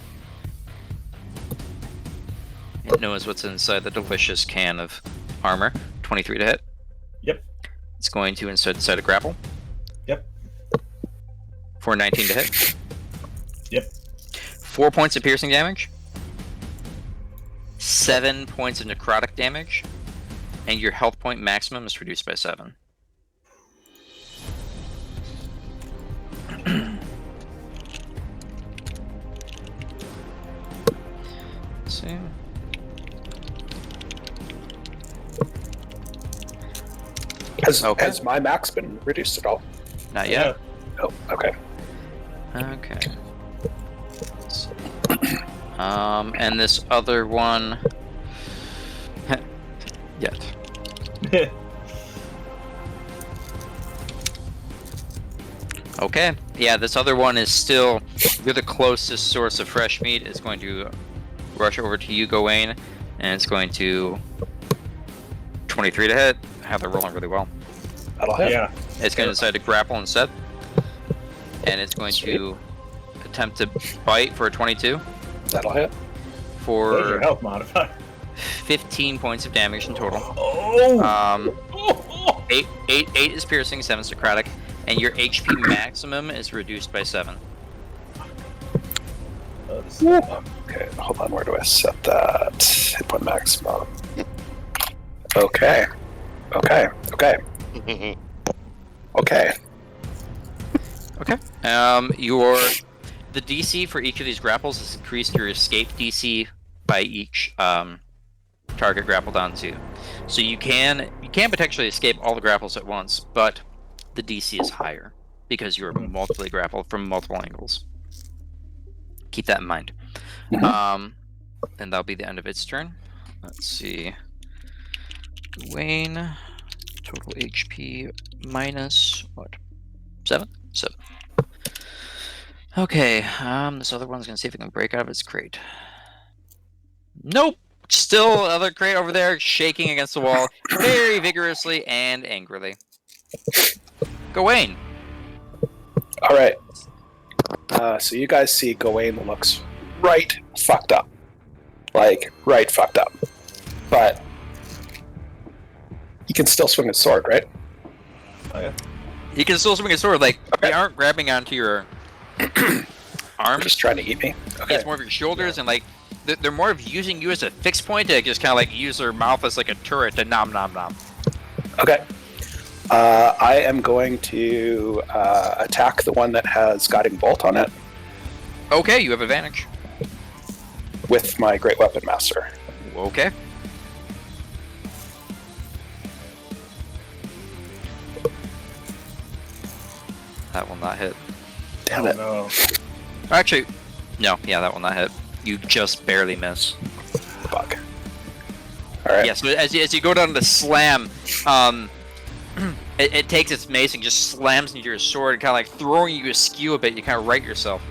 It knows what's inside the delicious can of armor. 23 to hit. Yep. It's going to instead decide to grapple. Yep. For 19 to hit. Yep. 4 points of piercing damage. 7 points of necrotic damage, and your health point maximum is reduced by 7. Let's see. Has my max been reduced at all? Not yet. Oh, okay. Okay. Let's see. And this other one... yet. Okay, yeah, this other one is still... You're the closest source of fresh meat. It's going to rush over to you, Gowain, and it's going to... 23 to hit. How they're rolling really well. That'll hit. Yeah. It's going to decide to grapple instead. And it's going to attempt to bite for a 22. That'll hit. What's your For health modifier? 15 points of damage in total. Oh! 8 is piercing, 7 is necrotic, and your HP maximum is reduced by 7. Okay, hold on. Where do I set that? Hit point maximum. Okay. Okay. The DC for each of these grapples has increased your escape DC by each target grappled onto. So you can potentially escape all the grapples at once, but the DC is higher because you're multiply grappled from multiple angles. Keep that in mind. And that'll be the end of its turn. Let's see. Gawain, total HP minus what? 7? 7. Okay, this other one's gonna see if it can break out of its crate. Nope! Still another crate over there, shaking against the wall, very vigorously and angrily. Gawain! Alright. So you guys see Gowain looks right fucked up. Like, right fucked up. But he can still swing his sword, right? Oh, yeah. You can still swing a sword, like, Okay. they aren't grabbing onto your arms. Just trying to eat me. Okay. It's more of your shoulders, and like, they're more of using you as a fixed point to just kind of like use their mouth as like a turret to nom nom nom. Okay. I am going to attack the one that has Guiding Bolt on it Okay, you have advantage. with my Great Weapon Master. Okay. That will not hit. Damn Oh, it. no. Actually, no, yeah, that will not hit. You just barely miss. Fuck. All right. Yeah, so as you go down to slam, it takes its mace and just slams into your sword, kind of like throwing you askew a bit. You kind of right yourself.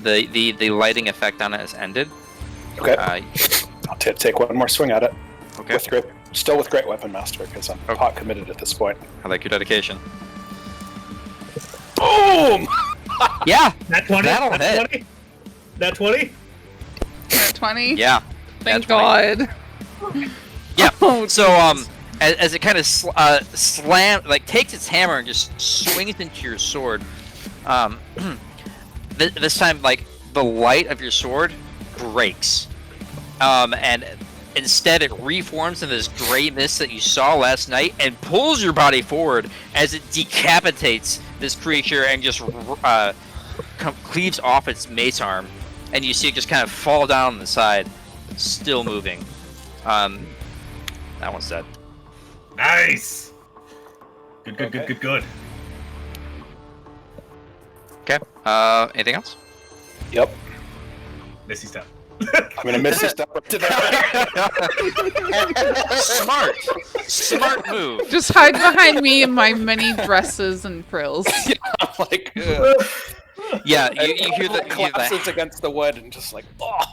The lighting effect on it has ended. Okay. I'll take one more swing at it. Okay. With great, still with Great Weapon Master, because I'm pot committed at this point. I like your dedication. Boom! Yeah. Nat 20. That'll Nat hit. 20. Nat 20. At 20? Yeah. Thank Nat 20. God. Yeah. Oh, So jeez. as it kind of takes its hammer and just swings into your sword. This time, like, the light of your sword breaks, and instead it reforms in this gray mist that you saw last night and pulls your body forward as it decapitates this creature and just cleaves off its mace arm, and you see it just kind of fall down on the side, still moving. That one's dead. Nice. Good. Okay. Good. Okay. Anything else? Yep. Missy step. I'm gonna miss this step right to there. Smart move. Just hide behind me in my many dresses and frills. I'm like, ugh. Yeah, you hear the collapses against the wood and just like, oh.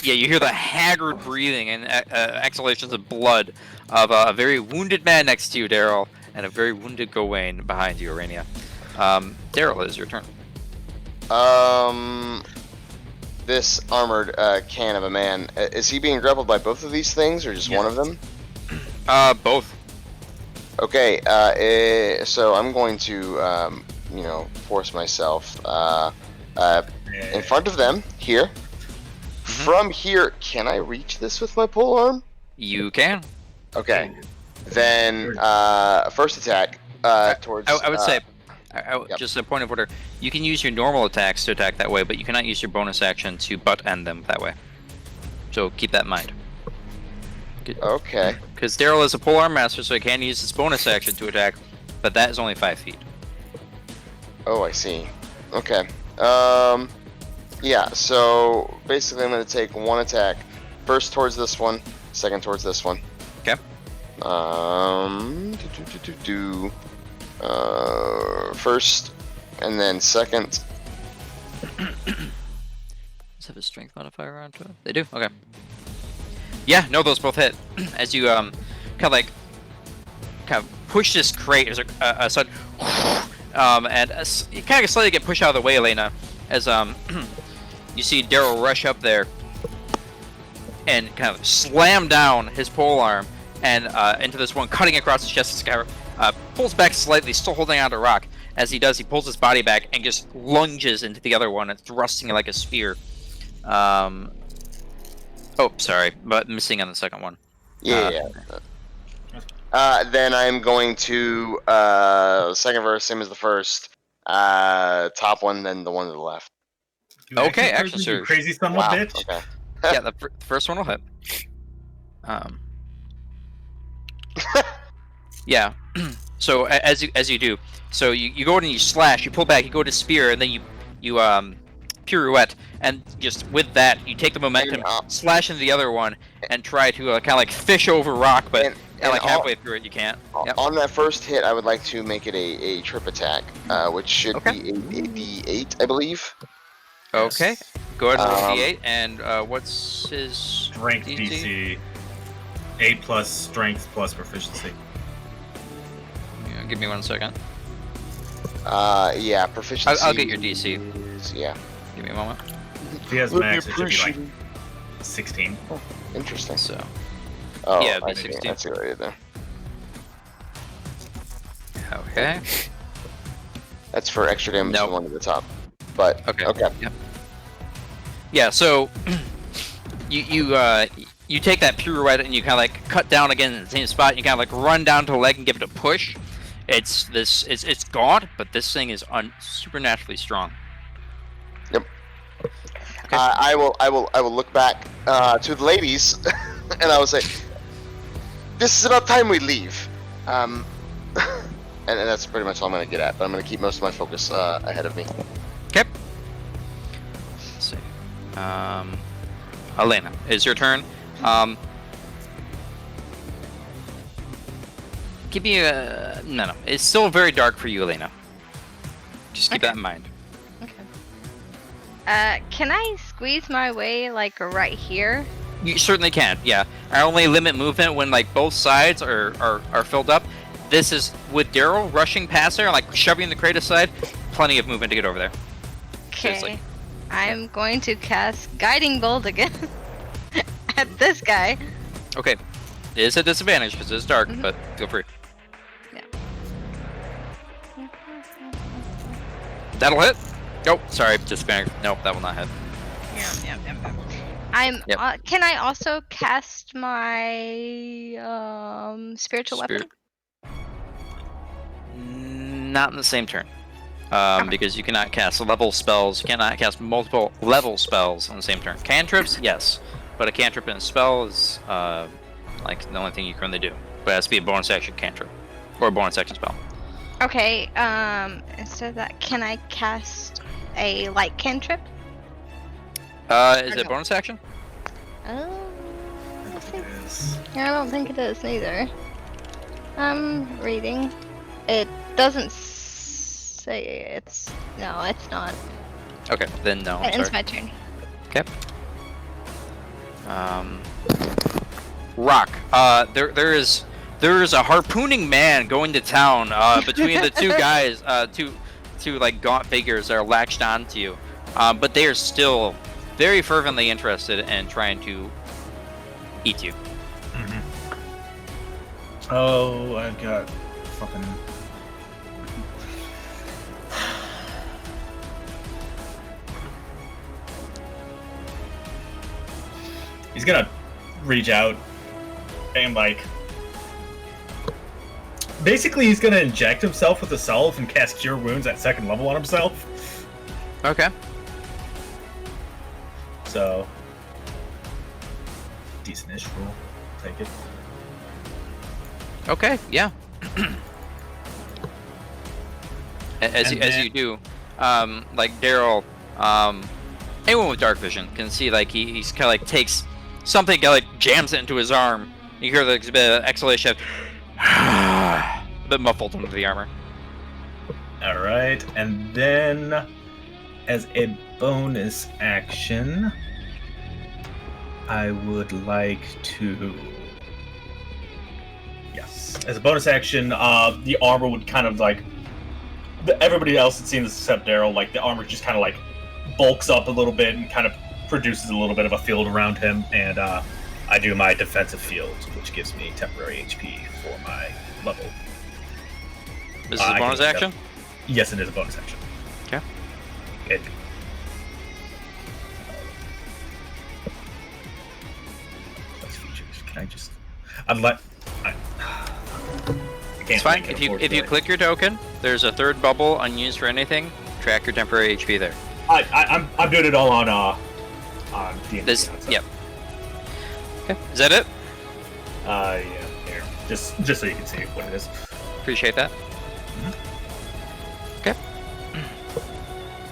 yeah, you hear the haggard breathing and exhalations of blood of a very wounded man next to you, Daryl, and a very wounded Gowain behind you, Aranea. Daryl, it is your turn. This armored can of a man, is he being grappled by both of these things or just one of them? Both. Okay, so I'm going to, force myself in front of them here. From here, can I reach this with my pole arm? You can. Okay. Then, first attack towards. I would say, yep. just a point of order, you can use your normal attacks to attack that way, but you cannot use your bonus action to butt end them that way. So keep that in mind. Okay. Because Daryl is a polearm master, so he can use his bonus action to attack, but that is only 5 feet. Oh, I see. Okay. Yeah, so basically I'm going to take one attack. First towards this one, second towards this one. Okay. First, and then second. Does have a strength modifier onto it? They do? Okay. Yeah, no, those both hit. As you kind of push this crate, there's a sudden and you kind of slightly get pushed out of the way, Elena, as you see Daryl rush up there and kind of slam down his polearm and into this one, cutting across his chest. Pulls back slightly, still holding on to rock. As he does, he pulls his body back and just lunges into the other one and thrusting it like a spear. Oh, sorry, but missing on the second one. Yeah. Then I'm going to second verse, same as the first. Top one, then the one to the left. Okay, action you surge. crazy son of a Wow. bitch. Okay. Yeah, the first one will hit. Yeah. So as you do, so you go in and you slash, you pull back, you go to spear, and then you pirouette, and just with that, you take the momentum, slash into the other one, and try to kind of like fish over rock, but like halfway through it, you can't. Yep. On that first hit, I would like to make it a trip attack, which should be a D8, I believe. Okay. Go ahead and roll D8, and what's his Strength DC. 8 plus strength plus proficiency. Yeah, give me 1 second. Yeah, proficiency. I'll get your DC. Yeah. Give me a moment. If he has max, it should be like 16. Interesting. So. Oh, Yeah, it'd be I see. 16. I see what you did there. Okay. That's for extra damage No. to one at the top. But Okay. okay. Yep. Yeah. So you take that pirouette and you kind of like cut down again in the same spot. And you kind of like run down to the leg and give it a push. It's gaunt, but this thing is supernaturally strong. Yep. Okay. I will look back to the ladies, and I will say, "This is about time we leave." And that's pretty much all I'm gonna get at. But I'm gonna keep most of my focus ahead of me. Okay. Let's see. Elena, it's your turn. Give me a no. It's still very dark for you, Elena. Just keep Okay. that in mind. Okay. Can I squeeze my way like right here? You certainly can. Yeah. I only limit movement when like both sides are filled up. This is with Daryl rushing past there, like shoving the crate aside. Plenty of movement to get over there. Seriously. Okay. I'm going to cast Guiding Bolt again at this guy. Okay. It is a disadvantage because it's dark, Mhm. but feel free. That'll hit. Oh, sorry, disadvantage. Nope, that will not hit. I'm. Yep. Can I also cast my spiritual weapon? Not in the same turn. Okay. Because you cannot cast level spells. You cannot cast multiple level spells on the same turn. Cantrips, yes, but a cantrip and a spell is like the only thing you currently do. But it has to be a bonus action cantrip or a bonus action spell. Okay. Instead of that, can I cast a light cantrip? Is it no. a bonus action? Oh. I think it is. I don't think it is neither. I'm reading. It doesn't say it's. No, it's not. Okay, then no. I'm It's sorry. my turn. Rock. There is a harpooning man going to town. Between the two guys, two like gaunt figures that are latched onto you, but they are still very fervently interested in trying to eat you. Oh, I've got fucking. He's gonna reach out and like. Basically, he's gonna inject himself with a salve and cast Cure Wounds at second level on himself. Okay. So, decent-ish roll. Take it. Okay. Yeah. as And as then- you do, like Daryl, anyone with dark vision can see like he's kind of like takes something, like jams it into his arm. You hear the bit of exhalation, a bit muffled under the armor. All right, and then as a bonus action, I would like to. Yes, as a bonus action, the armor would kind of like. Everybody else had seen this except Daryl. Like the armor just kind of like bulks up a little bit and kind of produces a little bit of a field around him, and I do my defensive field, which gives me temporary HP for my level. This is I a can bonus look it up. action. Yes, it is a bonus action. Okay. It. Plus features. Can I just? I can't. It's fine. think of If you unfortunately. click your token, there's a third bubble unused for anything. Track your temporary HP there. I'm doing it all on D&D. This. so. Yep. Okay. Is that it? Yeah. Here, just so you can see what it is. Appreciate that. Okay.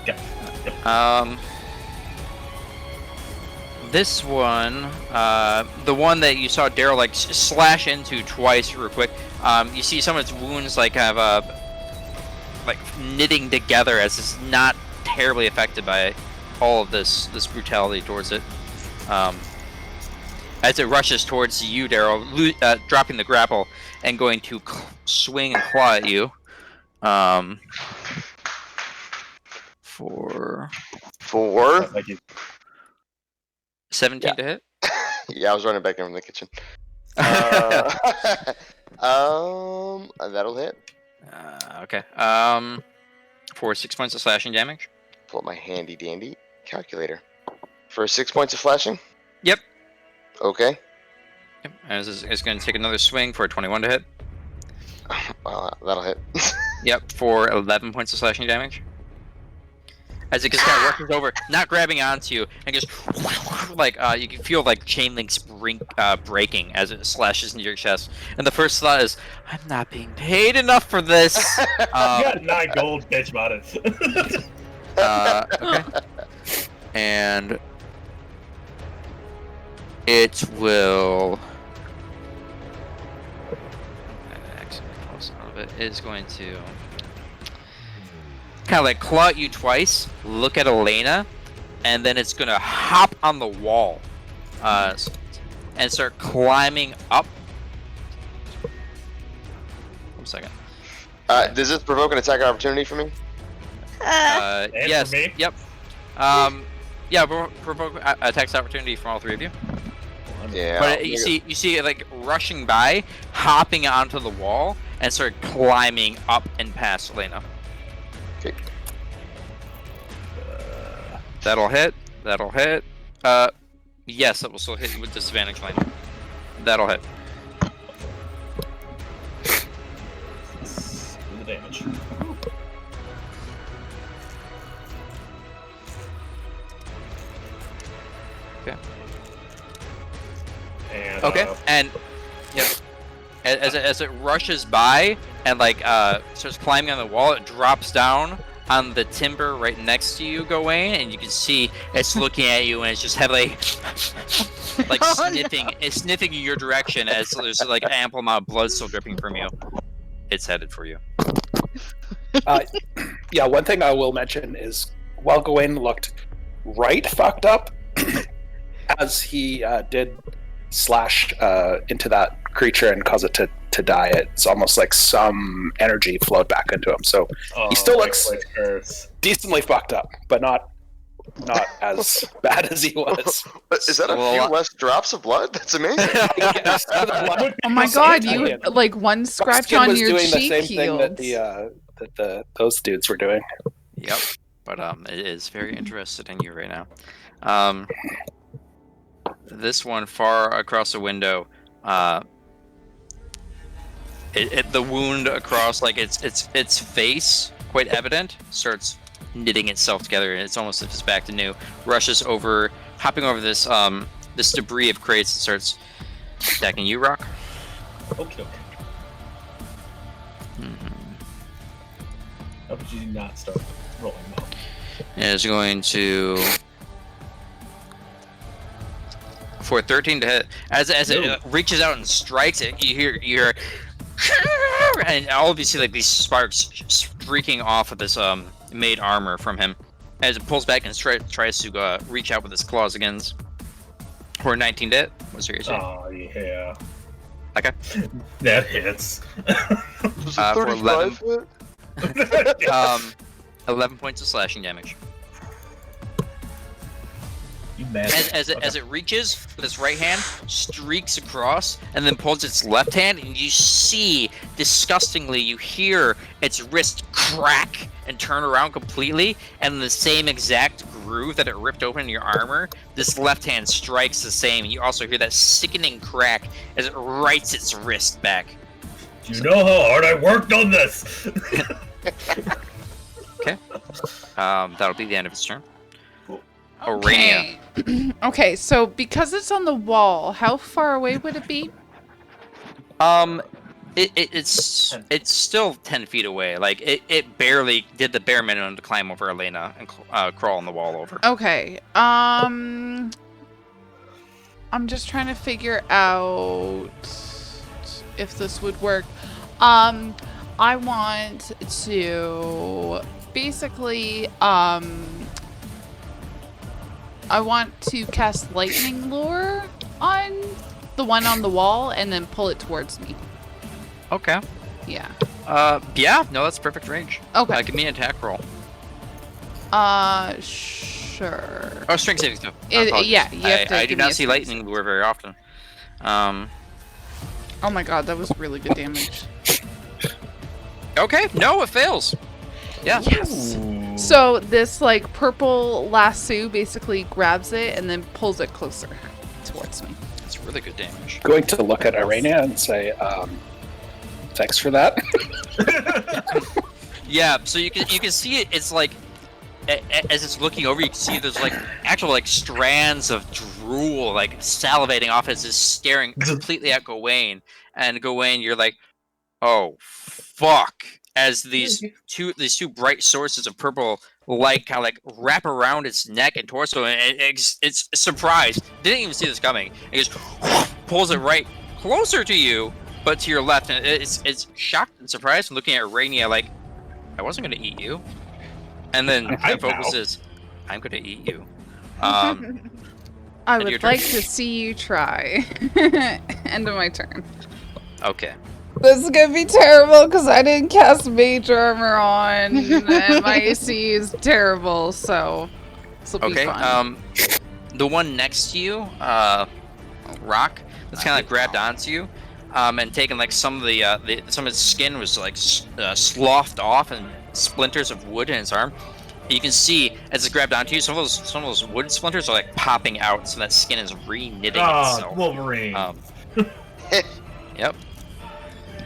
Yep. This one, the one that you saw Daryl like slash into twice real quick. You see some of its wounds like have like knitting together as it's not terribly affected by all of this brutality towards it. As it rushes towards you, Daryl, dropping the grapple and going to swing and claw at you. For Like you, 17 to hit. Yeah, I was running back in from the kitchen. That'll hit. Okay. For 6 points of slashing damage. Pull up my handy dandy calculator. For 6 points of flashing? Yep. Okay. Yep. And it's going to take another swing for a 21 to hit. That'll hit. Yep. For 11 points of slashing damage. As it just kind of rushes over, not grabbing onto you, and just like you can feel like chain links breaking as it slashes into your chest. And the first thought is, "I'm not being paid enough for this." you got 9 gold, bitch about it. Okay. And It will. Actually, close a little bit. It is going to kind of like claw at you twice. Look at Elena, and then it's gonna hop on the wall, and start climbing up. 1 second. Does this provoke an attack opportunity for me? Uh, And Yes. for me? Yep. Yeah. Provoke attacks opportunity from all three of you. Yeah. But you see it like rushing by, hopping onto the wall, and start climbing up and past Elena. Okay. That'll hit. That'll hit. Yes, that will still hit you with disadvantage, Elena. That'll hit. Do the damage. Okay. And, Okay. And yeah, as it rushes by and like starts climbing on the wall, it drops down on the timber right next to you, Gowain, and you can see it's looking at you and it's just heavily like Oh, sniffing. It's sniffing in your direction as there's like an ample amount of blood still dripping from you. It's headed for you. Yeah, one thing I will mention is while Gowain looked right fucked up as he did slash into that creature and cause it to die, it's almost like some energy flowed back into him. So he still looks decently fucked up, but not as bad as he was. Is that a Well, few less drops of blood? That's amazing. Yes, the blood- Oh my god, you like one scratch Skin on was your doing the cheek same thing that healed. those dudes were doing. Yep. But it is very interested in you right now. This one far across the window, the wound across like its face, quite evident, starts knitting itself together, and it's almost as if it's back to new. Rushes over, hopping over this this debris of crates, and starts attacking you, Rock. Okay. How would you not start rolling them up? And it's going to for 13 to hit. As it reaches out and strikes it, you hear and all of you see like these sparks streaking off of this made armor from him as it pulls back and tries to reach out with its claws again. For 19 to hit. What's your AC? Oh yeah. Okay. That hits. Was For it 11. 35 hit? 11 points of slashing damage. You mad? As it reaches with its right hand, streaks across, and then pulls its left hand, and you see, disgustingly, you hear its wrist crack and turn around completely, and in the same exact groove that it ripped open in your armor, this left hand strikes the same, and you also hear that sickening crack as it rights its wrist back. Do you know how hard I worked on this? Okay. That'll be the end of its turn. Aranea. Okay. Okay, so because it's on the wall, how far away would it be? It's still 10 feet away. Like it barely did the bare minimum to climb over Elena and crawl on the wall over. Okay. I'm just trying to figure out if this would work. I want to basically I want to cast lightning lure on the one on the wall and then pull it towards me. Okay. Yeah. Yeah. No, that's perfect range. Okay. Give me an attack roll. Sure. Oh, strength saving throw. Yeah, you have to I do give me not a see strength lightning lure very often. Oh my god, that was really good damage. Okay. No, it fails. Yeah. Yes. Ooh. So this like purple lasso basically grabs it and then pulls it closer towards me. It's really good damage. Going to look at Aranea and say, thanks for that. Yeah. So you can see it. It's like as it's looking over, you can see there's like actual like strands of drool like salivating off as it's staring completely at Gowain. And Gowain, you're like, oh fuck. as these two bright sources of purple light kind of like wrap around its neck and torso, and it's surprised. Didn't even see this coming. It just pulls it right closer to you, but to your left, and it's shocked and surprised and looking at Aranea like, I wasn't going to eat you. And then the focus is, I'm going to eat you. I your would turn. like to see you try. End of my turn. Okay. This is gonna be terrible because I didn't cast Mage Armor on, and my AC is terrible, so this will be Okay. fun. The one next to you, Rock, that's kind of like grabbed onto you, and taken like some of some of its skin was like sloughed off and splinters of wood in its arm. You can see as it's grabbed onto you, some of those wood splinters are like popping out, so that skin is re-knitting itself. Wolverine. Yep.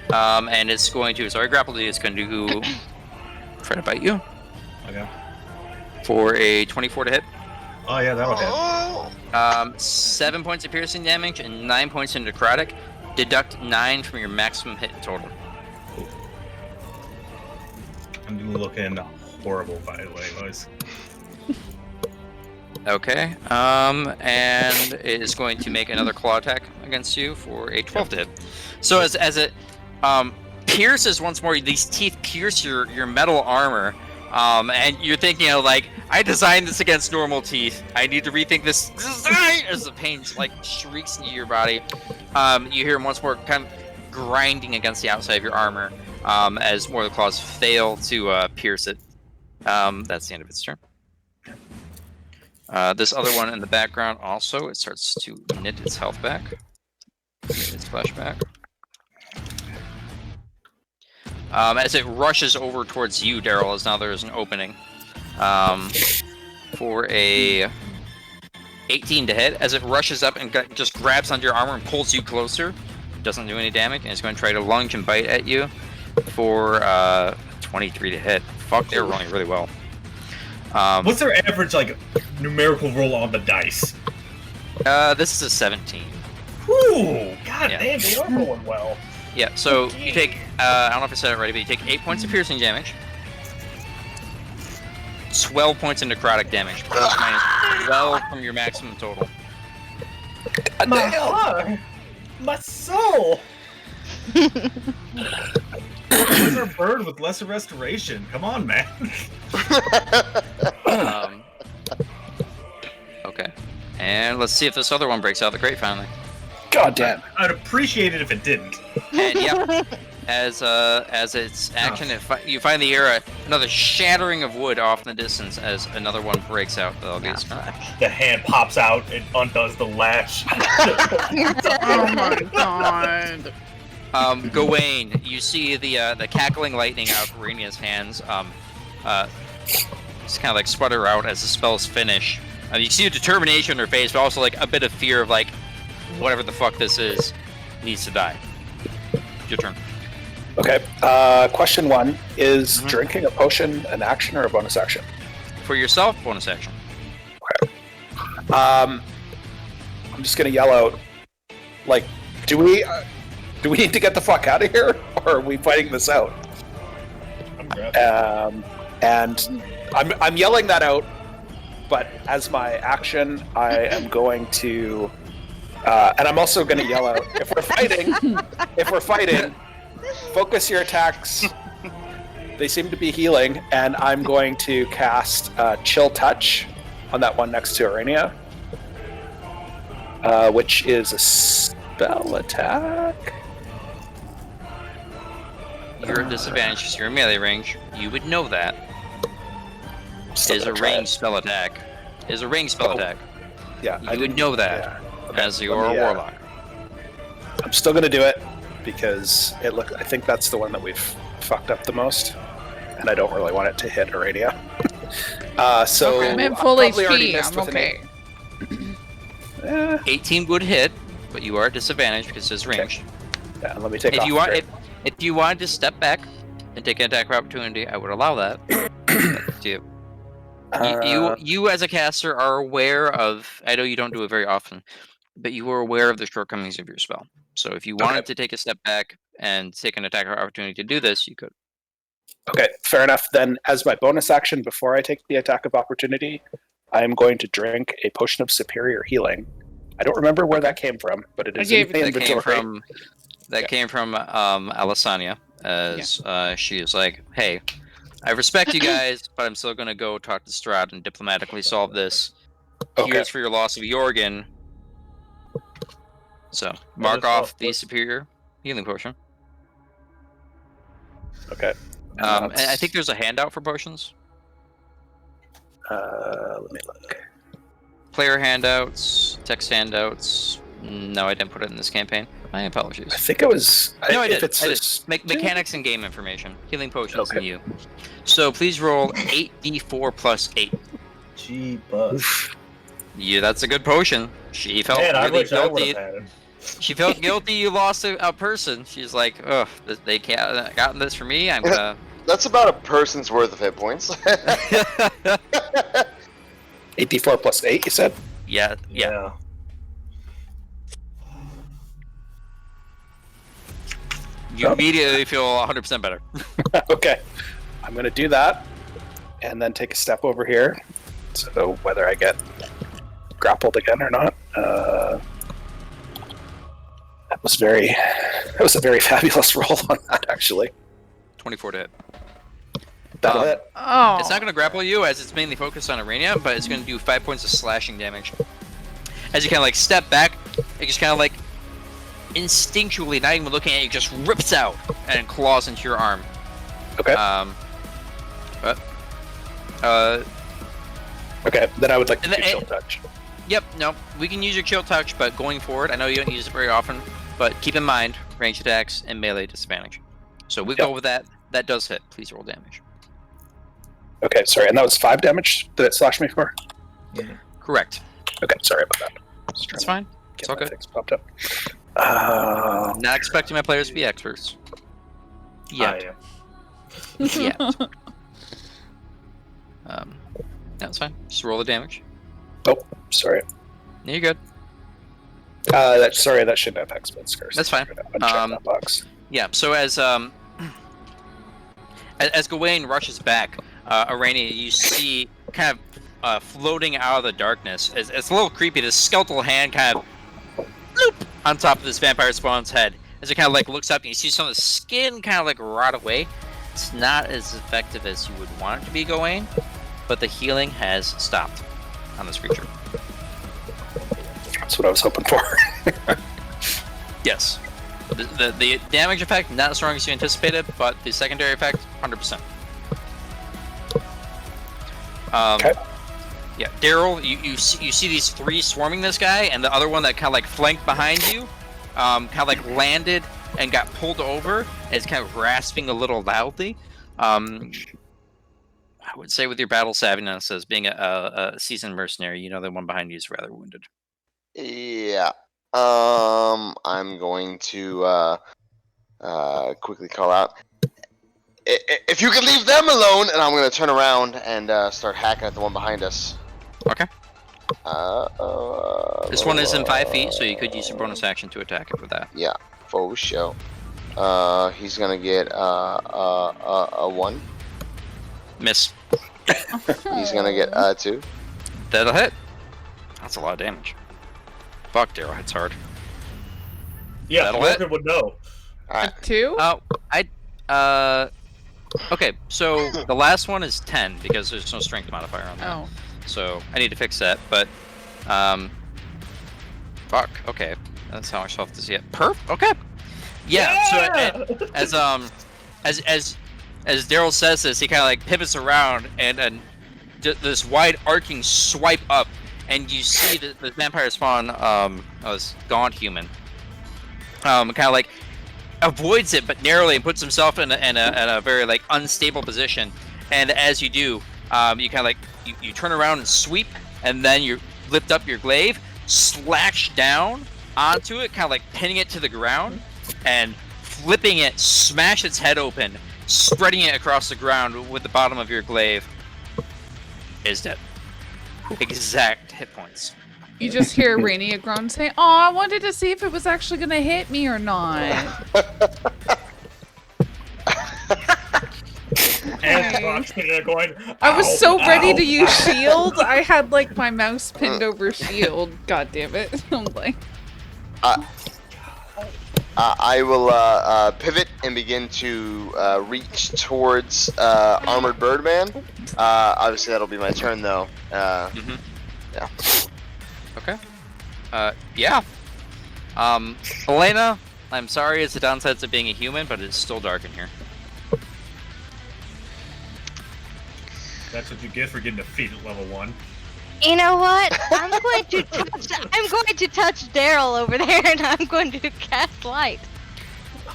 And it's going to, sorry, grapple to you, it's going to try to bite you Okay. for a 24 to hit. Oh yeah, that'll hit. 7 points of piercing damage and 9 points of necrotic. Deduct 9 from your maximum hit total. I'm looking horrible, by the way, boys. Okay. And it is going to make another claw attack against you for a 12 to hit. So as it pierces once more, these teeth pierce your metal armor, and you're thinking, like, I designed this against normal teeth. I need to rethink this design. As the pain like shrieks into your body, you hear once more kind of grinding against the outside of your armor, as more of the claws fail to pierce it. That's the end of its turn. This other one in the background also, it starts to knit its health back. Its flesh back. As it rushes over towards you, Daryl, as now there is an opening. For a 18 to hit. As it rushes up and just grabs onto your armor and pulls you closer. Doesn't do any damage, and it's going to try to lunge and bite at you for 23 to hit. Fuck, they're rolling really well. What's their average like numerical roll on the dice? This is a 17. Whew! God Yeah. damn, they are rolling well. Yeah, so you take, I don't know if I said it right, but you take 8 points of piercing damage, 12 points of necrotic damage, plus minus 12 from your maximum total. My heart, my soul. Where's our bird with lesser restoration? Come on, man. Okay. And let's see if this other one breaks out the crate finally. God damn. I'd appreciate it if it didn't. And yep, as its action, you find the era another shattering of wood off in the distance as another one breaks out. That'll be its turn. The hand pops out and undoes the latch. Oh my god. Gowain, you see the cackling lightning out of Arenea's hands. Just kind of like sputter out as the spells finish. You see the determination in her face, but also like a bit of fear of like whatever the fuck this is needs to die. Your turn. Okay. Question 1 is drinking a potion an action or a bonus action? For yourself, bonus action. I'm just gonna yell out, like, do we need to get the fuck out of here, or are we fighting this out? And I'm yelling that out, but as my action, I am going to, and I'm also going to yell out, if we're fighting, focus your attacks. They seem to be healing, and I'm going to cast Chill Touch on that one next to Aranea, which is a spell attack. You're at disadvantage because you're in melee range. You would know that. It is a ranged spell attack. It is a ranged spell attack. Yeah, You would know that as you're a warlock. I'm still gonna do it because I think that's the one that we've fucked up the most, and I don't really want it to hit Aranea. So I'm at full probably already HP. missed I'm with an okay. 18 would hit, but you are at disadvantage because it's ranged. Yeah, let me take If off you the want, crit. if you wanted to step back and take an attack of opportunity, I would allow that. That's up to you. You as a caster are aware of. I know you don't do it very often, but you are aware of the shortcomings of your spell. So if you wanted to take a step back and take an attack of opportunity to do this, you could. Okay, fair enough. Then, as my bonus action before I take the attack of opportunity, I am going to drink a potion of superior healing. I don't remember where that came from, but it is in my inventory. That came from Alessania, as she is like, hey, I respect you guys, but I'm still going to go talk to Strahd and diplomatically solve this. Okay. Here's for your loss of Jorgen. So, mark off the superior healing potion. Okay. And I think there's a handout for potions. Let me look. Player handouts, text handouts. No, I didn't put it in this campaign. My apologies. I think it was. No, I did. It's Mechanics and game information. Healing potions and you. So please roll 8d4 plus 8. Gee, buzz. Yeah, that's a good potion. She felt really guilty. She felt guilty you lost a person. She's like, ugh, they can't gotten this for me. I'm gonna. That's about a person's worth of hit points. 8d4 plus 8, you said? Yeah. You immediately feel 100% better. Okay. I'm going to do that and then take a step over here. So whether I get grappled again or not. That was a very fabulous roll on that, actually. 24 to hit. That'll hit. Oh. It's not going to grapple you as it's mainly focused on Aranea, but it's going to do 5 points of slashing damage. As you kind of like step back, it just kind of like instinctually, not even looking at you, just rips out and claws into your arm. Okay. Okay, then I would like to do chill touch. Yep, no, we can use your chill touch, but going forward, I know you don't use it very often, but keep in mind, ranged attacks and melee disadvantage. So we go with that. That does hit. Please roll damage. Okay, sorry, and that was 5 damage that it slashed me for? Correct. Okay, sorry about that. That's fine. It's all good. Things popped up. Not expecting my players to be experts. Yet. Yet. That's fine. Just roll the damage. Oh, sorry. Yeah, you're good. That shouldn't have hex spell scars. That's fine. That box. Yeah. So as Gowain rushes back, Aranea, you see kind of floating out of the darkness. It's a little creepy. This skeletal hand kind of bloop, on top of this vampire spawn's head. As it kind of like looks up, and you see some of the skin kind of like rot away. It's not as effective as you would want it to be, Gowain, but the healing has stopped on this creature. That's what I was hoping for. Yes. The damage effect, not as strong as you anticipated, but the secondary effect, 100%. Okay. Yeah, Daryl, you see these 3 swarming this guy, and the other one that kind of like flanked behind you, kind of like landed and got pulled over, and it's kind of rasping a little loudly. I would say with your battle savviness as being a seasoned mercenary, you know the one behind you is rather wounded. Yeah. I'm going to quickly call out. If you could leave them alone, and I'm going to turn around and start hacking at the one behind us. Okay. This one is in 5 feet, so you could use your bonus action to attack it with that. Yeah, for sure. He's going to get a 1. Miss. He's going to get 2. That'll hit. That's a lot of damage. Fuck, Daryl hits hard. Yeah, That'll Morgan would know. Alright. 2? Okay, so the last one is 10 because there's no strength modifier on that. Oh. So I need to fix that, but fuck, okay. That's how much health does he get. Perf? Okay. Yeah, so as Daryl says this, he kind of like pivots around and this wide arcing swipe up, and you see the vampire spawn, this gaunt human, kind of like avoids it but narrowly and puts himself in a very like unstable position. And as you do, you kind of like you turn around and sweep, and then you lift up your glaive, slash down onto it, kind of like pinning it to the ground, and flipping it, smash its head open, spreading it across the ground with the bottom of your glaive. Is dead. Exact hit points. You just hear Aranea groan say, "Oh, I wanted to see if it was actually gonna hit me or not." ass box there going. I was "Ow, so ready ow, to use ow." shield. I had like my mouse pinned over shield. God damn it! I'm like, I will pivot and begin to reach towards Armored Birdman. Obviously, that'll be my turn, though. Yeah. Okay. Yeah. Elena, I'm sorry it's the downsides of being a human, but it's still dark in here. That's what you get for getting defeated at level 1. You know what? I'm going to touch Daryl over there, and I'm going to cast light.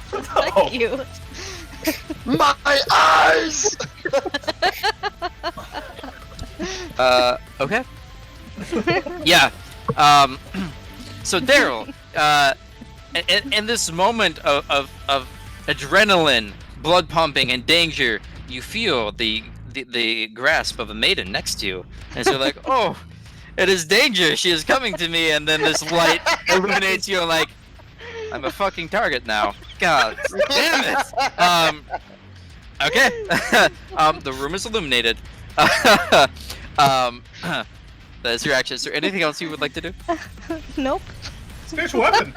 Fuck Oh. you. My eyes! Okay. Yeah. So Daryl, in this moment of adrenaline, blood pumping, and danger, you feel the grasp of a maiden next to you, and so you're like, oh, it is danger. She is coming to me, and then this light illuminates you, and like, I'm a fucking target now. God damn it. Okay. The room is illuminated. That's your action. Is there anything else you would like to do? Nope. Spiritual weapon.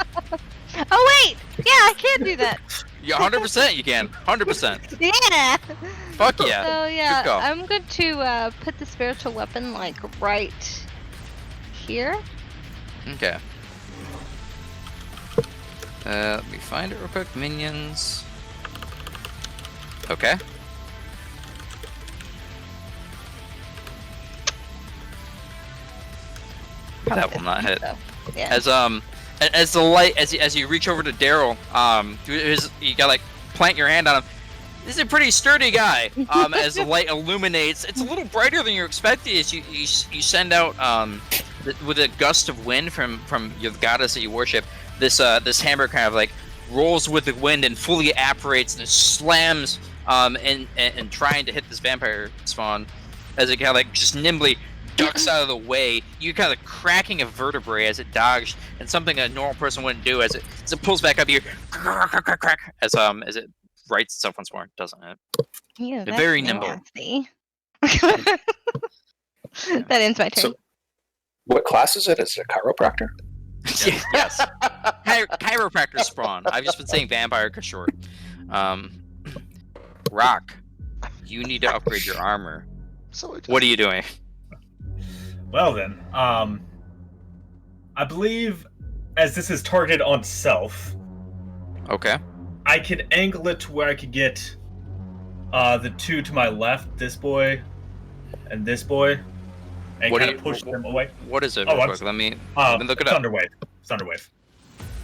Oh wait! Yeah, I can do that. Yeah, 100% you can. 100%. Yeah. Fuck yeah. So yeah, Good call. I'm going to put the spiritual weapon like right here. Okay. Let me find it real quick. Minions. Okay. That will not hit. So, yeah. As the light, as you reach over to Daryl, you gotta like plant your hand on him. This is a pretty sturdy guy. As the light illuminates, it's a little brighter than you're expecting. As you send out with a gust of wind from your goddess that you worship, this hammer kind of like rolls with the wind and fully apparates and slams and trying to hit this vampire spawn, as it kind of like just nimbly ducks out of the way. You kind of cracking a vertebrae as it dodged, and something a normal person wouldn't do as it pulls back up here, as it rights itself once more. Doesn't it? Yeah, They're very nimble. nasty. That ends my turn. So, what class is it? Is it a chiropractor? Yes. Chiropractor spawn. I've just been saying vampire because short. Rock, you need to upgrade your armor. What are you doing? Well then, I believe as this is targeted on self, Okay. I can angle it to where I could get the two to my left, this boy and this boy, and What kind do of you- push them away. What is it? Oh, Real I'm quick? Let me look it up. Thunderwave. Thunderwave.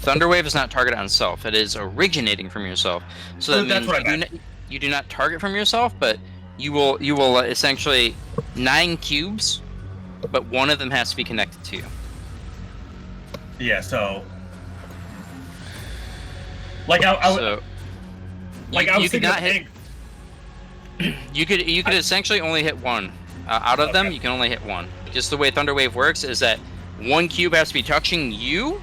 Thunderwave is not targeted on self. It is originating from yourself. So that That's means what I meant. you do not target from yourself, but you will essentially 9 cubes, but one of them has to be connected to you. Yeah. So, like I So like you I was could thinking not of hit. You could essentially only hit one. Out of them, Okay. you can only hit one. Just the way Thunderwave works is that one cube has to be touching you,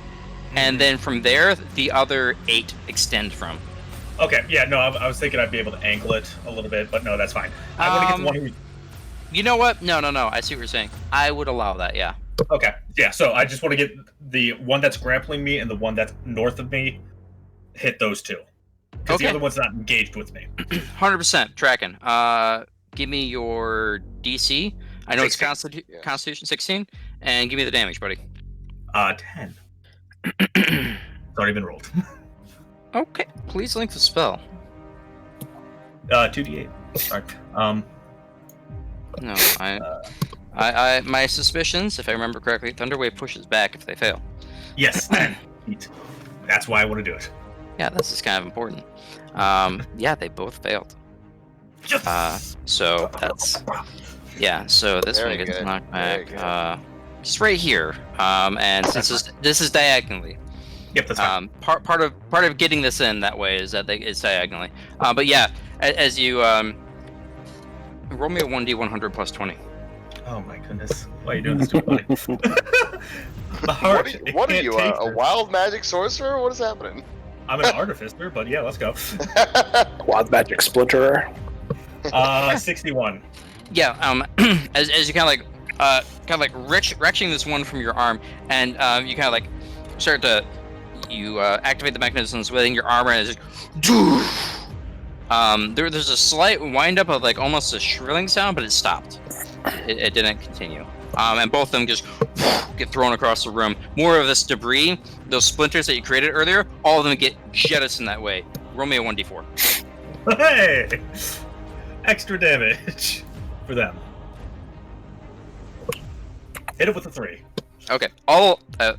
and then from there, the other 8 extend from. Okay, yeah, no, I was thinking I'd be able to angle it a little bit, but no, that's fine. I want to get the one who. You know what? No. I see what you're saying. I would allow that, yeah. Okay, yeah, so I just want to get the one that's grappling me and the one that's north of me, hit those two. Because Okay. the other one's not engaged with me. 100% tracking. Give me your DC. I know 16. it's Constitution 16, and give me the damage, buddy. 10. It's already been rolled. Okay. Please link the spell. 2d8. Sorry. No, I my suspicions, if I remember correctly, Thunderwave pushes back if they fail. Yes. That's why I want to do it. Yeah, this is kind of important. Yeah, they both failed. So that's so this Very one gets good, knocked very back. Just right here. And since this is diagonally. Yep, that's fine. Part of getting this in that way is that it's diagonally. But yeah, as you roll me a 1d100 plus 20. Oh my goodness. Why are you doing this to me, buddy? My heart, it What are can't you, take a this. wild magic sorcerer? What is happening? I'm an artificer, but yeah, let's go. Wild magic splinterer. 61. Yeah. As you kind of like wrenching this one from your arm, and you kind of like start to activate the mechanisms within your armor, and it's just, there's a slight wind up of like almost a shrilling sound, but it stopped. It didn't continue. And both of them just get thrown across the room. More of this debris, those splinters that you created earlier, all of them get jettisoned that way. Roll me a 1d4. Hey! Extra damage for them. Hit it with a 3. Okay, all of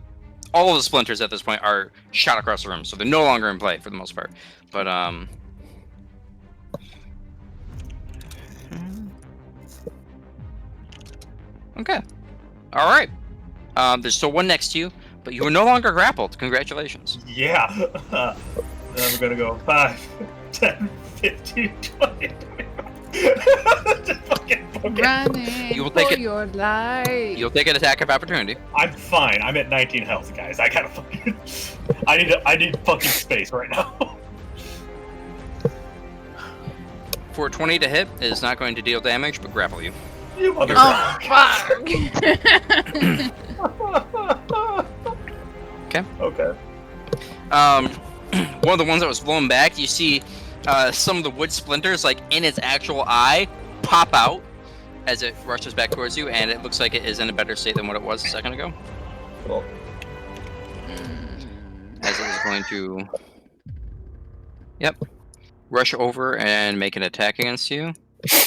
the splinters at this point are shot across the room, so they're no longer in play for the most part. But okay, all right. There's still one next to you, but you are no longer grappled. Congratulations. Yeah. Then we're gonna go 5, 10, 15, 20. Just fucking poke it. Running You will take for it- your life. You'll take an attack of opportunity. I'm fine. I'm at 19 health, guys. I gotta fucking. I need fucking space right now. For 20 to hit, it is not going to deal damage, but grapple you. You Oh, motherfucker. fuck. Okay. One of the ones that was blown back, you see some of the wood splinters, like in its actual eye, pop out as it rushes back towards you, and it looks like it is in a better state than what it was a second ago. Cool. As it is going to, rush over and make an attack against you.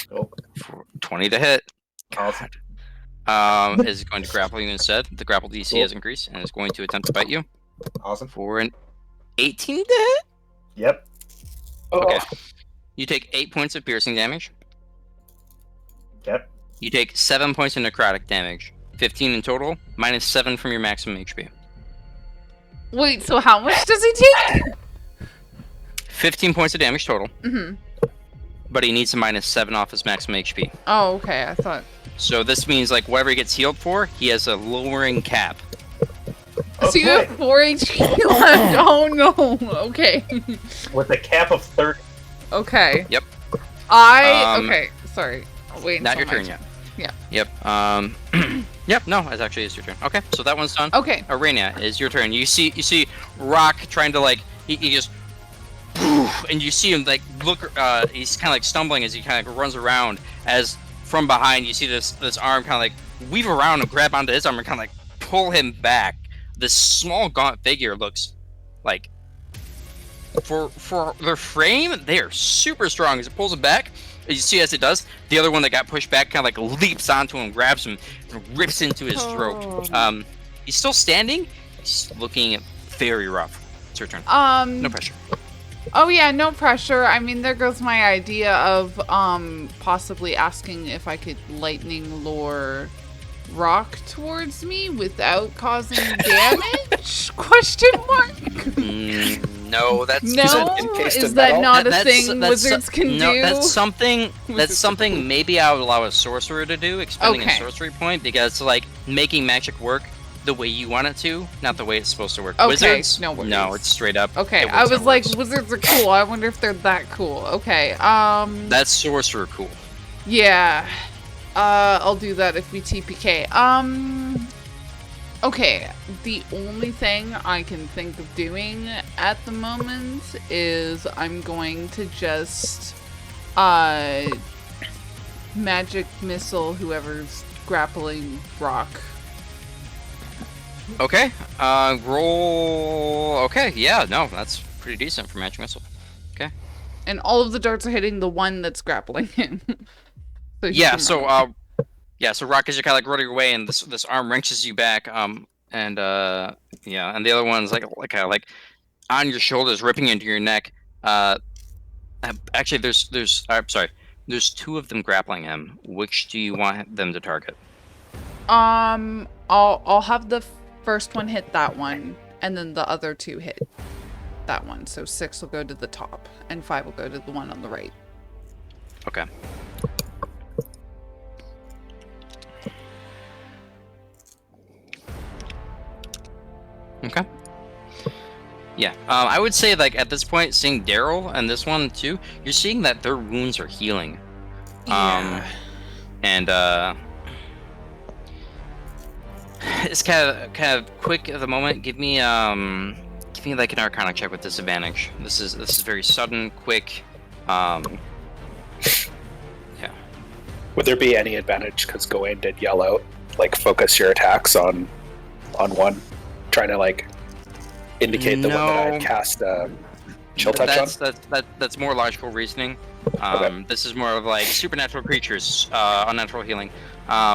Cool. For 20 to hit. Awesome. Is going to grapple you instead. The grapple DC has increased and is going to attempt to bite you Awesome. for an 18 to hit. Yep. Okay. You take 8 points of piercing damage. Yep. You take 7 points of necrotic damage. 15 in total, minus 7 from your maximum HP. Wait, so how much does he take? 15 points of damage total, Mm-hmm. but he needs to minus 7 off his maximum HP. Oh, okay. I thought. So this means like whatever he gets healed for, he has a lowering cap. So you have 4 HP left. Oh no. Okay. With a cap of 30. Okay. Yep. Okay. Sorry. Wait. Not your until turn my yet. Yeah. Yep. Yep. No, it actually is your turn. Okay, so that one's done. Okay. Aranea, is your turn. You see Rock trying to like he just and you see him like look. He's kind of like stumbling as he kind of like, runs around. As from behind, you see this arm kind of like weave around and grab onto his arm and kind of like pull him back. This small gaunt figure looks like for their frame, they are super strong. As it pulls him back, as you see as it does, the other one that got pushed back kind of like leaps onto him, grabs him, and rips into his throat. He's still standing. He's looking very rough. It's your turn. No pressure. Oh yeah, no pressure. I mean, there goes my idea of possibly asking if I could lightning lure Rock towards me without causing damage? Question mark. No, that's No, encased is in that metal? not a That's- thing that's- wizards can no, do? that's something. That's something maybe I would allow a sorcerer to do, expending a Okay. sorcery point, because like making magic work the way you want it to, not the way it's supposed to work. Okay, Wizards, no worries. no, it's straight up. Okay, it I works was on like, words. wizards are cool. I wonder if they're that cool. Okay, That's sorcerer cool. yeah. I'll do that if we TPK. Okay, the only thing I can think of doing at the moment is I'm going to just magic missile whoever's grappling Rock. Okay. Roll. Okay. Yeah. No, that's pretty decent for magic missile. And all of the darts are hitting the one that's grappling him. So he Yeah. can So run. So Rock, as you're kind of like running away, and this arm wrenches you back. And and the other one's like kind of like on your shoulders, ripping into your neck. Actually, there's two of them grappling him. Which do you want them to target? I'll have the first one hit that one, and then the other two hit that one. So 6 will go to the top, and 5 will go to the one on the right. Okay. Okay. Yeah, I would say like at this point, seeing Daryl and this one too, you're seeing that their wounds are healing Yeah. And it's kind of quick at the moment. Give me like an Arcana check with disadvantage. This is very sudden, quick. Yeah. Would there be any advantage because Gowain did yell out, like, focus your attacks on one, trying to like indicate the one that I had cast chill touch on? That's more logical reasoning. Okay. This is more of like supernatural creatures, unnatural healing. No.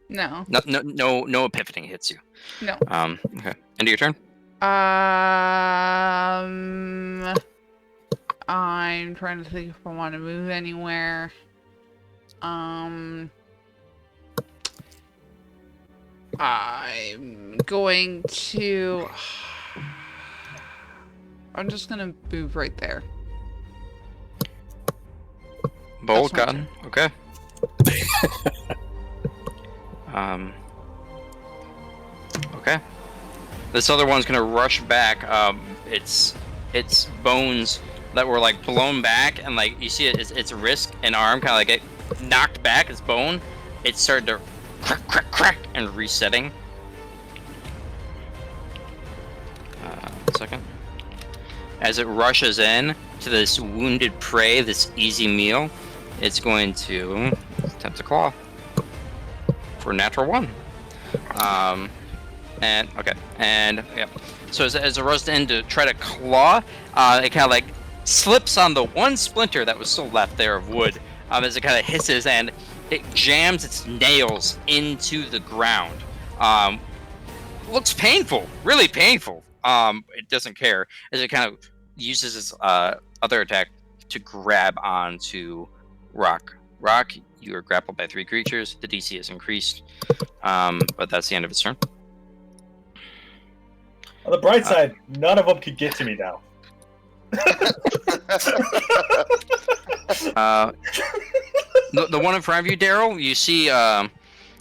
No epiphany hits you. No. Okay. End of your turn. I'm trying to think if I want to move anywhere. I'm going to. I'm just gonna move right there. Bold That's my gun. Okay. Okay. This other one's gonna rush back. It's bones that were like blown back, and like you see its wrist and arm kind of like get knocked back. Its bone, it started to crack and resetting. Second. As it rushes in to this wounded prey, this easy meal, it's going to attempt to claw for a natural 1. And okay, and yeah. So as it rushes in to try to claw, it kind of like slips on the one splinter that was still left there of wood. As it kind of hisses and it jams its nails into the ground. Looks painful, really painful. It doesn't care as it kind of uses its other attack to grab onto Rock. Rock, you are grappled by 3 creatures. The DC is increased, but that's the end of its turn. On the bright side, none of them could get to me now. The one in front of you, Daryl, you see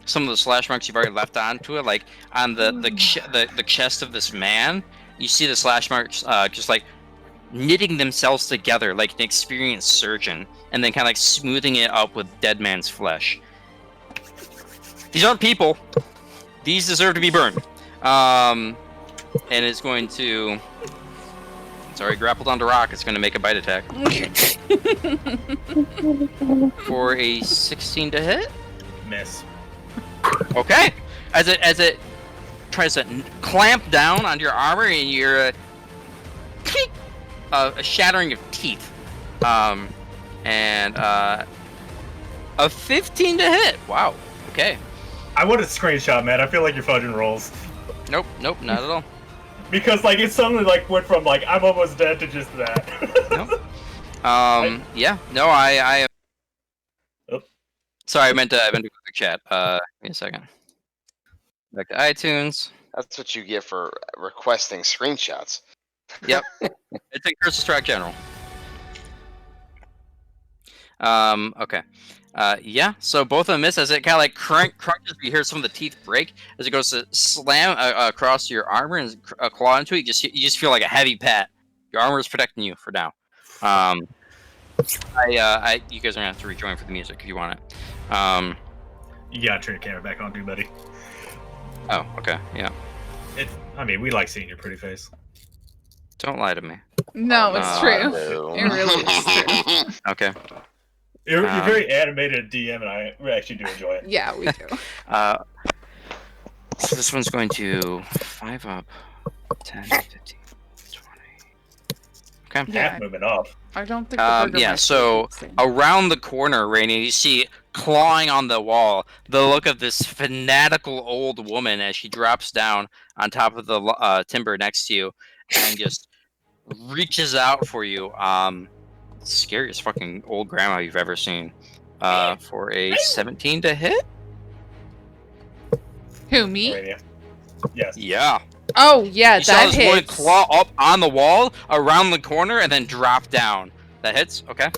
some of the slash marks you've already left onto it, like on the chest of this man. You see the slash marks just like knitting themselves together like an experienced surgeon, and then kind of like smoothing it up with dead man's flesh. These aren't people. These deserve to be burned. And it's going to. It's already grappled onto Rock. It's going to make a bite attack. For a 16 to hit. Miss. Okay. As it tries to clamp down on your armor, and you're a shattering of teeth. And a 15 to hit. Wow. Okay. I want a screenshot, man. I feel like you're fudging rolls. Nope, not at all. Because like it suddenly like went from like I'm almost dead to just that. Nope. Yeah. No, I. Oh. Sorry, I meant to quick chat. Give me a second. Back to iTunes. That's what you get for requesting screenshots. Yep. It's in Curse of Strahd General. Okay. Yeah, so both of them miss as it kind of like crunches. You hear some of the teeth break as it goes to slam across your armor and claw into it. You just feel like a heavy pat. Your armor is protecting you for now. You guys are gonna have to rejoin for the music if you want it. You gotta turn your camera back on, too, buddy. Oh, okay, yeah. I mean, we like seeing your pretty face. Don't lie to me. No, it's true. No. It really is true. Okay. You're very animated DM, and I actually do enjoy it. Yeah, we do. So this one's going to 5 up, 10, 15, 20. Okay. Yeah. Half moving up. I don't think. The Yeah. So around the corner, Rainy, you see clawing on the wall the look of this fanatical old woman as she drops down on top of the timber next to you and just reaches out for you. Scariest fucking old grandma you've ever seen. For a 17 to hit. Who, me? Arania. Yes. Yeah. Oh yeah, You saw that this woman hits. claw up on the wall around the corner and then drop down. That hits. Okay.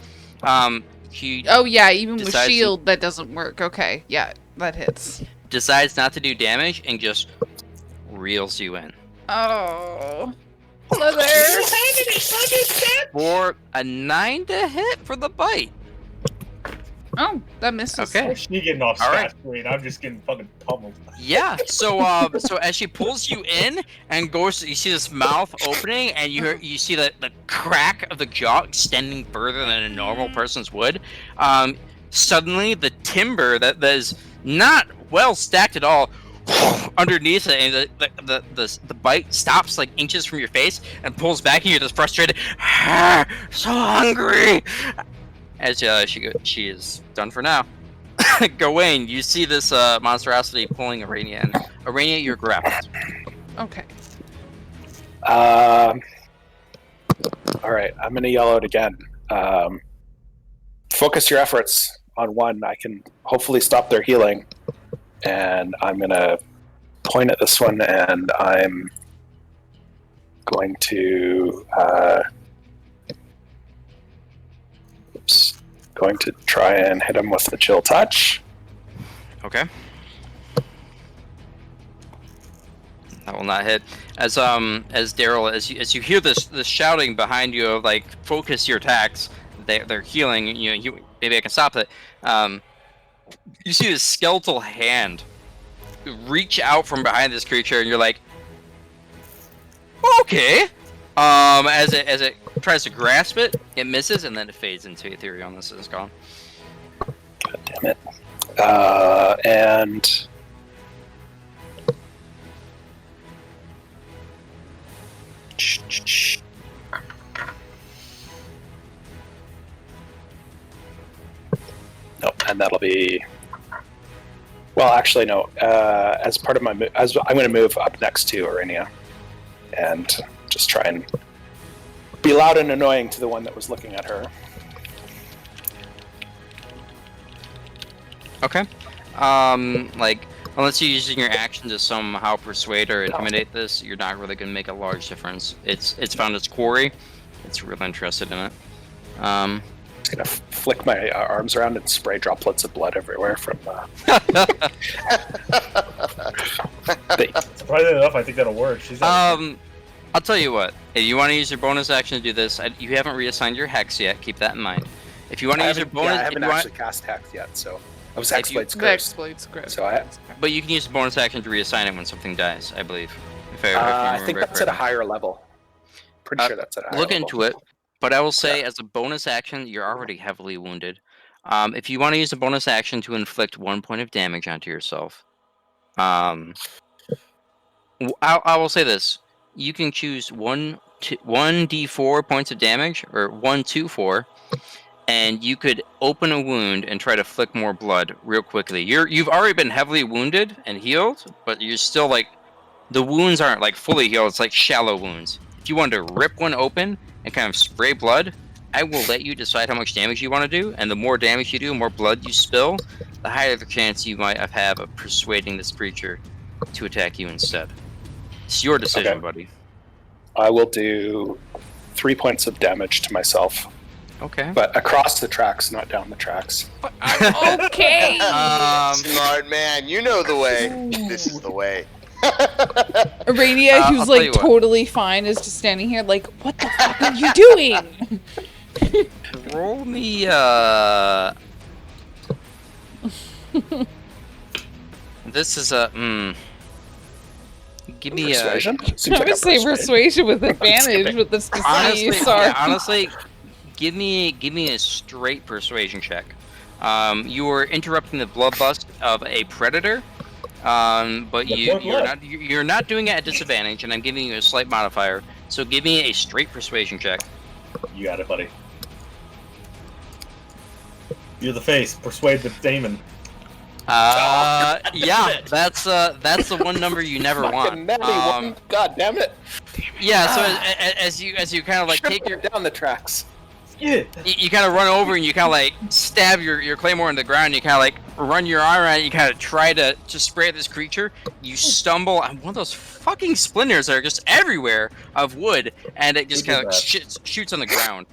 He Oh yeah, even with decides to- shield that doesn't work. Okay, yeah, that hits. decides not to do damage and just reels you in. Oh. Hello there. For a 9 to hit for the bite. Oh, that misses. Okay. She getting off All right. scot free. I'm just getting fucking pummeled. Yeah. So as she pulls you in and goes, you see this mouth opening, and you see the crack of the jaw extending further than a normal person's would. Suddenly, the timber that is not well stacked at all underneath it, and the bite stops like inches from your face and pulls back, and you're just frustrated. So hungry. As she is done for now. Gowain, you see this monstrosity pulling Aranea in. Aranea, you're grappled. Okay. All right, I'm gonna yell out again. Focus your efforts on one. I can hopefully stop their healing, and I'm gonna point at this one, and I'm going to going to try and hit him with the chill touch. Okay. That will not hit. As Daryl, as you hear this shouting behind you of like, focus your attacks. They're healing. Maybe I can stop it. You see this skeletal hand reach out from behind this creature, and you're like, okay. As it tries to grasp it, it misses, and then it fades into ethereal. This is gone. God damn it. And nope, and that'll be. Well, actually, no. As part of my, I'm going to move up next to Aranea, and just try and be loud and annoying to the one that was looking at her. Okay. Like, unless you're using your action to somehow persuade or intimidate this, you're not really going to make a large difference. It's found its quarry. It's really interested in it. I'm just gonna flick my arms around and spray droplets of blood everywhere from. Surprisingly enough, I think that'll work. She's I'll tell you what. If you want to use your bonus action to do this, you haven't reassigned your hex yet. Keep that in mind. If you want to use your bonus, I haven't actually cast hex yet, so I was Hexblade's The cursed. Hexblade's cursed. So but you can use the bonus action to reassign it when something dies. I believe. If I I remember think that's at a correctly. higher level. Pretty sure that's at a higher Look level. into it. But I will say, as a bonus action, you're already heavily wounded. If you want to use a bonus action to inflict 1 point of damage onto yourself, I will say this: you can choose 1d4 points of damage, or 1, 2, 4, and you could open a wound and try to flick more blood real quickly. You've already been heavily wounded and healed, but you're still like, the wounds aren't like fully healed. It's like shallow wounds. If you wanted to rip one open and kind of spray blood, I will let you decide how much damage you want to do, and the more damage you do, more blood you spill, the higher the chance you might have of persuading this creature to attack you instead. It's your decision, Okay. buddy. I will do 3 points of damage to myself, Okay. but across the tracks, not down the tracks. Okay. Smart man, you know the way. This is the way. Aranea, I'll who's tell like you what. totally fine, is just standing here like, what the fuck are you doing? Roll me, This is a, Give me Persuasion? I Seems like would a say persuasion with advantage with this honestly, disease. Sorry. yeah, honestly, give me a straight persuasion check. You are interrupting the bloodlust of a predator, but you're not doing it at disadvantage, and I'm giving you a slight modifier. So give me a straight persuasion check. You got it, buddy. You're the face. Persuade the demon. Yeah, that's the one number you never Fucking want. natty one. God damn it! Yeah, so as you kind of like Should've take put your it down the tracks. Yeah. you kind of run over and you kind of like stab your claymore in the ground. And you kind of like run your arm around. And you kind of try to spray at this creature. You stumble on one of those fucking splinters that are just everywhere of wood, and it just Who did kind of that? shoots on the ground.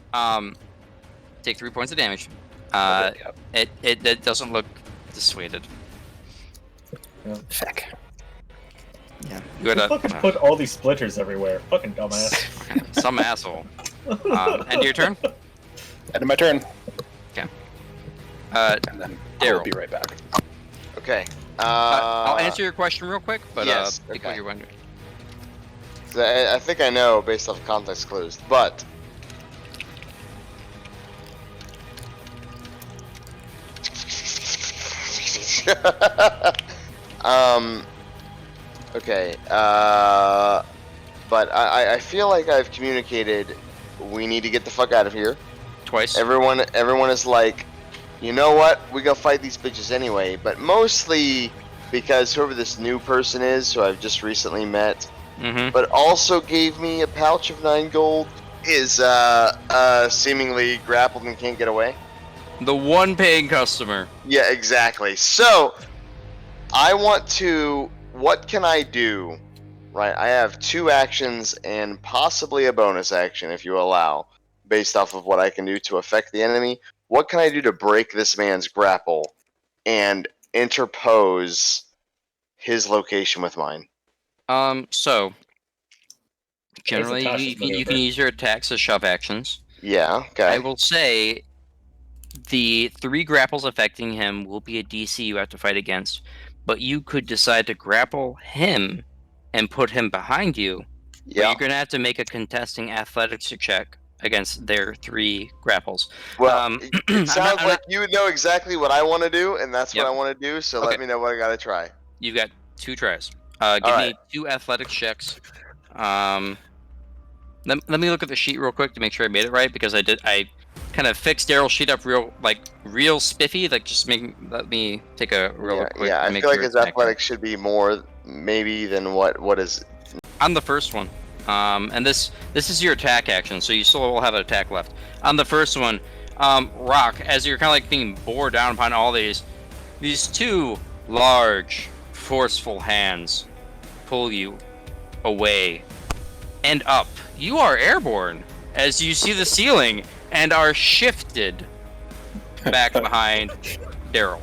Take 3 points of damage. Yep. It doesn't look dissuaded. Feck. Yeah. You had Fucking put all these splitters everywhere. Fucking dumbass. some asshole. End of your turn. End of my turn. And then I'll Daryl. be right back. Okay. I'll answer your question real quick, but yes, pick okay. what you're wondering. I think I know based off context clues, but okay. But I feel like I've communicated. We need to get the fuck out of here. Twice. Everyone is like, you know what? We gonna fight these bitches anyway. But mostly because whoever this new person is, who I've just recently met, but also gave me a pouch of 9 gold, is seemingly grappled and can't get away. The one paying customer. Yeah, exactly. So I want to. What can I do? Right, I have 2 actions and possibly a bonus action, if you allow, based off of what I can do to affect the enemy. What can I do to break this man's grapple and interpose his location with mine? So generally Tasha's you can use your attacks as shove actions. Yeah, okay. I will say the 3 grapples affecting him will be a DC you have to fight against, but you could decide to grapple him and put him behind you. Yeah. You're gonna have to make a contesting athletics check against their 3 grapples. Well, it sounds I'm like you know exactly what I want to do, and that's Yep. what I want to do. So Okay. let me know what I gotta try. You've got 2 tries. Give me Alright. 2 athletics checks. Let me look at the sheet real quick to make sure I made it right, because I kind of fixed Daryl's sheet up real spiffy. Like, just let me take a real quick. Yeah, I make feel like sure his it's accurate. athletics should be more maybe than what is. On the first one, and this is your attack action, so you still will have an attack left. On the first one, Rock, as you're kind of like being bore down upon all these 2 large, forceful hands pull you away and up. You are airborne as you see the ceiling and are shifted back behind Daryl.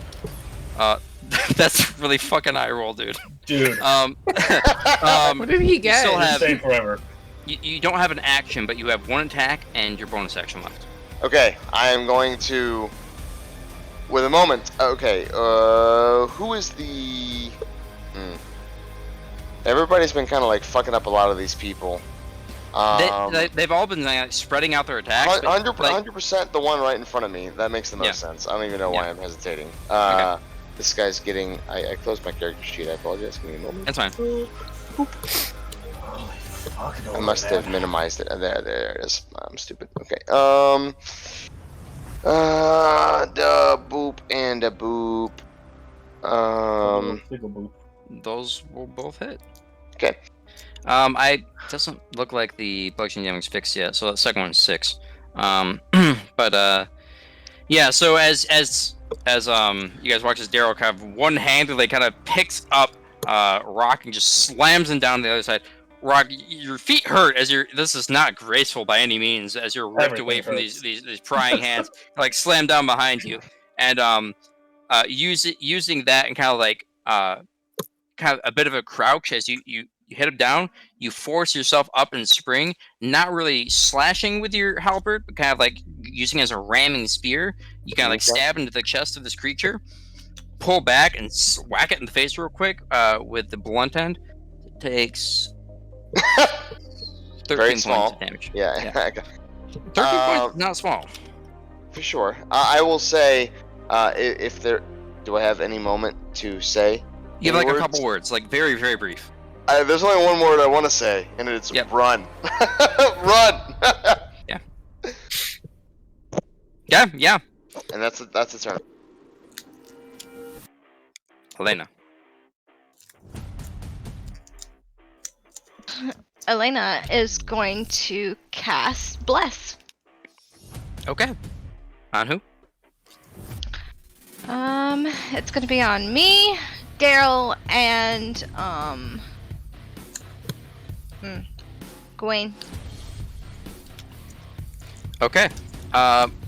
That's really fucking eye roll, dude. Dude. What did he get? still have- Stay forever. You don't have an action, but you have 1 attack and your bonus action left. Okay, I am going to. With a moment. Okay, who is the? Everybody's been kind of like fucking up a lot of these people. They've all been like, spreading out their attacks. but, 100% the one right in front of me. That makes the most sense. I don't even know why I'm hesitating. Okay. This guy's getting. I closed my character sheet. I apologize. Give me a moment. That's fine. Holy fuck. I must have minimized it. There it is. I'm stupid. Okay. Da boop and a boop. Those will both hit. Okay. I doesn't look like the bludgeoning damage fixed yet, so that second one's 6. But yeah. So as you guys watch as Daryl kind of one-handedly kind of picks up Rock and just slams him down the other side. Rock, your feet hurt as this is not graceful by any means, as you're ripped away from these prying hands, like slam down behind you, and using that and kind of like kind of a bit of a crouch as you hit him down. You force yourself up and spring, not really slashing with your halberd, but kind of like using it as a ramming spear. You kind of like stab into the chest of this creature, pull back and whack it in the face real quick with the blunt end. It takes 13 points of damage. Yeah. 13 points, not small. For sure. I will say, if there, do I have any moment to say? You have like a couple words, like very, very brief. There's only one word I want to say, and it's run. Run. Yeah. And that's a turn. Elena. Elena is going to cast Bless. Okay. On who? It's gonna be on me, Daryl, and Gowain. Okay.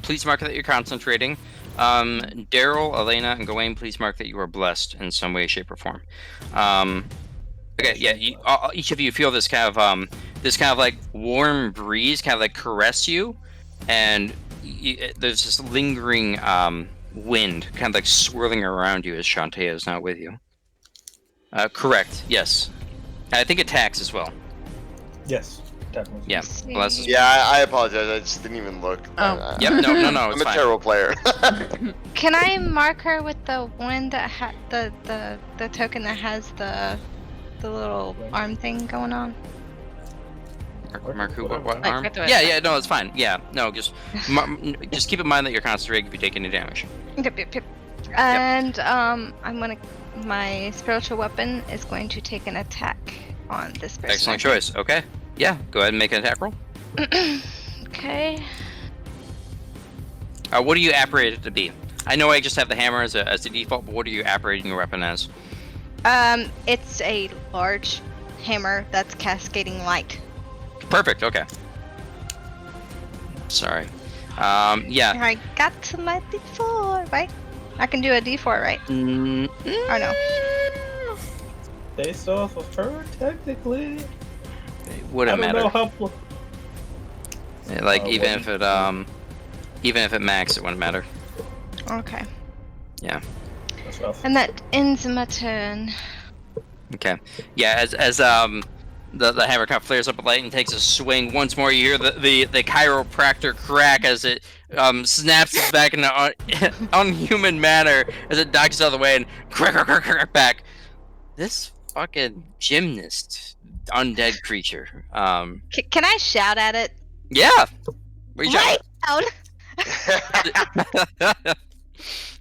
Please mark that you're concentrating. Daryl, Elena, and Gowain, please mark that you are blessed in some way, shape, or form. Okay, yeah. Each of you feel this kind of like warm breeze kind of like caress you, and there's this lingering wind kind of like swirling around you as Shantae is not with you. Correct. Yes. I think attacks as well. Yes, definitely. Yeah. Well, that's Yeah, I apologize. I just didn't even look. Oh. Yep. No. I'm It's a fine. terrible player. Can I mark her with the one that had the token that has the little arm thing going on? Mark who? What Like, arm? right there. Yeah. No, it's fine. Yeah. No, just keep in mind that you're concentrating if you take any damage. Yep. And my spiritual weapon is going to take an attack on this person. Excellent choice. Okay. Yeah. Go ahead and make an attack roll. Okay. What do you apparate it to be? I know I just have the hammer as the default, but what are you apparating your weapon as? It's a large hammer that's cascading light. Perfect. Okay. Sorry. Yeah. I got to my D4, right? I can do a D4, right? Or no? Based off of her, technically. It wouldn't I matter. don't know how. Yeah, like even if it maxed, it wouldn't matter. Okay. Yeah. That's rough. And that ends my turn. Okay. Yeah. As the hammer kind of flares up a light and takes a swing. Once more, you hear the chiropractor crack as it snaps its back in an unhuman manner as it dodges out of the way and crack back. This fucking gymnast, undead creature. Can I shout at it? Yeah. What are you Lay down!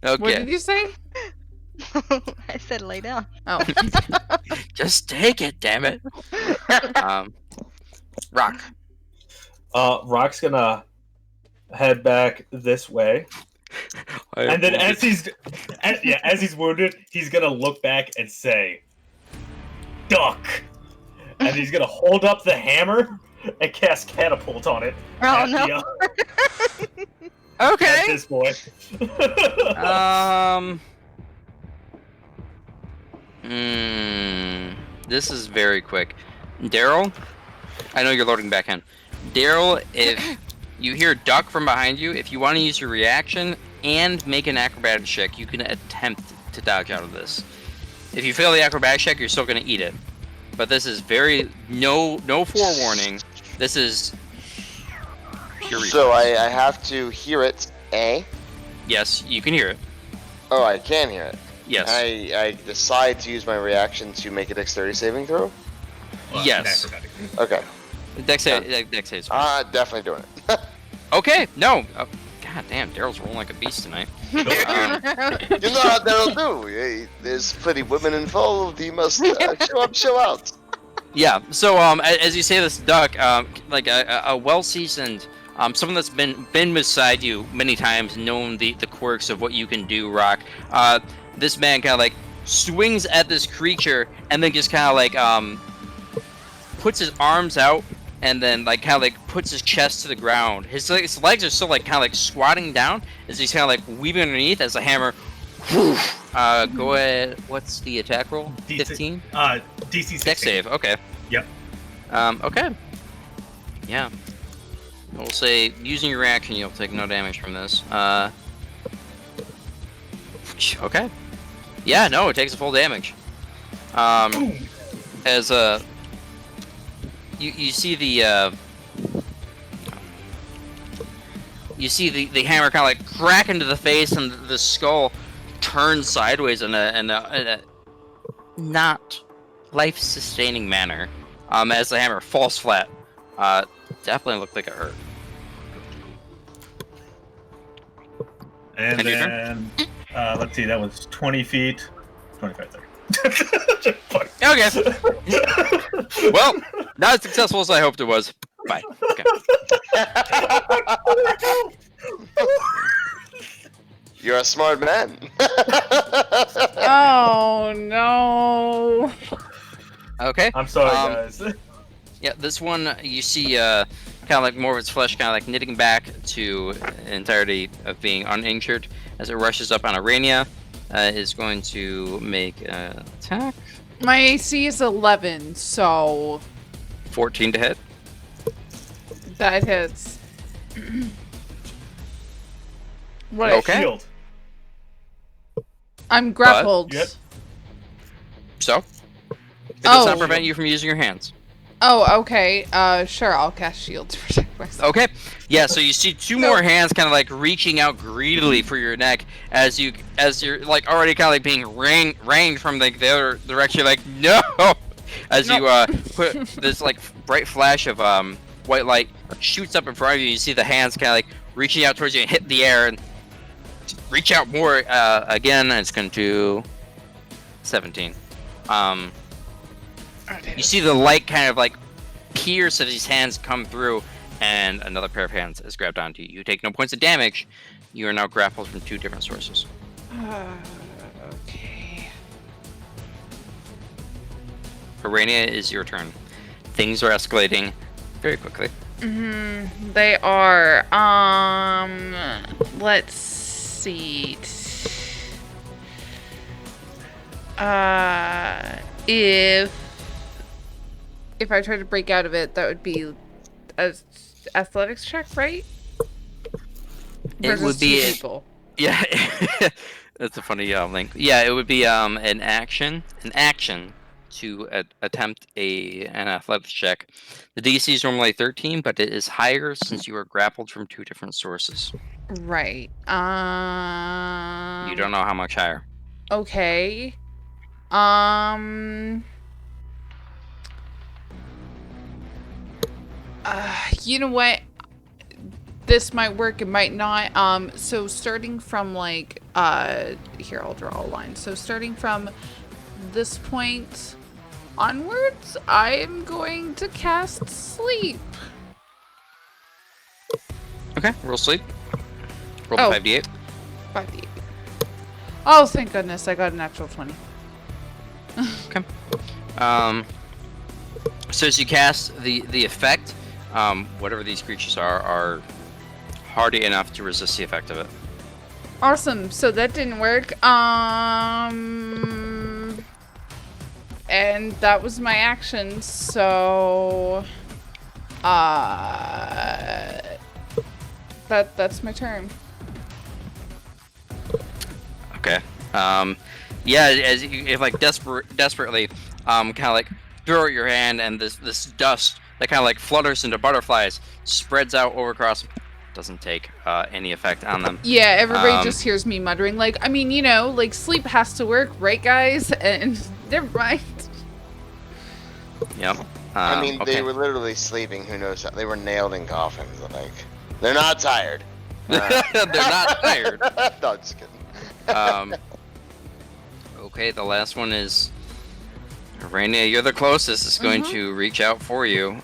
What Okay. did you say? I said lay down. Oh. Just take it, damn it. Rock. Rock's gonna head back this way, and then as he's wounded, he's gonna look back and say, "Duck," and he's gonna hold up the hammer and cast catapult on it. Oh at no! At Okay. this boy. This is very quick. Daryl, I know you're loading back in. Daryl, if you hear duck from behind you, if you want to use your reaction and make an acrobatics check, you can attempt to dodge out of this. If you fail the acrobatics check, you're still going to eat it. But this is no forewarning. This is pure So reflex. I have to hear it, eh? Yes, you can hear it. Oh, I can hear it. Yes. I decide to use my reaction to make a dexterity saving throw. Yes. Okay. Dex save is fine. Definitely doing it. Okay, no. Oh, God damn, Daryl's rolling like a beast tonight. You know how Daryl do. There's pretty women involved. He must show up, show out. Yeah. So, as you say this, duck, like a well-seasoned, someone that's been beside you many times, known the quirks of what you can do, Rock. This man kind of like swings at this creature and then just kind of like puts his arms out and then like kind of like puts his chest to the ground. His legs are still like kind of like squatting down as he's kind of like weaving underneath as the hammer. Go ahead. What's the attack roll? 15. DC 16. Dex save. Okay. Yep. Okay. Yeah. We'll say using your reaction, you'll take no damage from this. Okay. Yeah. No, it takes a full damage. As you see the the hammer kind of like crack into the face and the skull turns sideways in a not life-sustaining manner. As the hammer falls flat. Definitely looked like it hurt. And End your then, let's see, that was 20 feet. 25, 30. Okay. Well, not as successful as I hoped it was. Bye. Okay. You're a smart man. Oh no. Okay. I'm sorry, guys. Yeah, this one you see kind of like more of its flesh kind of like knitting back to entirety of being uninjured as it rushes up on Aranea. Is going to make an attack. My AC is 11, so 14 to hit. that hits. What? Okay. Shield. I'm grappled. Yep. So, it does not Oh. prevent you from using your hands. Oh, okay. Sure, I'll cast shield to protect myself. Okay. Yeah. So you see two more hands kind of like reaching out greedily for your neck as you're like already kind of like being rained from like the other direction. Like no. As you put this like bright flash of white light shoots up in front of you. You see the hands kind of like reaching out towards you and hit the air and reach out more again. And it's going to 17. You see the light kind of like pierce as these hands come through, and another pair of hands is grabbed onto you. You take no points of damage. You are now grappled from 2 different sources. Okay. Aranea, is your turn. Things are escalating very quickly. They are. Let's see. If I try to break out of it, that would be a athletics check, right? It would be two people. Yeah, that's a funny link. Yeah, it would be an action to attempt an athletics check. The DC is normally 13, but it is higher since you are grappled from 2 different sources. Right. You don't know how much higher. Okay. You know what? This might work, it might not. So starting from like, here, I'll draw a line. So starting from this point onwards, I am going to cast sleep. Okay, roll sleep. Roll Oh. 5d8. 5d8. Oh, thank goodness, I got an actual 20. So as you cast the effect, whatever these creatures are hardy enough to resist the effect of it. Awesome. So that didn't work. And that was my action. So, that's my turn. Okay. Yeah, as you like desperately, kind of like throw out your hand, and this dust that kind of like flutters into butterflies spreads out over across. Doesn't take any effect on them. Yeah, everybody just hears me muttering, like, I mean, you know, like, sleep has to work, right, guys? And never mind. Yep. I mean, okay. they were literally sleeping. Who knows? They were nailed in coffins. Like, they're not tired. They're not tired. No, just kidding. Okay, the last one is Aranea. You're the closest. It's going to reach out for you.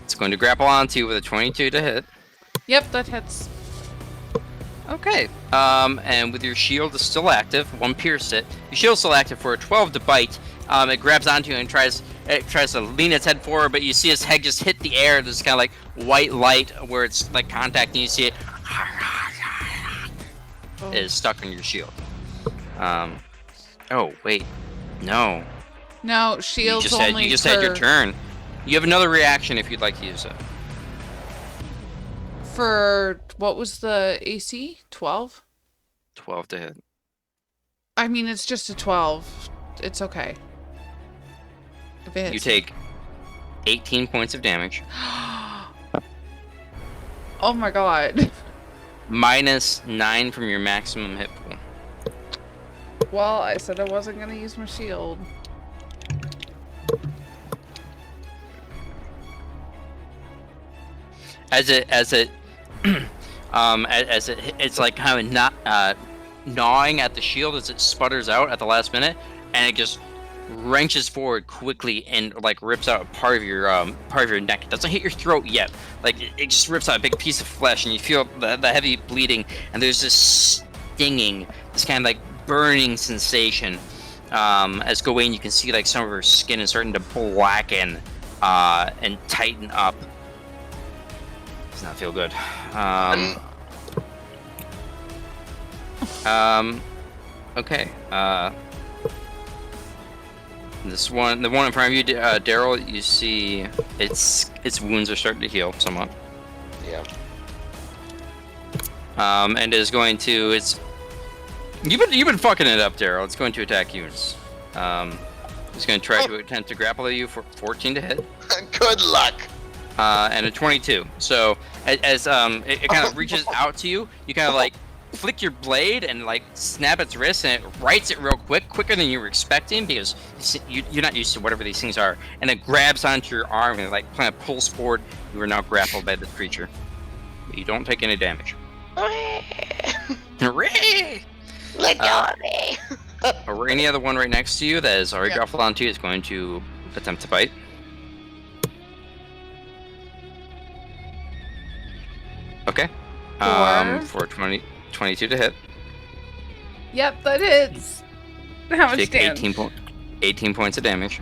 It's going to grapple onto you with a 22 to hit. Yep, that hits. Okay. And with your shield is still active, 1 pierced it. Your shield's still active for a 12 to bite. It grabs onto you and tries to lean its head forward, but you see its head just hit the air. There's kind of like white light where it's like contacting. You see it is stuck on your shield. Oh wait, no. No, shield's only You just had your turn. You have another reaction if you'd like to use it. For, what was the AC? 12? 12 to hit. I mean, it's just a 12. It's okay. If it You hits. take 18 points of damage. Oh my god. Minus 9 from your maximum hit pool. Well, I said I wasn't gonna use my shield. As it it's like kind of not gnawing at the shield as it sputters out at the last minute, and it just wrenches forward quickly and like rips out part of your neck. It doesn't hit your throat yet. Like it just rips out a big piece of flesh, and you feel the heavy bleeding, and there's this stinging, this kind of like burning sensation. As Gowain, you can see like some of her skin is starting to blacken and tighten up. Does not feel good. Okay. The one in front of you, Daryl, you see its wounds are starting to heal somewhat. Yeah. And is going to you've been fucking it up, Daryl. It's going to attack you. It's going to try to attempt to grapple you for 14 to hit. Good luck. And a 22. So as it kind of reaches out to you, you kind of like flick your blade and like snap its wrist, and it rights it real quicker than you were expecting, because you're not used to whatever these things are, and it grabs onto your arm and like kind of pulls forward. You are now grappled by this creature. But you don't take any damage. Hooray! Let go of me. Aranea, the one right next to you that is already Yep. grappled onto you, is going to attempt to fight. Okay. For 22 to hit. Yep, that hits. How much Take damage? 18 points of damage.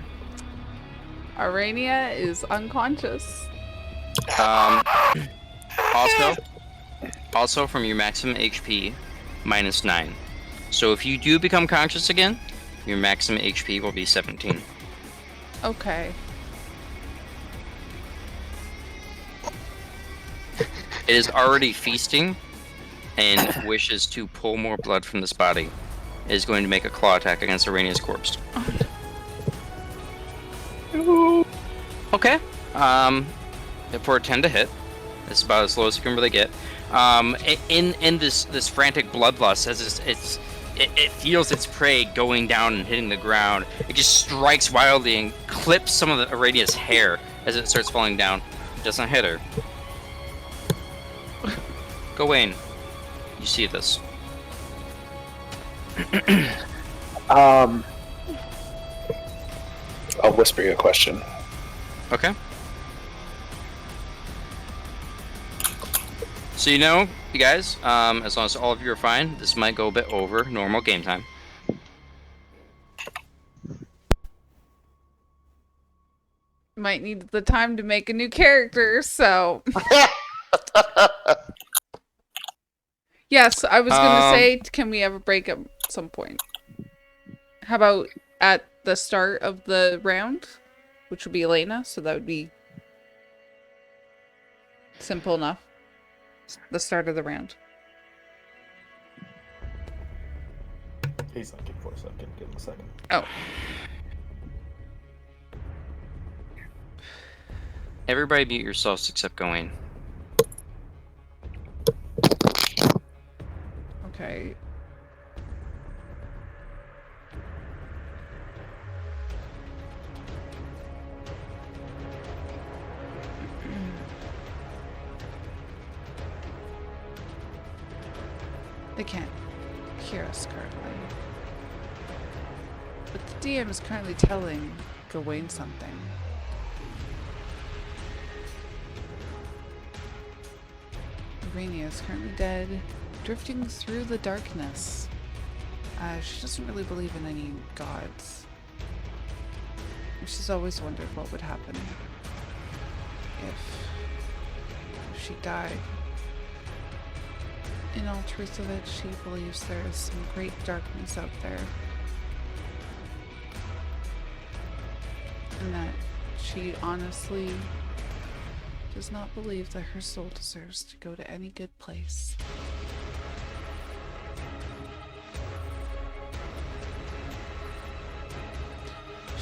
Aranea is unconscious. Also from your maximum HP, -9. So if you do become conscious again, your maximum HP will be 17. Okay. It is already feasting and wishes to pull more blood from this body. It is going to make a claw attack against Aranea's corpse. Okay. For a 10 to hit. It's about as low as you can really get. In this frantic bloodlust, as it feels its prey going down and hitting the ground, it just strikes wildly and clips some of the Aranea's hair as it starts falling down. It doesn't hit her. Gowain, you see this. I'll whisper you a question. Okay. So you know, you guys, as long as all of you are fine, this might go a bit over normal game time. Might need the time to make a new character, so... Yes, I was gonna say, can we have a break at some point? How about at the start of the round? Which would be Elena, so that would be simple enough. The start of the round. He's not getting for a second. Give him a second. Oh. Everybody mute yourselves except Gowain. Okay. They can't hear us currently. But the DM is currently telling Gowain something. Aranea is currently dead, drifting through the darkness. She doesn't really believe in any gods. She's always wondered what would happen if she died. In all truth of it, she believes there is some great darkness out there. And that she honestly does not believe that her soul deserves to go to any good place.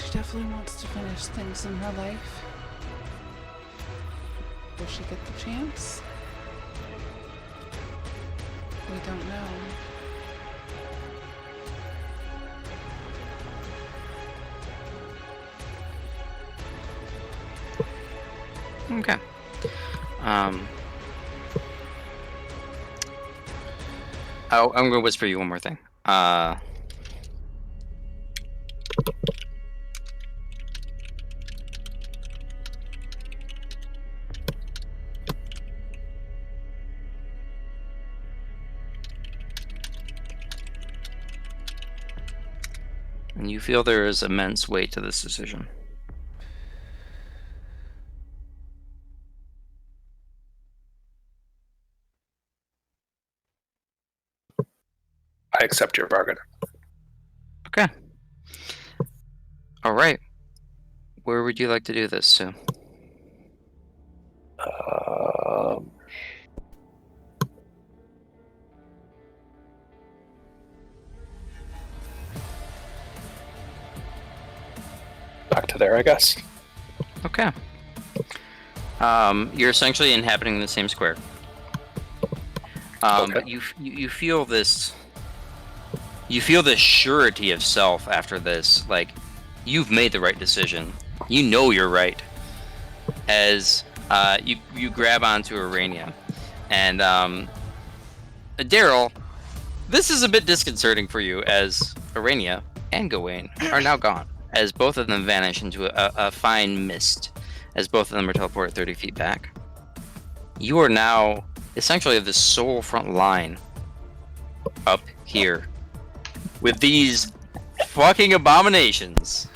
She definitely wants to finish things in her life. Will she get the chance? We don't know. Okay. I'm going to whisper you one more thing. And you feel there is immense weight to this decision. I accept your bargain. Okay. All right. Where would you like to do this, Sue? Back to there, I guess. Okay. You're essentially inhabiting the same square. Okay. But you feel this. You feel this surety of self after this. Like, you've made the right decision. You know you're right. As you grab onto Aranea, and Daryl, this is a bit disconcerting for you as Aranea and Gowain are now gone, as both of them vanish into a fine mist, as both of them are teleported 30 feet back. You are now essentially the sole front line up here with these fucking abominations.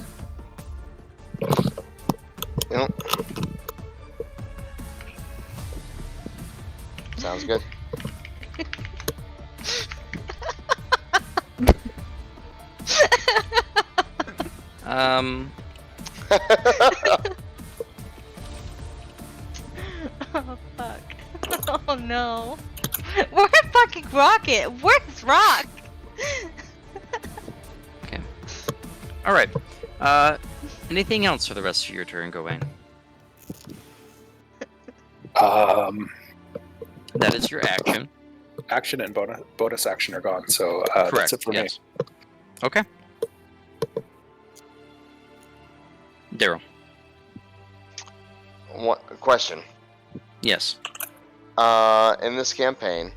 Yep. Sounds good. Oh fuck. Oh no. Where's fucking Rocket? Where's Rock? Okay. All right. Anything else for the rest of your turn, Gowain? That is your action. Action and bonus action are gone, so that's it for me. Okay. Daryl. One question. Yes. In this campaign,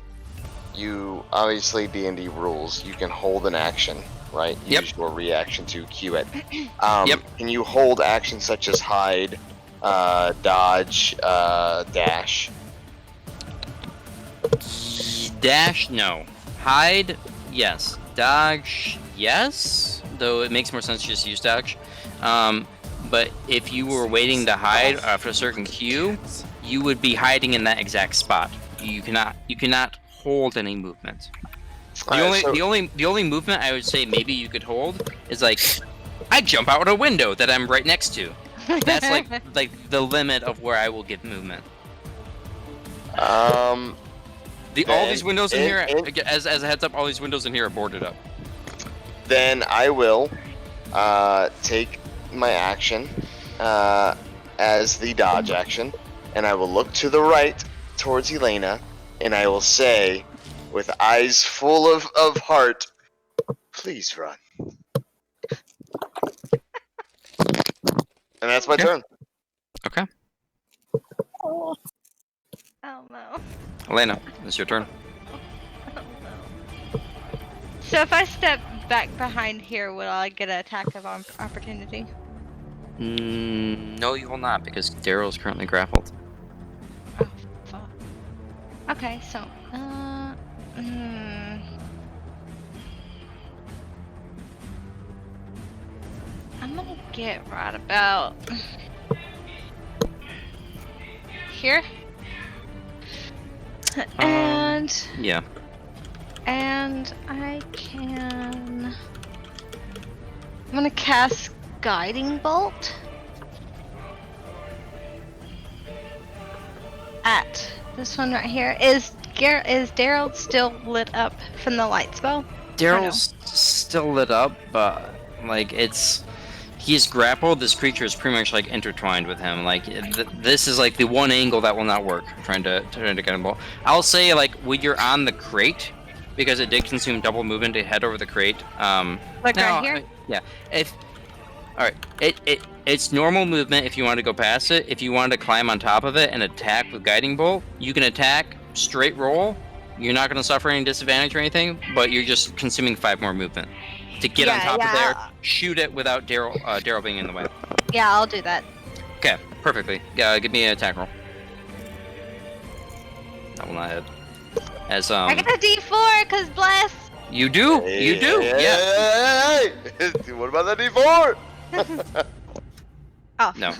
you obviously D&D rules. You can hold an action, right? Yep. Use your reaction to cue it. Yep. Can you hold actions such as hide, dodge, dash? Dash, no. Hide, yes. Dodge, yes. Though it makes more sense to just use dodge. But if you were waiting to hide after a certain cue, you would be hiding in that exact spot. You cannot hold any movement. The only movement I would say maybe you could hold is like, I jump out a window that I'm right next to. That's like the limit of where I will give movement. Um, All these windows in here, as a heads up, all these windows in here are boarded up. Then I will take my action as the dodge action, and I will look to the right towards Elena, and I will say, with eyes full of heart, please run. And that's my turn. Okay. Oh no. Elena, it's your turn. Oh no. So if I step back behind here, will I get an attack of opportunity? No, you will not, because Daryl is currently grappled. Oh fuck. Okay, so I'm gonna get right about here. And Yeah. and I can I'm gonna cast Guiding Bolt at this one right here. Is Daryl still lit up from the light spell? Daryl's still lit up, but like he's grappled. This creature is pretty much like intertwined with him. Like this is like the one angle that will not work. Trying to get him. I'll say like when you're on the crate, because it did consume double movement to head over the crate. Like right here? Yeah. It's normal movement if you want to go past it. If you wanted to climb on top of it and attack with Guiding Bolt, you can attack, straight roll. You're not going to suffer any disadvantage or anything, but you're just consuming 5 more movement. To get on top of there, shoot it without Daryl being in the way. Yeah, I'll do that. Okay, perfectly. Give me an attack roll. That will not hit. As I got a D4 because bless. You do. Yeah. Hey. What about the D4? Oh. No.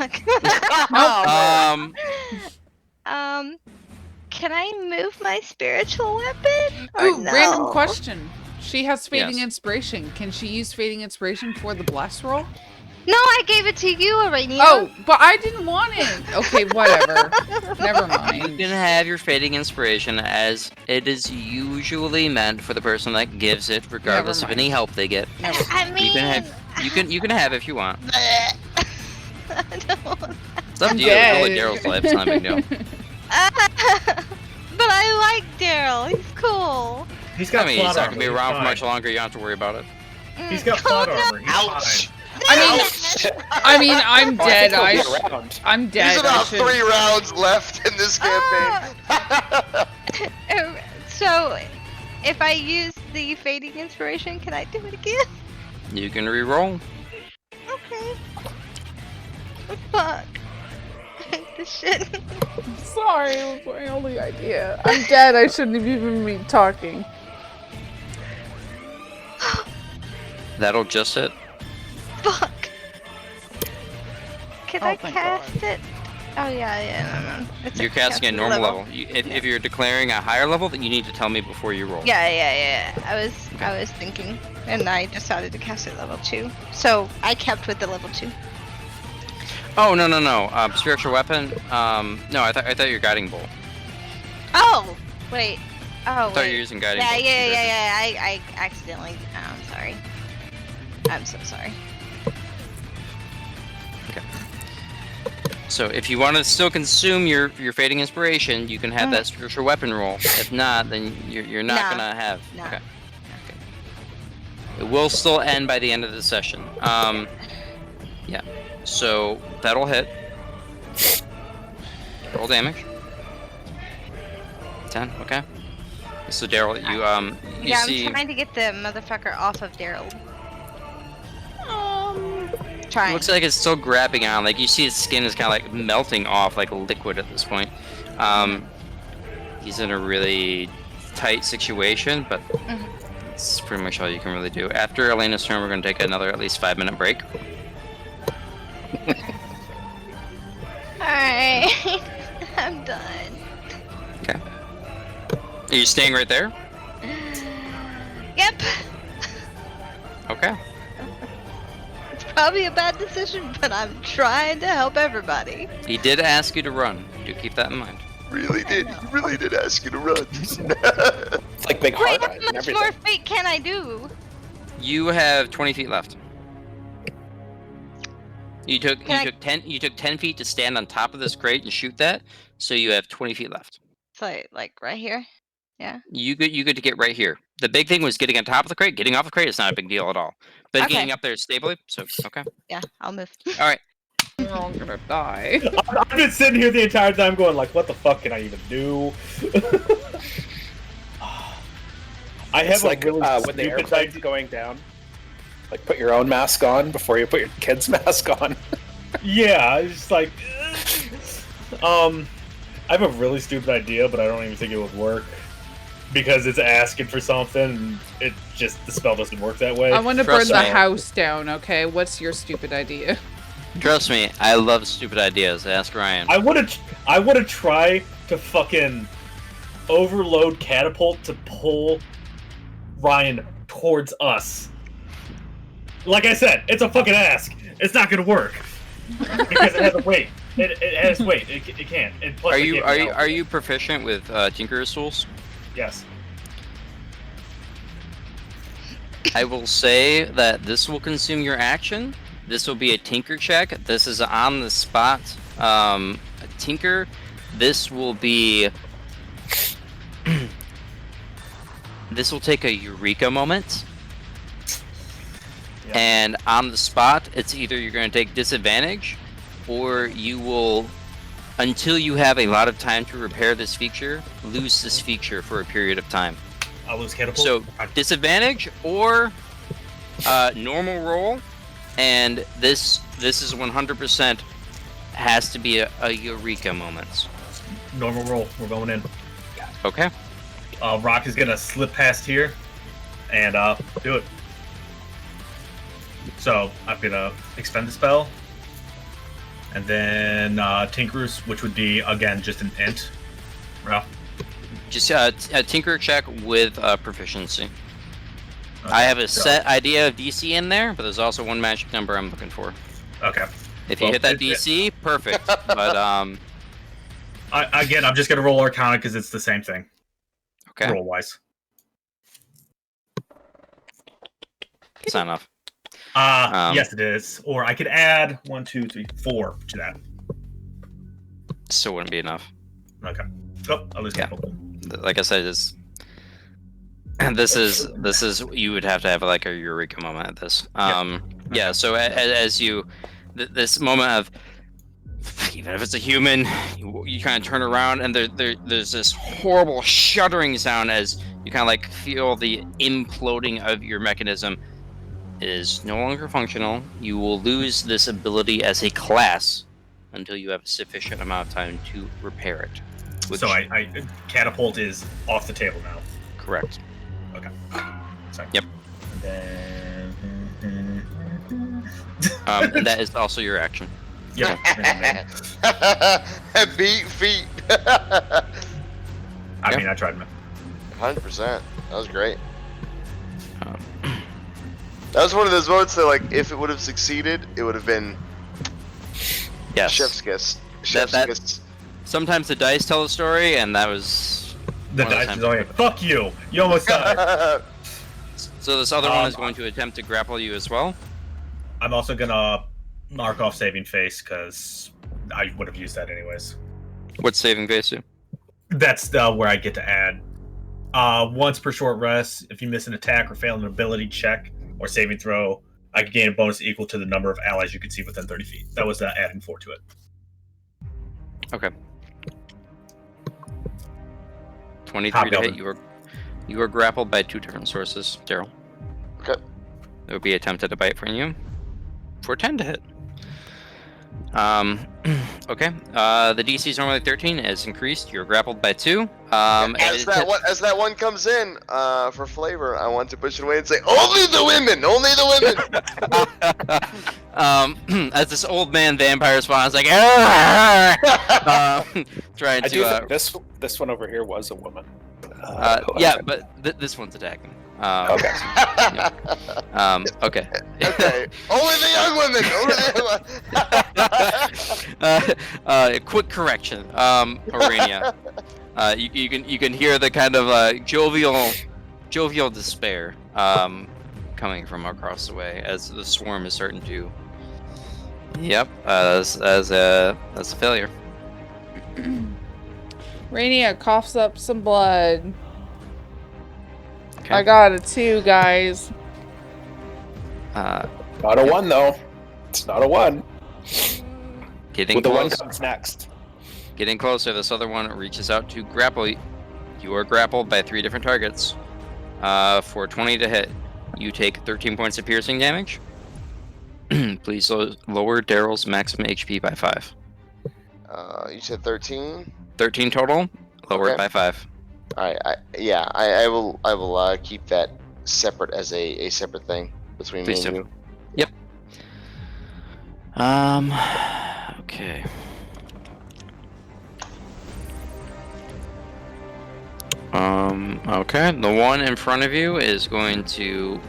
Can I move my spiritual weapon? Or Ooh, no? random question. She has Fading Yes. Inspiration. Can she use Fading Inspiration for the blast roll? No, I gave it to you, Aranea. Oh, but I didn't want it. Okay, whatever. Never You mind. can have your fading inspiration as it is usually meant for the person that gives it, regardless of mind. any help they get. I mean, You can have if you want. I don't want It's up to you. dead. It's only Daryl's life. It's not a big deal. But I like Daryl. He's cool. He's got I mean, he's plot not armor. gonna be around for fine. much longer. You don't have to worry about it. He's got plot armor. He's Ouch! fine. I mean, I'm dead. Oh, I think he'll be around. I'm dead. There's I about should- 3 rounds left in this campaign. So, if I use the fading inspiration, can I do it again? You can re-roll. Okay. Fuck. I hate this shit. Sorry, it was my only idea. I'm dead. I shouldn't have even been talking. That'll just hit. Fuck. Can Oh, I thank cast it? Oh yeah, no. It's You're a casting at casting normal level. If you're declaring a higher level, then you need to tell me before you roll. Yeah. I was thinking, and I decided to cast it level 2. So I kept with the level 2. Oh no. Spiritual weapon. No, I thought you were guiding bolt. Oh wait. Oh I thought you were wait. using guiding Yeah. bolt. I accidentally. Oh, I'm sorry. I'm so sorry. So if you want to still consume your fading inspiration, you can have that spiritual weapon roll. If not, then you're not Nah. gonna have. Nah. Okay. It will still end by the end of the session. Yeah. So that'll hit. Roll damage. 10. Okay. So Daryl, you Yeah, see. I'm trying to get the motherfucker off of Daryl. Trying. Looks like it's still grabbing on. Like you see, his skin is kind of like melting off, like liquid at this point. He's in a really tight situation, but it's pretty much all you can really do. After Elena's turn, we're going to take another at least 5-minute break. Alright. I'm done. Okay. Are you staying right there? Yep. Okay. It's probably a bad decision, but I'm trying to help everybody. He did ask you to run. Do keep that in mind. Really did. He really did ask you to run. It's like big Wait, hard how eyes and much everything. more feet can I do? You have 20 feet left. You took Can I- 10 feet to stand on top of this crate and shoot that, so you have 20 feet left. So, like right here? You get to get right here. The big thing was getting on top of the crate. Getting off the crate is not a big deal at all. But Okay. getting up there stably, so okay. Yeah, I'll move. All right. We're all gonna die. I've been sitting here the entire time going like, what the fuck can I even do? I have It's a like really when the stupid airplane's idea. going down. Like put your own mask on before you put your kid's mask on. Yeah, it's just like, I have a really stupid idea, but I don't even think it would work because it's asking for something. And it just the spell doesn't work that way. I want to burn Trust the me. house down, okay? What's your stupid idea? Trust me, I love stupid ideas. Ask Ryan. I want to try to fucking overload catapult to pull Ryan towards us. Like I said, it's a fucking ask. It's not gonna work because it has a weight. It has weight. It can't. And plus Are it you can't are be you out. are you proficient with Tinker's tools? Yes. I will say that this will consume your action. This will be a Tinker check. This is on the spot. A Tinker. This will be. This will take a Eureka moment. Yeah. And on the spot, it's either you're going to take disadvantage, or you will, until you have a lot of time to repair this feature, lose this feature for a period of time. I'll lose catapult. So disadvantage or normal roll, and this is 100% has to be a Eureka moment. Normal roll. We're going in. Okay. Rock is gonna slip past here, and do it. So I'm gonna expend the spell, and then Tinker's, which would be again just an int. Ralph. Just a Tinker check with proficiency. I have a set idea of DC in there, but there's also one magic number I'm looking for. Okay. If you Well, hit that it- DC, perfect. But Again, I'm just gonna roll Arcana because it's the same thing. okay, Roll wise. it's not enough. Yes, it is. Or I could add 1, 2, 3, 4 to that. Still wouldn't be enough. Okay. Oh, I lose Yeah. my focus. Like I said, this is you would have to have like a eureka moment at this. Yeah. So as you this moment of, even if it's a human, you kind of turn around and there's this horrible shuddering sound as you kind of like feel the imploding of your mechanism. It is no longer functional. You will lose this ability as a class until you have a sufficient amount of time to repair it. So I catapult is off the table now. Correct. Okay. Sorry. Yep. And then... And that is also your action. Yep. Beat feet. I mean, I tried my... 100%. That was great. Um, That was one of those moments that, like, if it would have succeeded, it would have been yes. chef's kiss. That- Chef's that- kiss. Sometimes the dice tell a story, and that was The one of those dice is times. only... Fuck you! You almost died. So this other one is going to attempt to grapple you as well. I'm also gonna mark off saving face, because I would have used that anyways. What's saving face do? That's where I get to add. Once per short rest, if you miss an attack or fail an ability check or saving throw, I can gain a bonus equal to the number of allies you can see within 30 feet. That was adding 4 to it. Okay. 23 to hit. You were grappled by 2 different sources, Daryl. Okay. It would be attempted to bite from you for 10 to hit. Okay. The DC is normally 13. It is increased. You're grappled by 2. As that one comes in, for flavor, I want to push it away and say, "Only the women! Only the women!" As this old man vampire spawns, like, trying I do to. think this one over here was a woman. Yeah, but this one's attacking. Okay. Okay. Okay. Only the young women! Only the young women! Quick correction, Aranea. You can hear the kind of jovial despair coming from across the way as the swarm is starting to. Yep, as a failure. Rainier coughs up some blood. Okay. I got a 2, guys. Not a 1 though. It's not a 1. Getting The 1 close. comes next. Getting closer. This other one reaches out to grapple. You are grappled by 3 different targets. For 20 to hit, you take 13 points of piercing damage. Please lower Daryl's maximum HP by 5. You said 13? 13 total. Lower it Okay. by 5. Alright, I will keep that separate as a separate thing between Please me and do. you. Yep. Okay. Okay. The one in front of you is going to.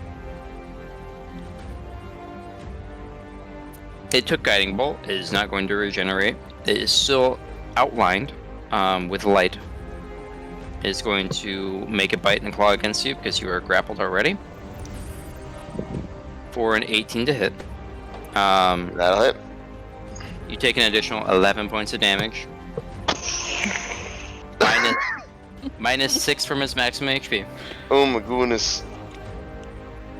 It took Guiding Bolt. It is not going to regenerate. It is still outlined with light. It is going to make a bite and claw against you because you are grappled already. For an 18 to hit. That'll hit. You take an additional 11 points of damage. Minus 6 from his maximum HP. Oh my goodness.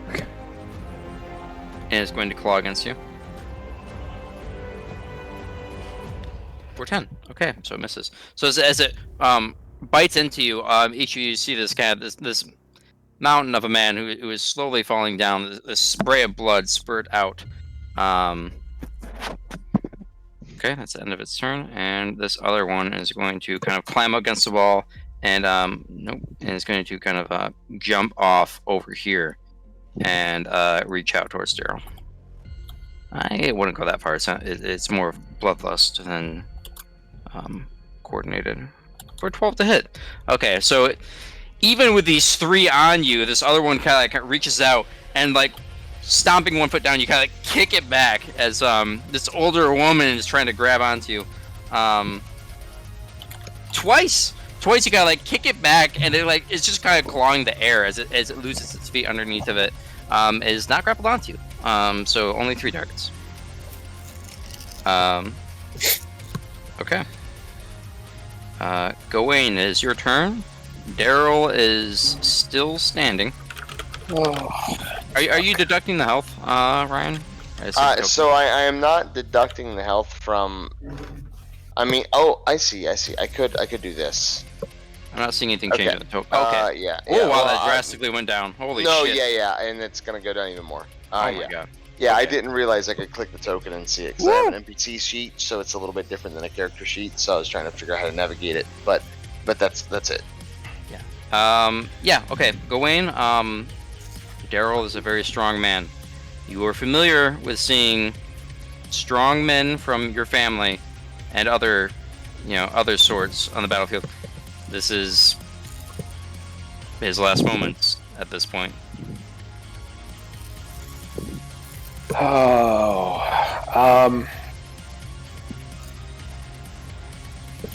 And it's going to claw against you. For 10. Okay, so it misses. So as it bites into you, each of you see this kind of this mountain of a man who is slowly falling down. This spray of blood spurt out. Okay, that's the end of its turn, and this other one is going to kind of climb against the wall, and nope, and it's going to kind of jump off over here, and reach out towards Daryl. I wouldn't go that far. It's more of bloodlust than coordinated. For 12 to hit. Okay, so even with these 3 on you, this other one kind of like reaches out and like stomping one foot down, you kind of kick it back as this older woman is trying to grab onto you. Twice you gotta like kick it back, and it's just kind of clawing the air as it loses its feet underneath of it. Is not grappled onto you. So only 3 targets. Okay. Gowain, it is your turn. Daryl is still standing. Oh. Are you deducting the health, Ryan? So I am not deducting the health from. I mean, oh, I see. I could do this. I'm not seeing anything Okay. change in the total. Okay. Yeah. Oh wow, well, that drastically went down. Holy no, shit. yeah, and it's gonna go down even more. Oh my Yeah. god. Yeah, I Okay. didn't realize I could click the token and see it because I have an NPC sheet, so it's a little bit different than a character sheet. So I was trying to figure out how to navigate it, but that's it. Yeah, okay. Gowain, Daryl is a very strong man. You are familiar with seeing strong men from your family and other sorts on the battlefield. This is his last moments at this point. Oh,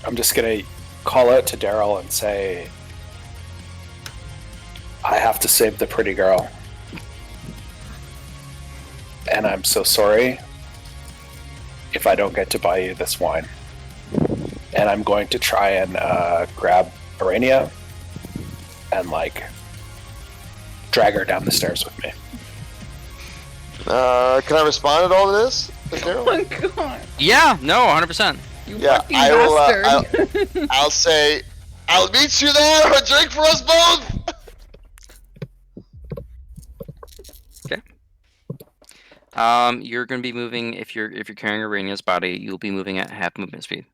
I'm just gonna call out to Daryl and say, I have to save the pretty girl. And I'm so sorry if I don't get to buy you this wine. And I'm going to try and grab Aranea and drag her down the stairs with me. Can I respond to all of this, Oh my god. Yeah, no, 100%. You Yeah, fucking I will. bastard. I'll say, I'll meet you there. A drink for us both. You're going to be moving if you're carrying Arena's body. You'll be moving at half movement speed.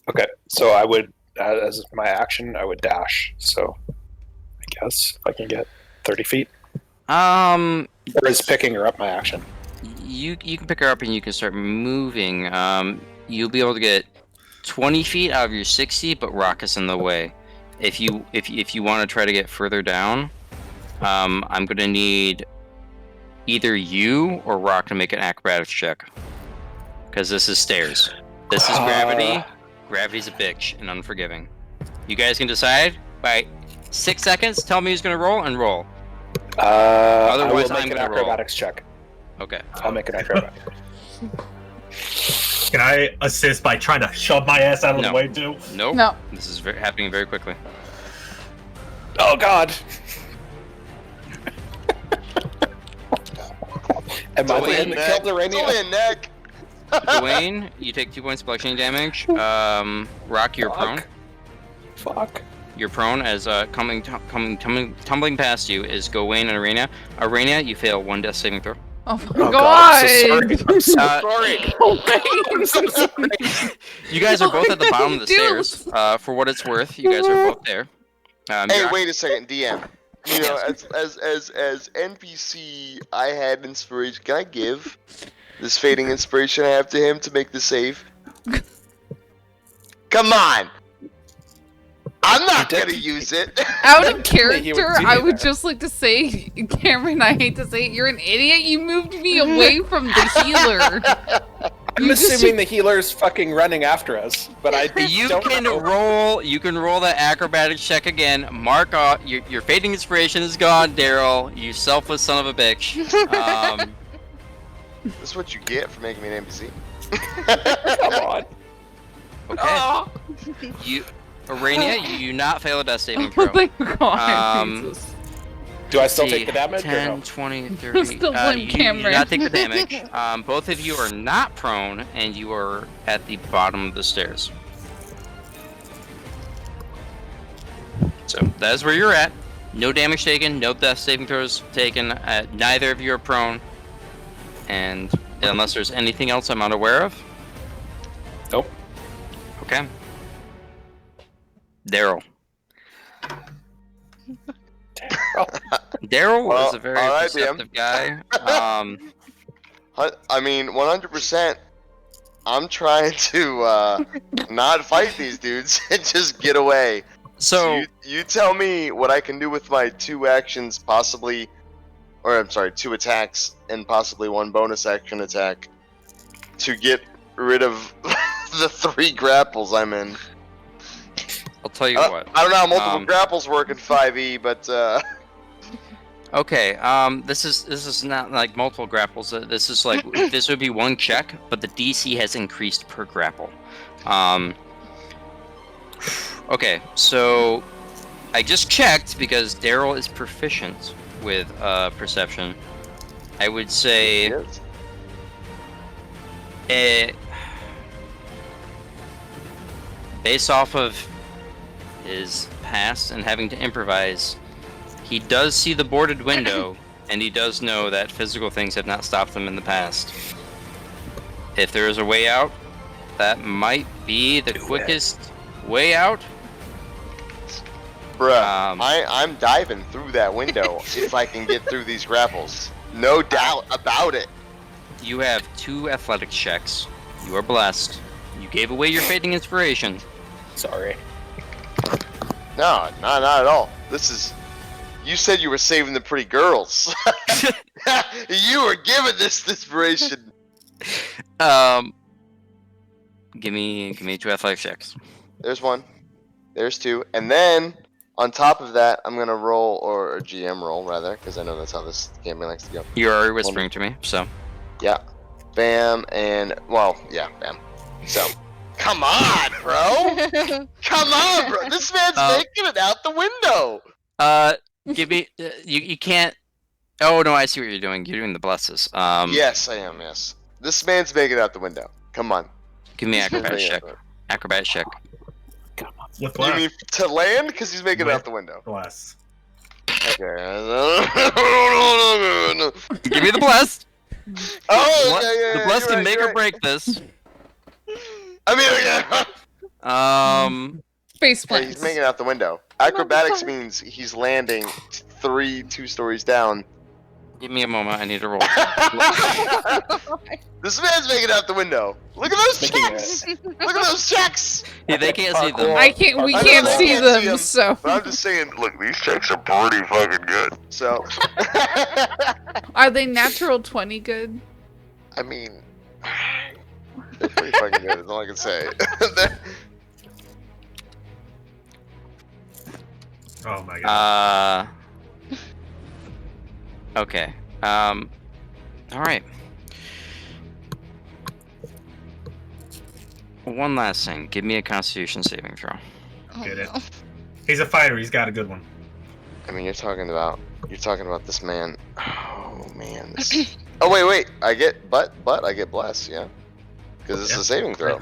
Okay, so I would, as my action, I would dash. So I guess if I can get 30 feet. Or is picking her up my action? You can pick her up and you can start moving. You'll be able to get 20 feet out of your 60, but Rock is in the way. If you want to try to get further down, I'm going to need either you or Rock to make an acrobatics check. Because this is stairs. This is gravity. Gravity's a bitch and unforgiving. You guys can decide by 6 seconds. Tell me who's going to roll and roll. Otherwise, I'm make an gonna roll. acrobatics check. Okay. I'll make an acrobatics. Can I assist by trying to shove my ass out of No. the way too? Nope. No. This is happening very quickly. Oh God! Am I the Wait, one that killed It's only Aranea? a neck. Dwayne, you take 2 points of bludgeoning damage. Rock, you're prone. Fuck. You're prone as tumbling past you is Gowain and Aranea. Aranea, you fail 1 death saving throw. Oh my Oh god. God, I'm so sorry. Uh, I'm so sorry. You guys are both at the bottom of the Dude. stairs. For what it's worth, you guys are both there. Hey, you're- wait a second, DM. You know, as NPC, I had inspiration. Can I give this fading inspiration I have to him to make the save? Come on! I'm not You did. gonna use it. Out of He would character, do I would that. just like to say, Cameron, I hate to say it, you're an idiot. You moved me away from the healer. I'm You just- assuming the healer's fucking running after us, but I You don't can know. roll. You can roll that acrobatics check again. Mark off. Your fading inspiration is gone, Daryl. You selfless son of a bitch. That's what you get for making me an NPC. Come on. Okay. You, Aranea, you do not fail a death saving Oh throw. my god, Um, Jesus. Do I still See, take the damage? 10, or no? 20, 30. Still blame you do Cameron. not take the damage. Both of you are not prone, and you are at the bottom of the stairs. So that is where you're at. No damage taken, no death saving throws taken. Neither of you are prone. And unless there's anything else I'm unaware of. Nope. Okay. Daryl. Daryl Well, is a very alright, perceptive guy. I mean, 100%. I'm trying to not fight these dudes and just get away. So you tell me what I can do with my 2 actions, possibly or I'm sorry, 2 attacks and possibly 1 bonus action attack to get rid of the 3 grapples I'm in. I'll tell you what. I don't know how multiple grapples work in 5e, but Okay, this is not like multiple grapples. This is like this would be 1 check, but the DC has increased per grapple. Okay, so I just checked because Daryl is proficient with perception. I would say based off of his past and having to improvise, he does see the boarded window, and he does know that physical things have not stopped them in the past. If there is a way out, that might be the quickest way out. bruh, I'm diving through that window if I can get through these grapples. No doubt about it. You have 2 athletics checks. You are blessed. You gave away your fading inspiration. Sorry. No, not at all. This is. You said you were saving the pretty girls. You were given this inspiration. Give me 2 athletics checks. There's 1. There's 2. And then, on top of that, I'm going to roll, or a GM roll, rather, because I know that's how this campaign likes to go. You're already whispering to me, so. Yeah. Bam, and, well, yeah, bam. So, come on, bro! Come on, bro! This man's making it out the window! Give me, you can't, oh no, I see what you're doing. You're doing the blesses. Yes, I am, yes. This man's making it out the window. Come on. Give me This man's acrobatics making it check. out Acrobatics check. With the- You mean to land? Because he's making it out the window. bless. Okay. Give me the bless. Oh, yeah, The bless you're can right, make you're or right. break this. I mean, yeah. Face Hey, plants. he's making it out the window. Acrobatics means he's landing 2 stories down. Give me a moment. I need to roll. This man's making it out the window. Look at those checks. Look at those checks. Yeah, they can't see them. We I know can't they see can't see them, 'em. so. But I'm just saying, look, these checks are pretty fucking good. So, Are they natural 20 good? I mean, they're pretty fucking good. Is all I can say. Oh my god. Okay. All right. One last thing. Give me a Constitution saving throw. Get it. He's a fighter. He's got a good one. I mean, you're talking about this man. Oh man. Oh wait. I get I get blessed. Yeah. Because this is a saving throw.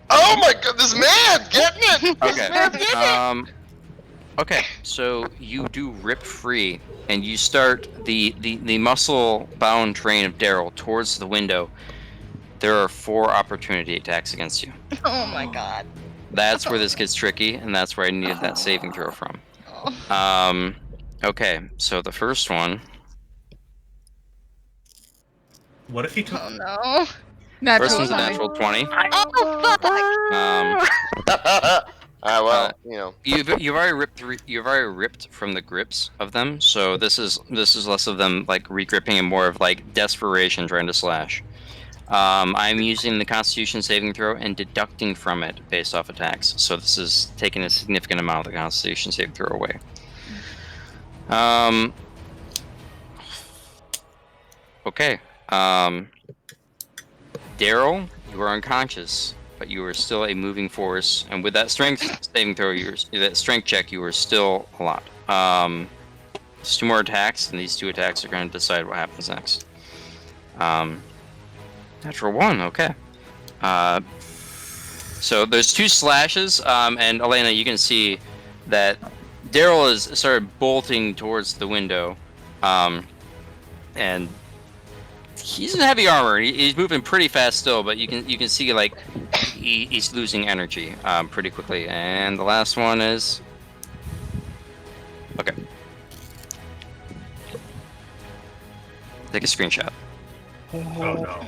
Oh my god, this man getting it. This man's getting it. Okay, so you do rip free, and you start the muscle-bound train of Daryl towards the window. There are 4 opportunity attacks against you. Oh my god. That's where this gets tricky, and that's where I needed that saving throw from. Okay, so the first one. What if he took? Oh no. First one's a natural 20. Oh fuck. Well, you know. You've already ripped from the grips of them, so this is less of them like regripping and more of like desperation trying to slash. I'm using the Constitution saving throw and deducting from it based off attacks, so this is taking a significant amount of the Constitution saving throw away. Okay. Daryl, you are unconscious, but you are still a moving force, and with that strength saving throw, that strength check, you are still a lot. There's 2 more attacks, and these 2 attacks are going to decide what happens next. Natural 1, okay. So there's 2 slashes, and Elena, you can see that Daryl is started bolting towards the window, and he's in heavy armor. He's moving pretty fast still, but you can see like he's losing energy pretty quickly. And the last one is okay. Take a screenshot. Oh no.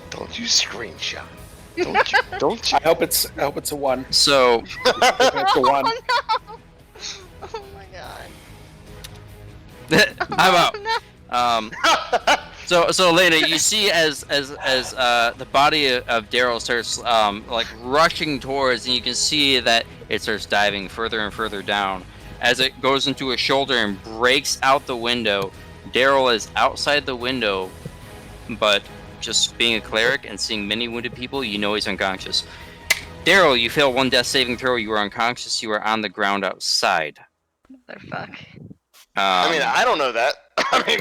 Don't you screenshot. Don't you? I hope it's a 1. So It's a 1. Oh no. Oh my god. I'm out. No. So Elena, you see as the body of Daryl starts like rushing towards, and you can see that it starts diving further and further down as it goes into a shoulder and breaks out the window. Daryl is outside the window, but just being a cleric and seeing many wounded people, you know he's unconscious. Daryl, you fail one death saving throw. You are unconscious. You are on the ground outside. Motherfuck. I mean, I don't know that. I mean,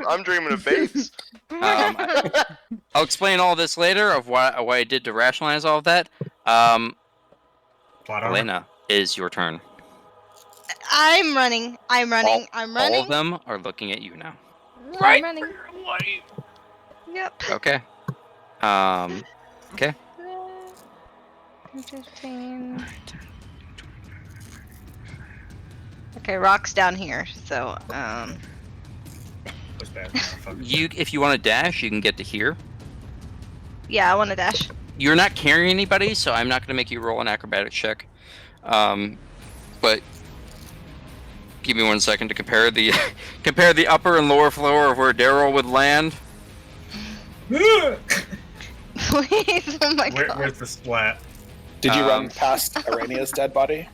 I'm dreaming of babes. I'll explain all this later of what I did to rationalize all of that. Elena, is your turn. I'm running. I'm running. All of them are looking at you now. I'm running. Yep. Okay. Okay. 15. Okay, Rock's down here, so If you want to dash, you can get to here. yeah, I want to dash. You're not carrying anybody, so I'm not going to make you roll an acrobatics check. But give me 1 second to compare the compare the upper and lower floor of where Daryl would land. Please, oh my god. Where's the splat? Did you run past Aranea's dead body?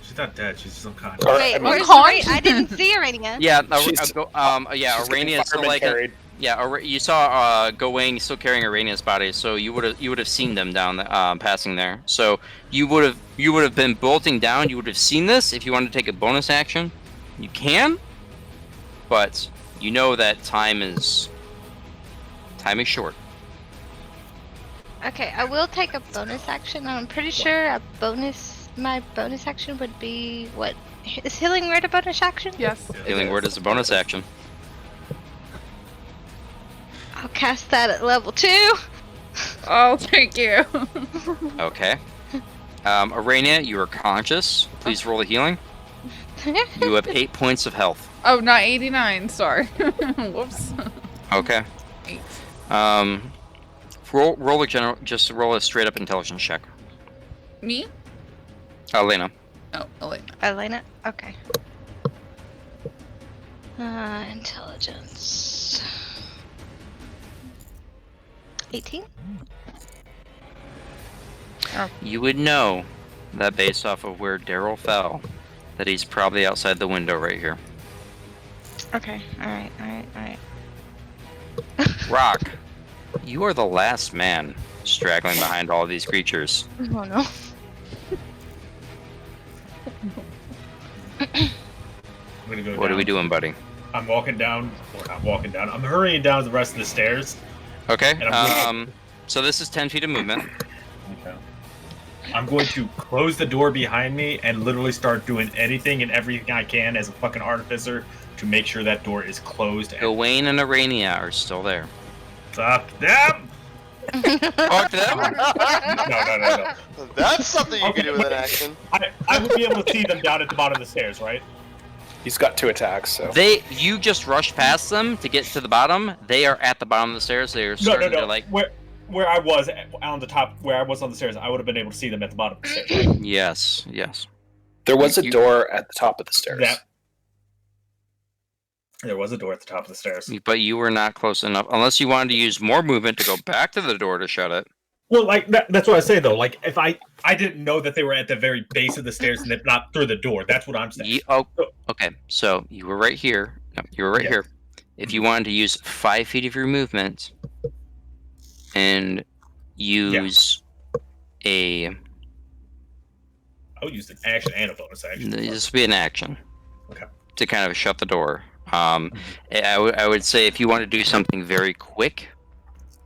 She's not dead. She's just unconscious. Or, Wait, I mean, where's Unconscious? I didn't see Aranea. Yeah, She's getting Aranea is still fireman like carried. you saw Gowain still carrying Aranea's body, so you would have seen them down passing there. So you would have been bolting down. You would have seen this if you wanted to take a bonus action. You can, but you know that time is short. Okay, I will take a bonus action. I'm pretty sure my bonus action would be what? Is Healing Word a bonus action? Yes. Healing Word is a bonus action. I'll cast that at level 2. Oh, thank you. Okay. Aranea, you are conscious. Please roll a healing. You have 8 points of health. Oh, not 89. Sorry. Whoops. Okay. 8. Just roll a straight up intelligence check. Me? Elena. Oh, Elena. Elena? Okay. Intelligence. 18? You would know that based off of where Daryl fell, that he's probably outside the window right here. Okay, alright. Rock, you are the last man straggling behind all of these creatures. Oh no. I'm gonna go What are down. we doing, buddy? I'm walking down, or not walking down. I'm hurrying down the rest of the stairs. Okay. And I'm So this is 10 feet of movement. Okay. I'm going to close the door behind me and literally start doing anything and everything I can as a fucking artificer to make sure that door is closed. Gawain and Aranea are still there. Fuck them! Fuck them? No. That's something you can do with an Okay. action. I would be able to see them down at the bottom of the stairs, right? He's got 2 attacks, so. You just rushed past them to get to the bottom. They are at the bottom of the stairs. They are starting to like. Where I was on the top, where I was on the stairs, I would have been able to see them at the bottom of the stairs. Yes. There was a door at the top of the stairs. There was a door at the top of the stairs. But you were not close enough, unless you wanted to use more movement to go back to the door to shut it. Well, like that's what I say though. Like if I didn't know that they were at the very base of the stairs and not through the door. That's what I'm saying. Okay. So you were right here. No, you were right here. If you wanted to use 5 feet of your movement and use I would use an action and a bonus action. this would be an action. Okay. To kind of shut the door. I would say if you want to do something very quick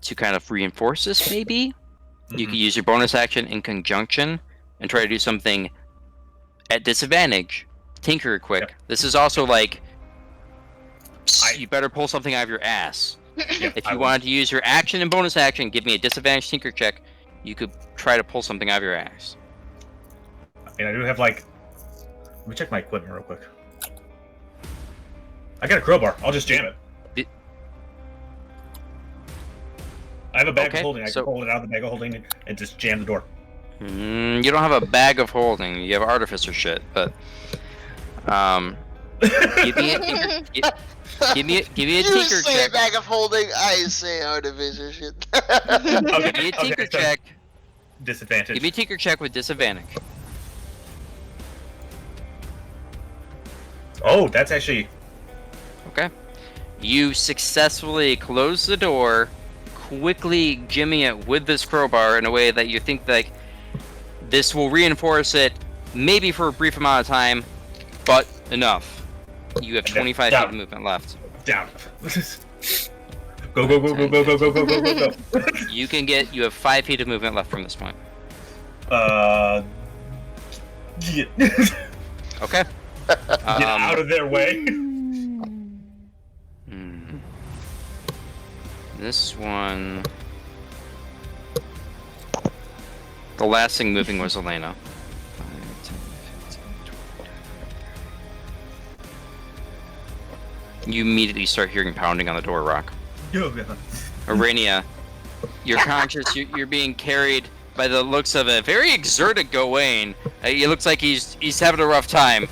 to kind of reinforce this, maybe you could use your bonus action in conjunction and try to do something at disadvantage. Tinker quick. Yep. This is also like you better pull something out of your ass. If you wanted to use your action and bonus action, give me a disadvantage tinker check. You could try to pull something out of your ass. I mean, I do have like. Let me check my equipment real quick. I got a crowbar. I'll just jam it. I have a bag of holding. I can pull it out of the bag of holding and just jam the door. You don't have a bag of holding. You have artificer shit, but Give me a tinker. Give me a You tinker say check. bag of holding, I say Artificer shit. Give me a tinker so check. Disadvantage. Give me a tinker check with disadvantage. Oh, that's actually Okay. You successfully close the door, quickly jimmy it with this crowbar in a way that you think like this will reinforce it, maybe for a brief amount of time, but enough. You have 25 feet of movement left. down. Go, go, go, go, go, go, go, go, go, go, go. You have 5 feet of movement left from this point. Yeah. Get Okay. out of their way. This one. The last thing moving was Elena. 5, 10, 15, 20. You immediately start hearing pounding on the door, Rock. Aranea, you're conscious. You're being carried by the looks of a very exerted Gowain. It looks like he's having a rough time,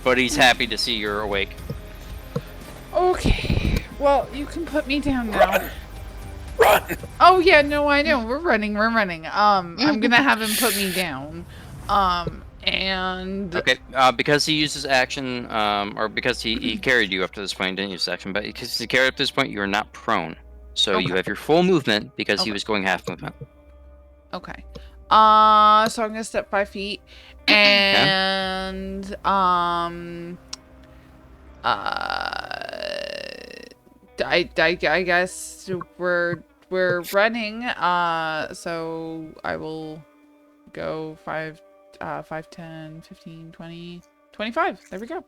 but he's happy to see you're awake. Okay. Well, you can put me down now. Run! Oh yeah, no, I know. We're running. I'm gonna have him put me down. And Okay, because he used his action, or because he carried you up to this point, didn't use his action, but because he carried up to this point, you are not prone. So you have your full movement because he was going half movement. okay. So I'm gonna step 5 feet, and I guess we're running. So I will go 5, 10, 15, 20, 25. There we go.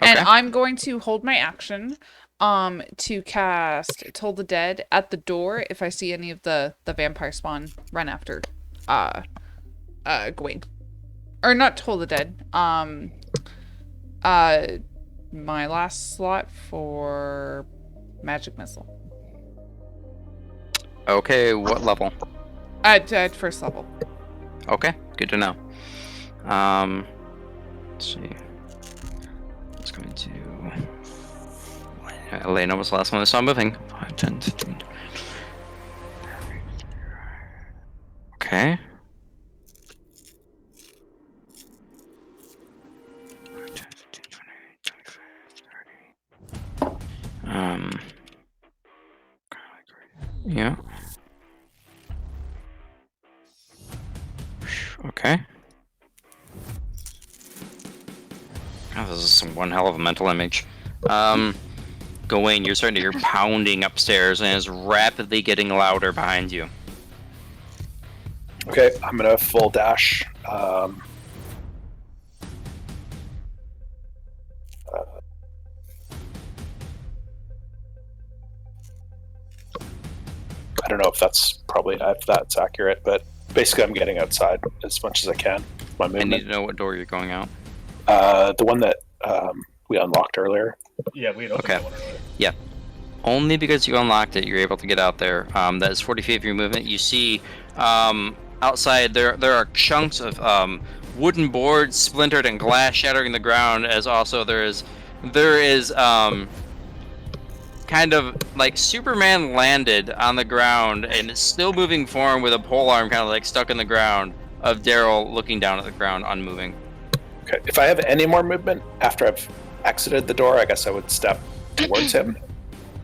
And Okay. I'm going to hold my action to cast Toll the Dead at the door if I see any of the vampire spawn run after Gowain. Or not Toll the Dead. My last slot for Magic Missile. Okay, what level? At first level. Okay, good to know. Let's see. It's going to... Elena was the last one I saw moving. 5, 10, 15. Okay. 5, 10, 15, 20, 25, 30. Yeah. Okay. Oh, this is one hell of a mental image. Gowain, you're starting to hear pounding upstairs, and it's rapidly getting louder behind you. Okay, I'm gonna full dash. I don't know if that's accurate, but basically I'm getting outside as much as I can. My I movement. need to know what door you're going out. The one that we unlocked earlier. Yeah, we had opened Okay. that one earlier. Only because you unlocked it, you're able to get out there. That is 40 feet of your movement. You see outside there are chunks of wooden boards splintered and glass shattering the ground, as also there is kind of like Superman landed on the ground and it's still moving form with a pole arm kind of like stuck in the ground of Daryl looking down at the ground unmoving. Okay, if I have any more movement after I've exited the door, I guess I would step towards him.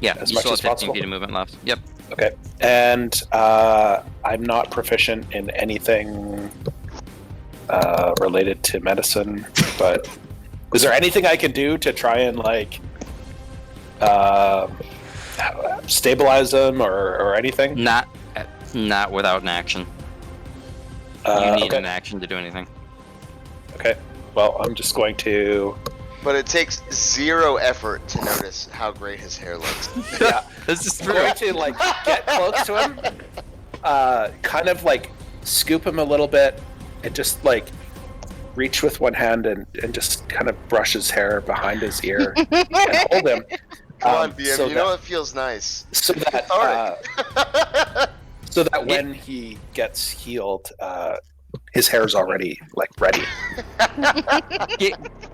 Yeah, As you much still as have 15 possible? feet of movement left. Yep. Okay, and I'm not proficient in anything related to medicine, but is there anything I can do to try and like stabilize them or anything? Not without an action. You need okay. an action to do anything. Okay, well, I'm just going to. But it takes 0 effort to notice how great his hair looks. Yeah, This is I'm going to like get close to him, kind of like scoop him a little bit, and just like reach with one hand and just kind of brush his hair behind his ear and hold him. Come on, BM, so you know it feels nice. So that Cathartic. when he gets healed, his hair's already like ready.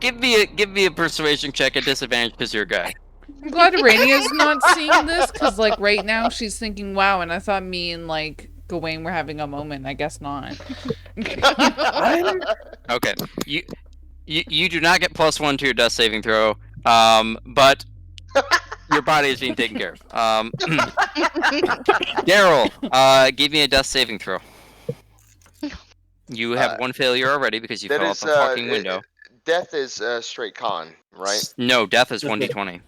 Give me a persuasion check at disadvantage because you're a guy. I'm glad Arenea's not seeing this, because, like, right now she's thinking, wow, and I thought me and, like, Gowain were having a moment. I guess not. Okay, you do not get +1 to your death saving throw, but your body is being taken care of. Daryl, give me a death saving throw. You have one failure already because you fell off the fucking window. Death is straight con, right? No, death is 1d20.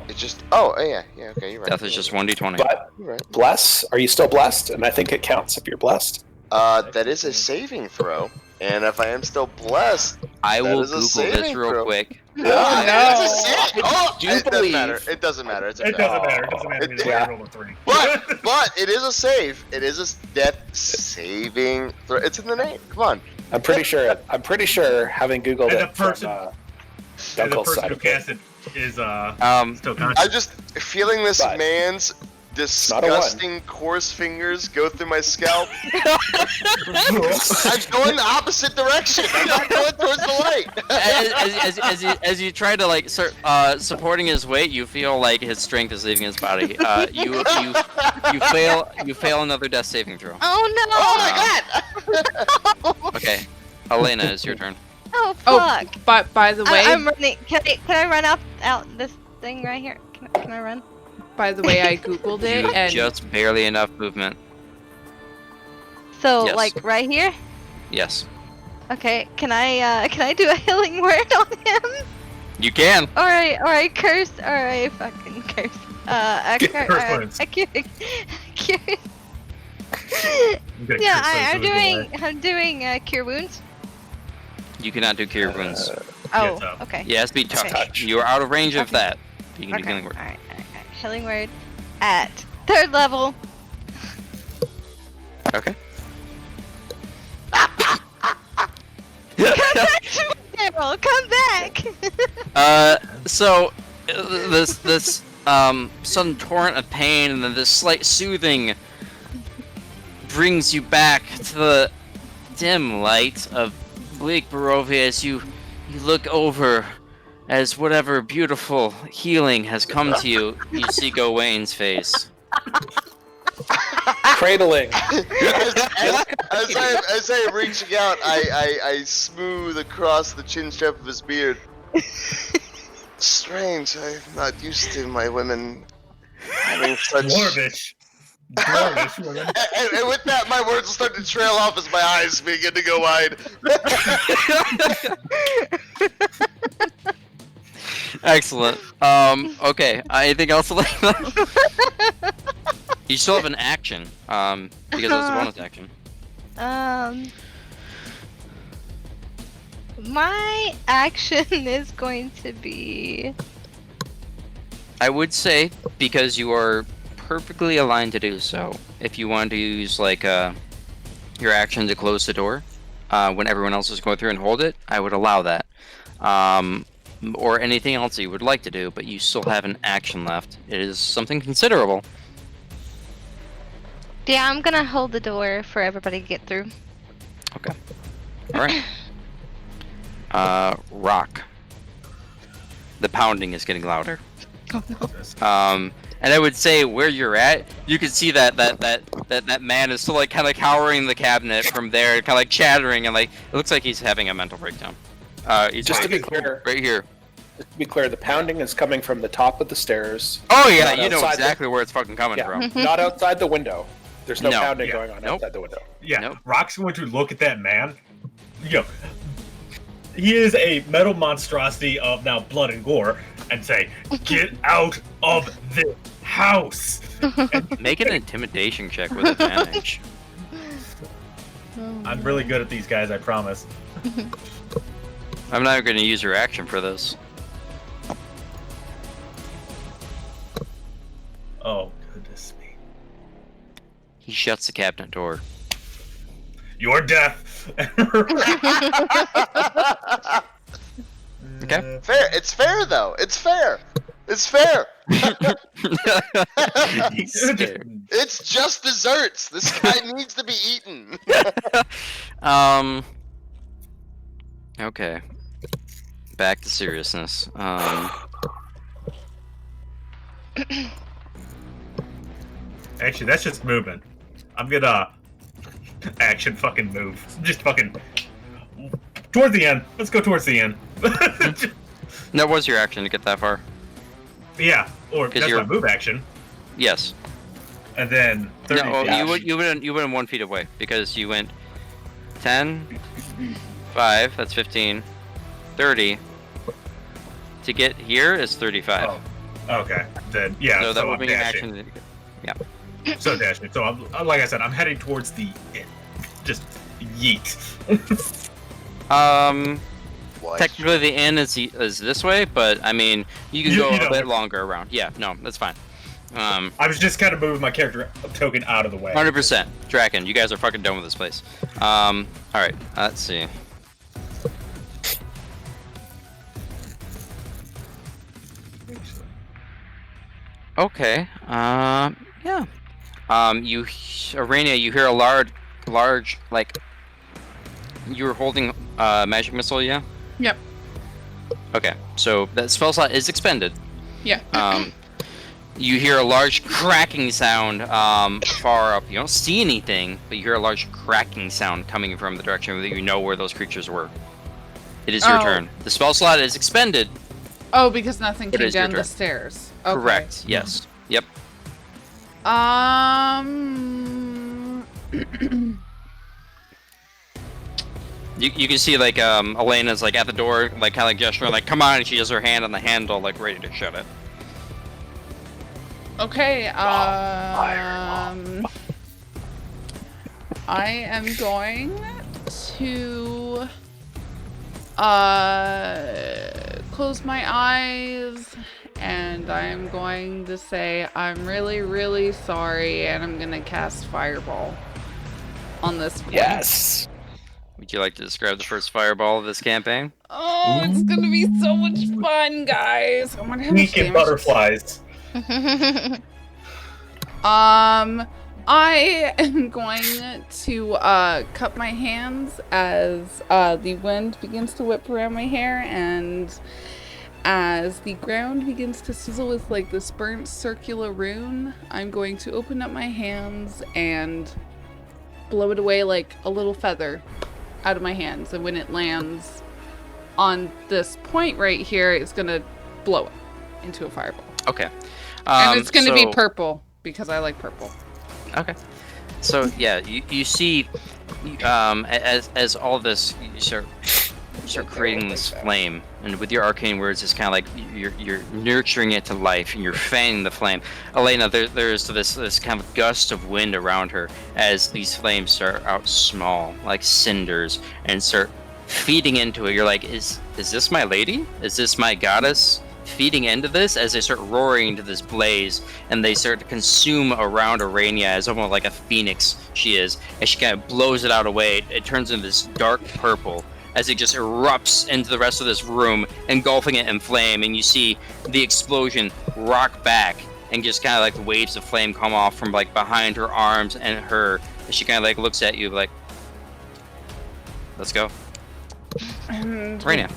It's just. Oh, yeah, okay, you're right. Death is just 1d20. But You're right. bless, are you still blessed? And I think it counts if you're blessed. That is a saving throw, and if I am still blessed, I will is a Google this saving real throw. quick. It's a save. Oh, do it doesn't believe- matter. It doesn't matter. It's a It fail. doesn't matter. It doesn't matter. It's Yeah. a roll of 3. But it is a save. It is a death saving throw. It's in the name. Come on. I'm pretty sure having Googled And it the person- from And the Dunkel's person side who of it. cast it is still conscious. I'm just feeling this But- man's not a one. disgusting coarse fingers go through my scalp. I'm going the opposite direction. I'm not going towards the light. As you try to like supporting his weight, you feel like his strength is leaving his body. You fail another death saving throw. Oh no! Oh my god! Okay, Elena, it's your turn. Oh Oh, fuck! but by the way, I'm running. Can I run out this thing right here? Can I run? by the way, I googled it, You and just barely enough movement. So Yes. like right here? Yes, Okay. Can I do a healing word on him? you can. Or I curse? Or I fucking curse? Curse words. I cure. I'm gonna Yeah, curse those I'm doing cure wounds. You cannot do cure wounds. Oh, tough. okay. Yeah, it has to be touch. Touch. You are out of range of Okay. that. You can do Okay. healing word. Alright. Healing word at 3rd level. Okay. Daryl, come back! So this sudden torrent of pain and then this slight soothing brings you back to the dim light of bleak Barovia as you look over as whatever beautiful healing has come to you. You see Gowain's face. cradling. As I am reaching out, I smooth across the chin strap of his beard. Strange, I'm not used to my women having such. Dwarvish. Dwarvish woman. And with that, my words will start to trail off as my eyes begin to go wide. Excellent. Okay. Anything else, Elena? You still have an action. Because that's a bonus action. My action is going to be. I would say, because you are perfectly aligned to do so, if you want to use like your action to close the door when everyone else is going through and hold it, I would allow that. Or anything else you would like to do, but you still have an action left. It is something considerable. Yeah, I'm gonna hold the door for everybody to get through. Okay. Alright. Rock. The pounding is getting louder. Oh no. And I would say where you're at, you can see that man is still like kind of cowering in the cabinet from there, kind of like chattering, and like it looks like he's having a mental breakdown. He's Just to right, be clear, right here. the pounding is coming from the top of the stairs. Oh yeah, Not you know outside exactly where it's fucking coming Yeah. from. Not outside the window. There's no No. pounding Yeah. going on Nope. outside the window. Yeah, Nope. Rock's going to look at that man. Yo, he is a metal monstrosity of now blood and gore, and say, "Get out of this house!" Make an intimidation check with advantage. I'm really good at these guys, I promise. I'm not going to use your action for this. Oh goodness me! He shuts the cabinet door. You're deaf. Okay. Fair. It's fair though. It's fair. It's fair. He's scared. It's just desserts. This guy needs to be eaten. Okay. Back to seriousness. Actually, that's just movement. I'm gonna action fucking move. Just fucking towards the end. Let's go towards the end. That was your action to get that far. Yeah, or that's you're- my move action, Yes. and then 30 No, feet. you went 1 feet away because you went 10, 5. That's 15, 30. To get here is 35. Oh, okay. Then yeah. so that would I'm be an dashing. action. So dashing. So like I said, I'm heading towards the end. Just yeet. What? Technically the inn is this way, but I mean you can You- go you a know. bit longer around. Yeah, no, that's fine. I was just kind of moving my character token out of the way. 100%. Draken, you guys are fucking done with this place. All right, let's see. Okay. Yeah. Aranea, you hear a large, like. You were holding magic missile, yeah? Yep. Okay, so that spell slot is expended. Yeah. You hear a large cracking sound far up. You don't see anything, but you hear a large cracking sound coming from the direction that you know where those creatures were. It is your Oh. turn. The spell slot is expended. Oh, because nothing It came is your down the turn. stairs. Okay. Correct. Yes. Yep. You can see like Elena's like at the door, like kind of like gesturing, like come on, and she has her hand on the handle, like ready to shut it. Okay, I am going to close my eyes, and I'm going to say I'm really, really sorry, and I'm gonna cast Fireball on this one. Yes. Would you like to describe the first fireball of this campaign? Oh, it's gonna be so much fun, guys. I wonder how much Sneak and damage. butterflies. I am going to cup my hands as the wind begins to whip around my hair, and as the ground begins to sizzle with like this burnt circular rune, I'm going to open up my hands and blow it away like a little feather out of my hands, and when it lands on this point right here, it's gonna blow it into a fireball. Okay. And it's gonna be so- purple because I like purple. Okay. So yeah, you see, as all this you start creating this flame, and with your arcane words, it's kind of like you're nurturing it to life, and you're fanning the flame. Elena, there's this kind of gust of wind around her as these flames start out small, like cinders, and start feeding into it. You're like, is this my lady? Is this my goddess? Feeding into this as they start roaring into this blaze, and they start to consume around Aranea as almost like a phoenix she is, and she kind of blows it out away. It turns into this dark purple as it just erupts into the rest of this room, engulfing it in flame, and you see the explosion rock back and just kind of like the waves of flame come off from like behind her arms and her, and she kind of like looks at you like, let's go. And Aranea.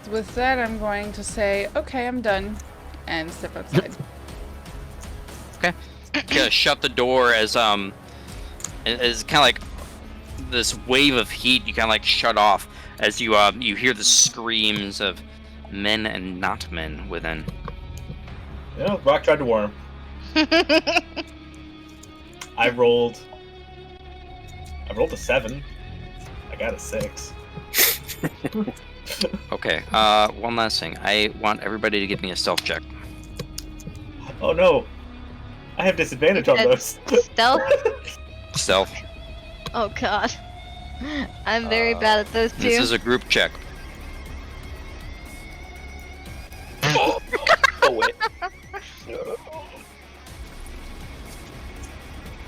with that, I'm going to say, okay, I'm done, and step outside. Kind of shut the door as kind of like this wave of heat you kind of like shut off as you hear the screams of men and not men within. Yeah, Rock tried to warn him. I rolled a 7. I got a 6. Okay, one last thing. I want everybody to give me a stealth check. Oh no, I have disadvantage on those. Stealth? Stealth. Oh god. I'm very bad at those This two. is a group check. Oh wait.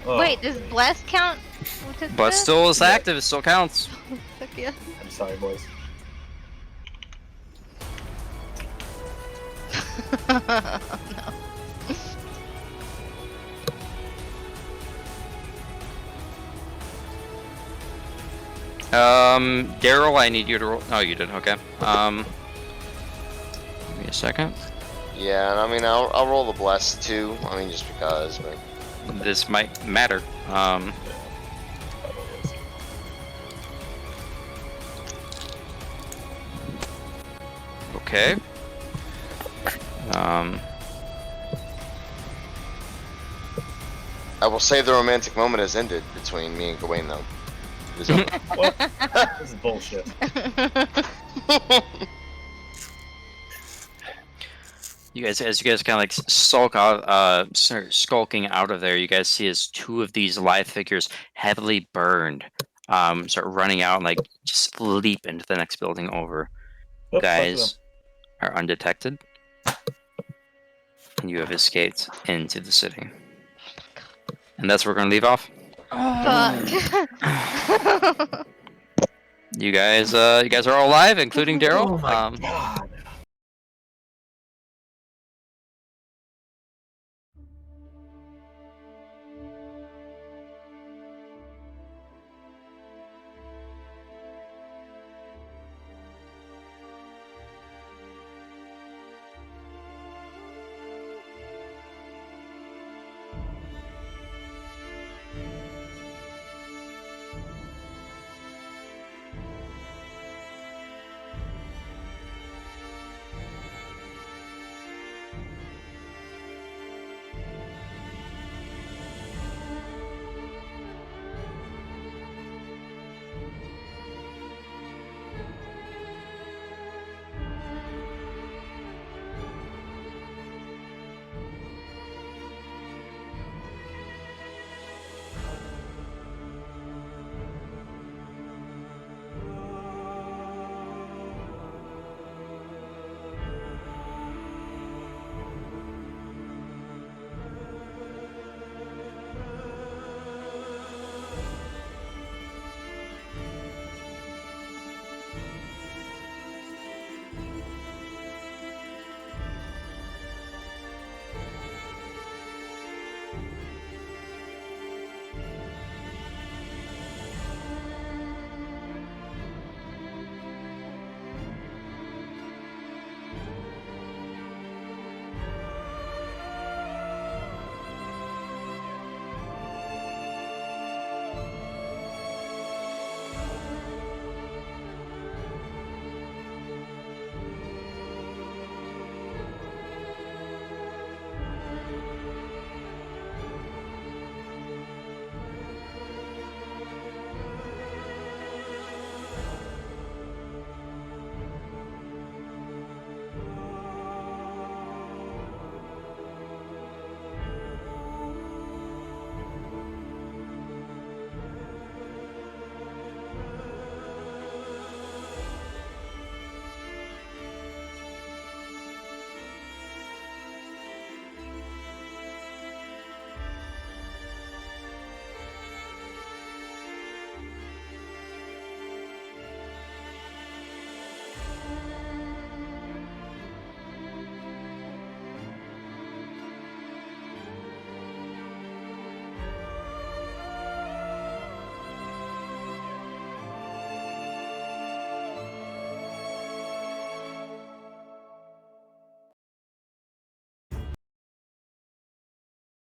Oh, Wait, does bless count? But still is active, it still counts. Fuck yeah. I'm sorry, boys. No. Daryl, I need you to roll. Oh, you did. Okay. Give me a second. Yeah, and I mean, I'll roll the bless too. I mean, just because, but This might matter. Okay. I will say the romantic moment has ended between me and Gowain, though. It is over. What? This is bullshit. You guys, as you guys kind of like sulk out, start skulking out of there, you guys see as two of these live figures, heavily burned, start running out and like just leap into the next building over. Oops, Guys are undetected, and you have escaped into the city. And that's where we're gonna leave off. Fuck. You guys are all alive, including Daryl. Oh my God.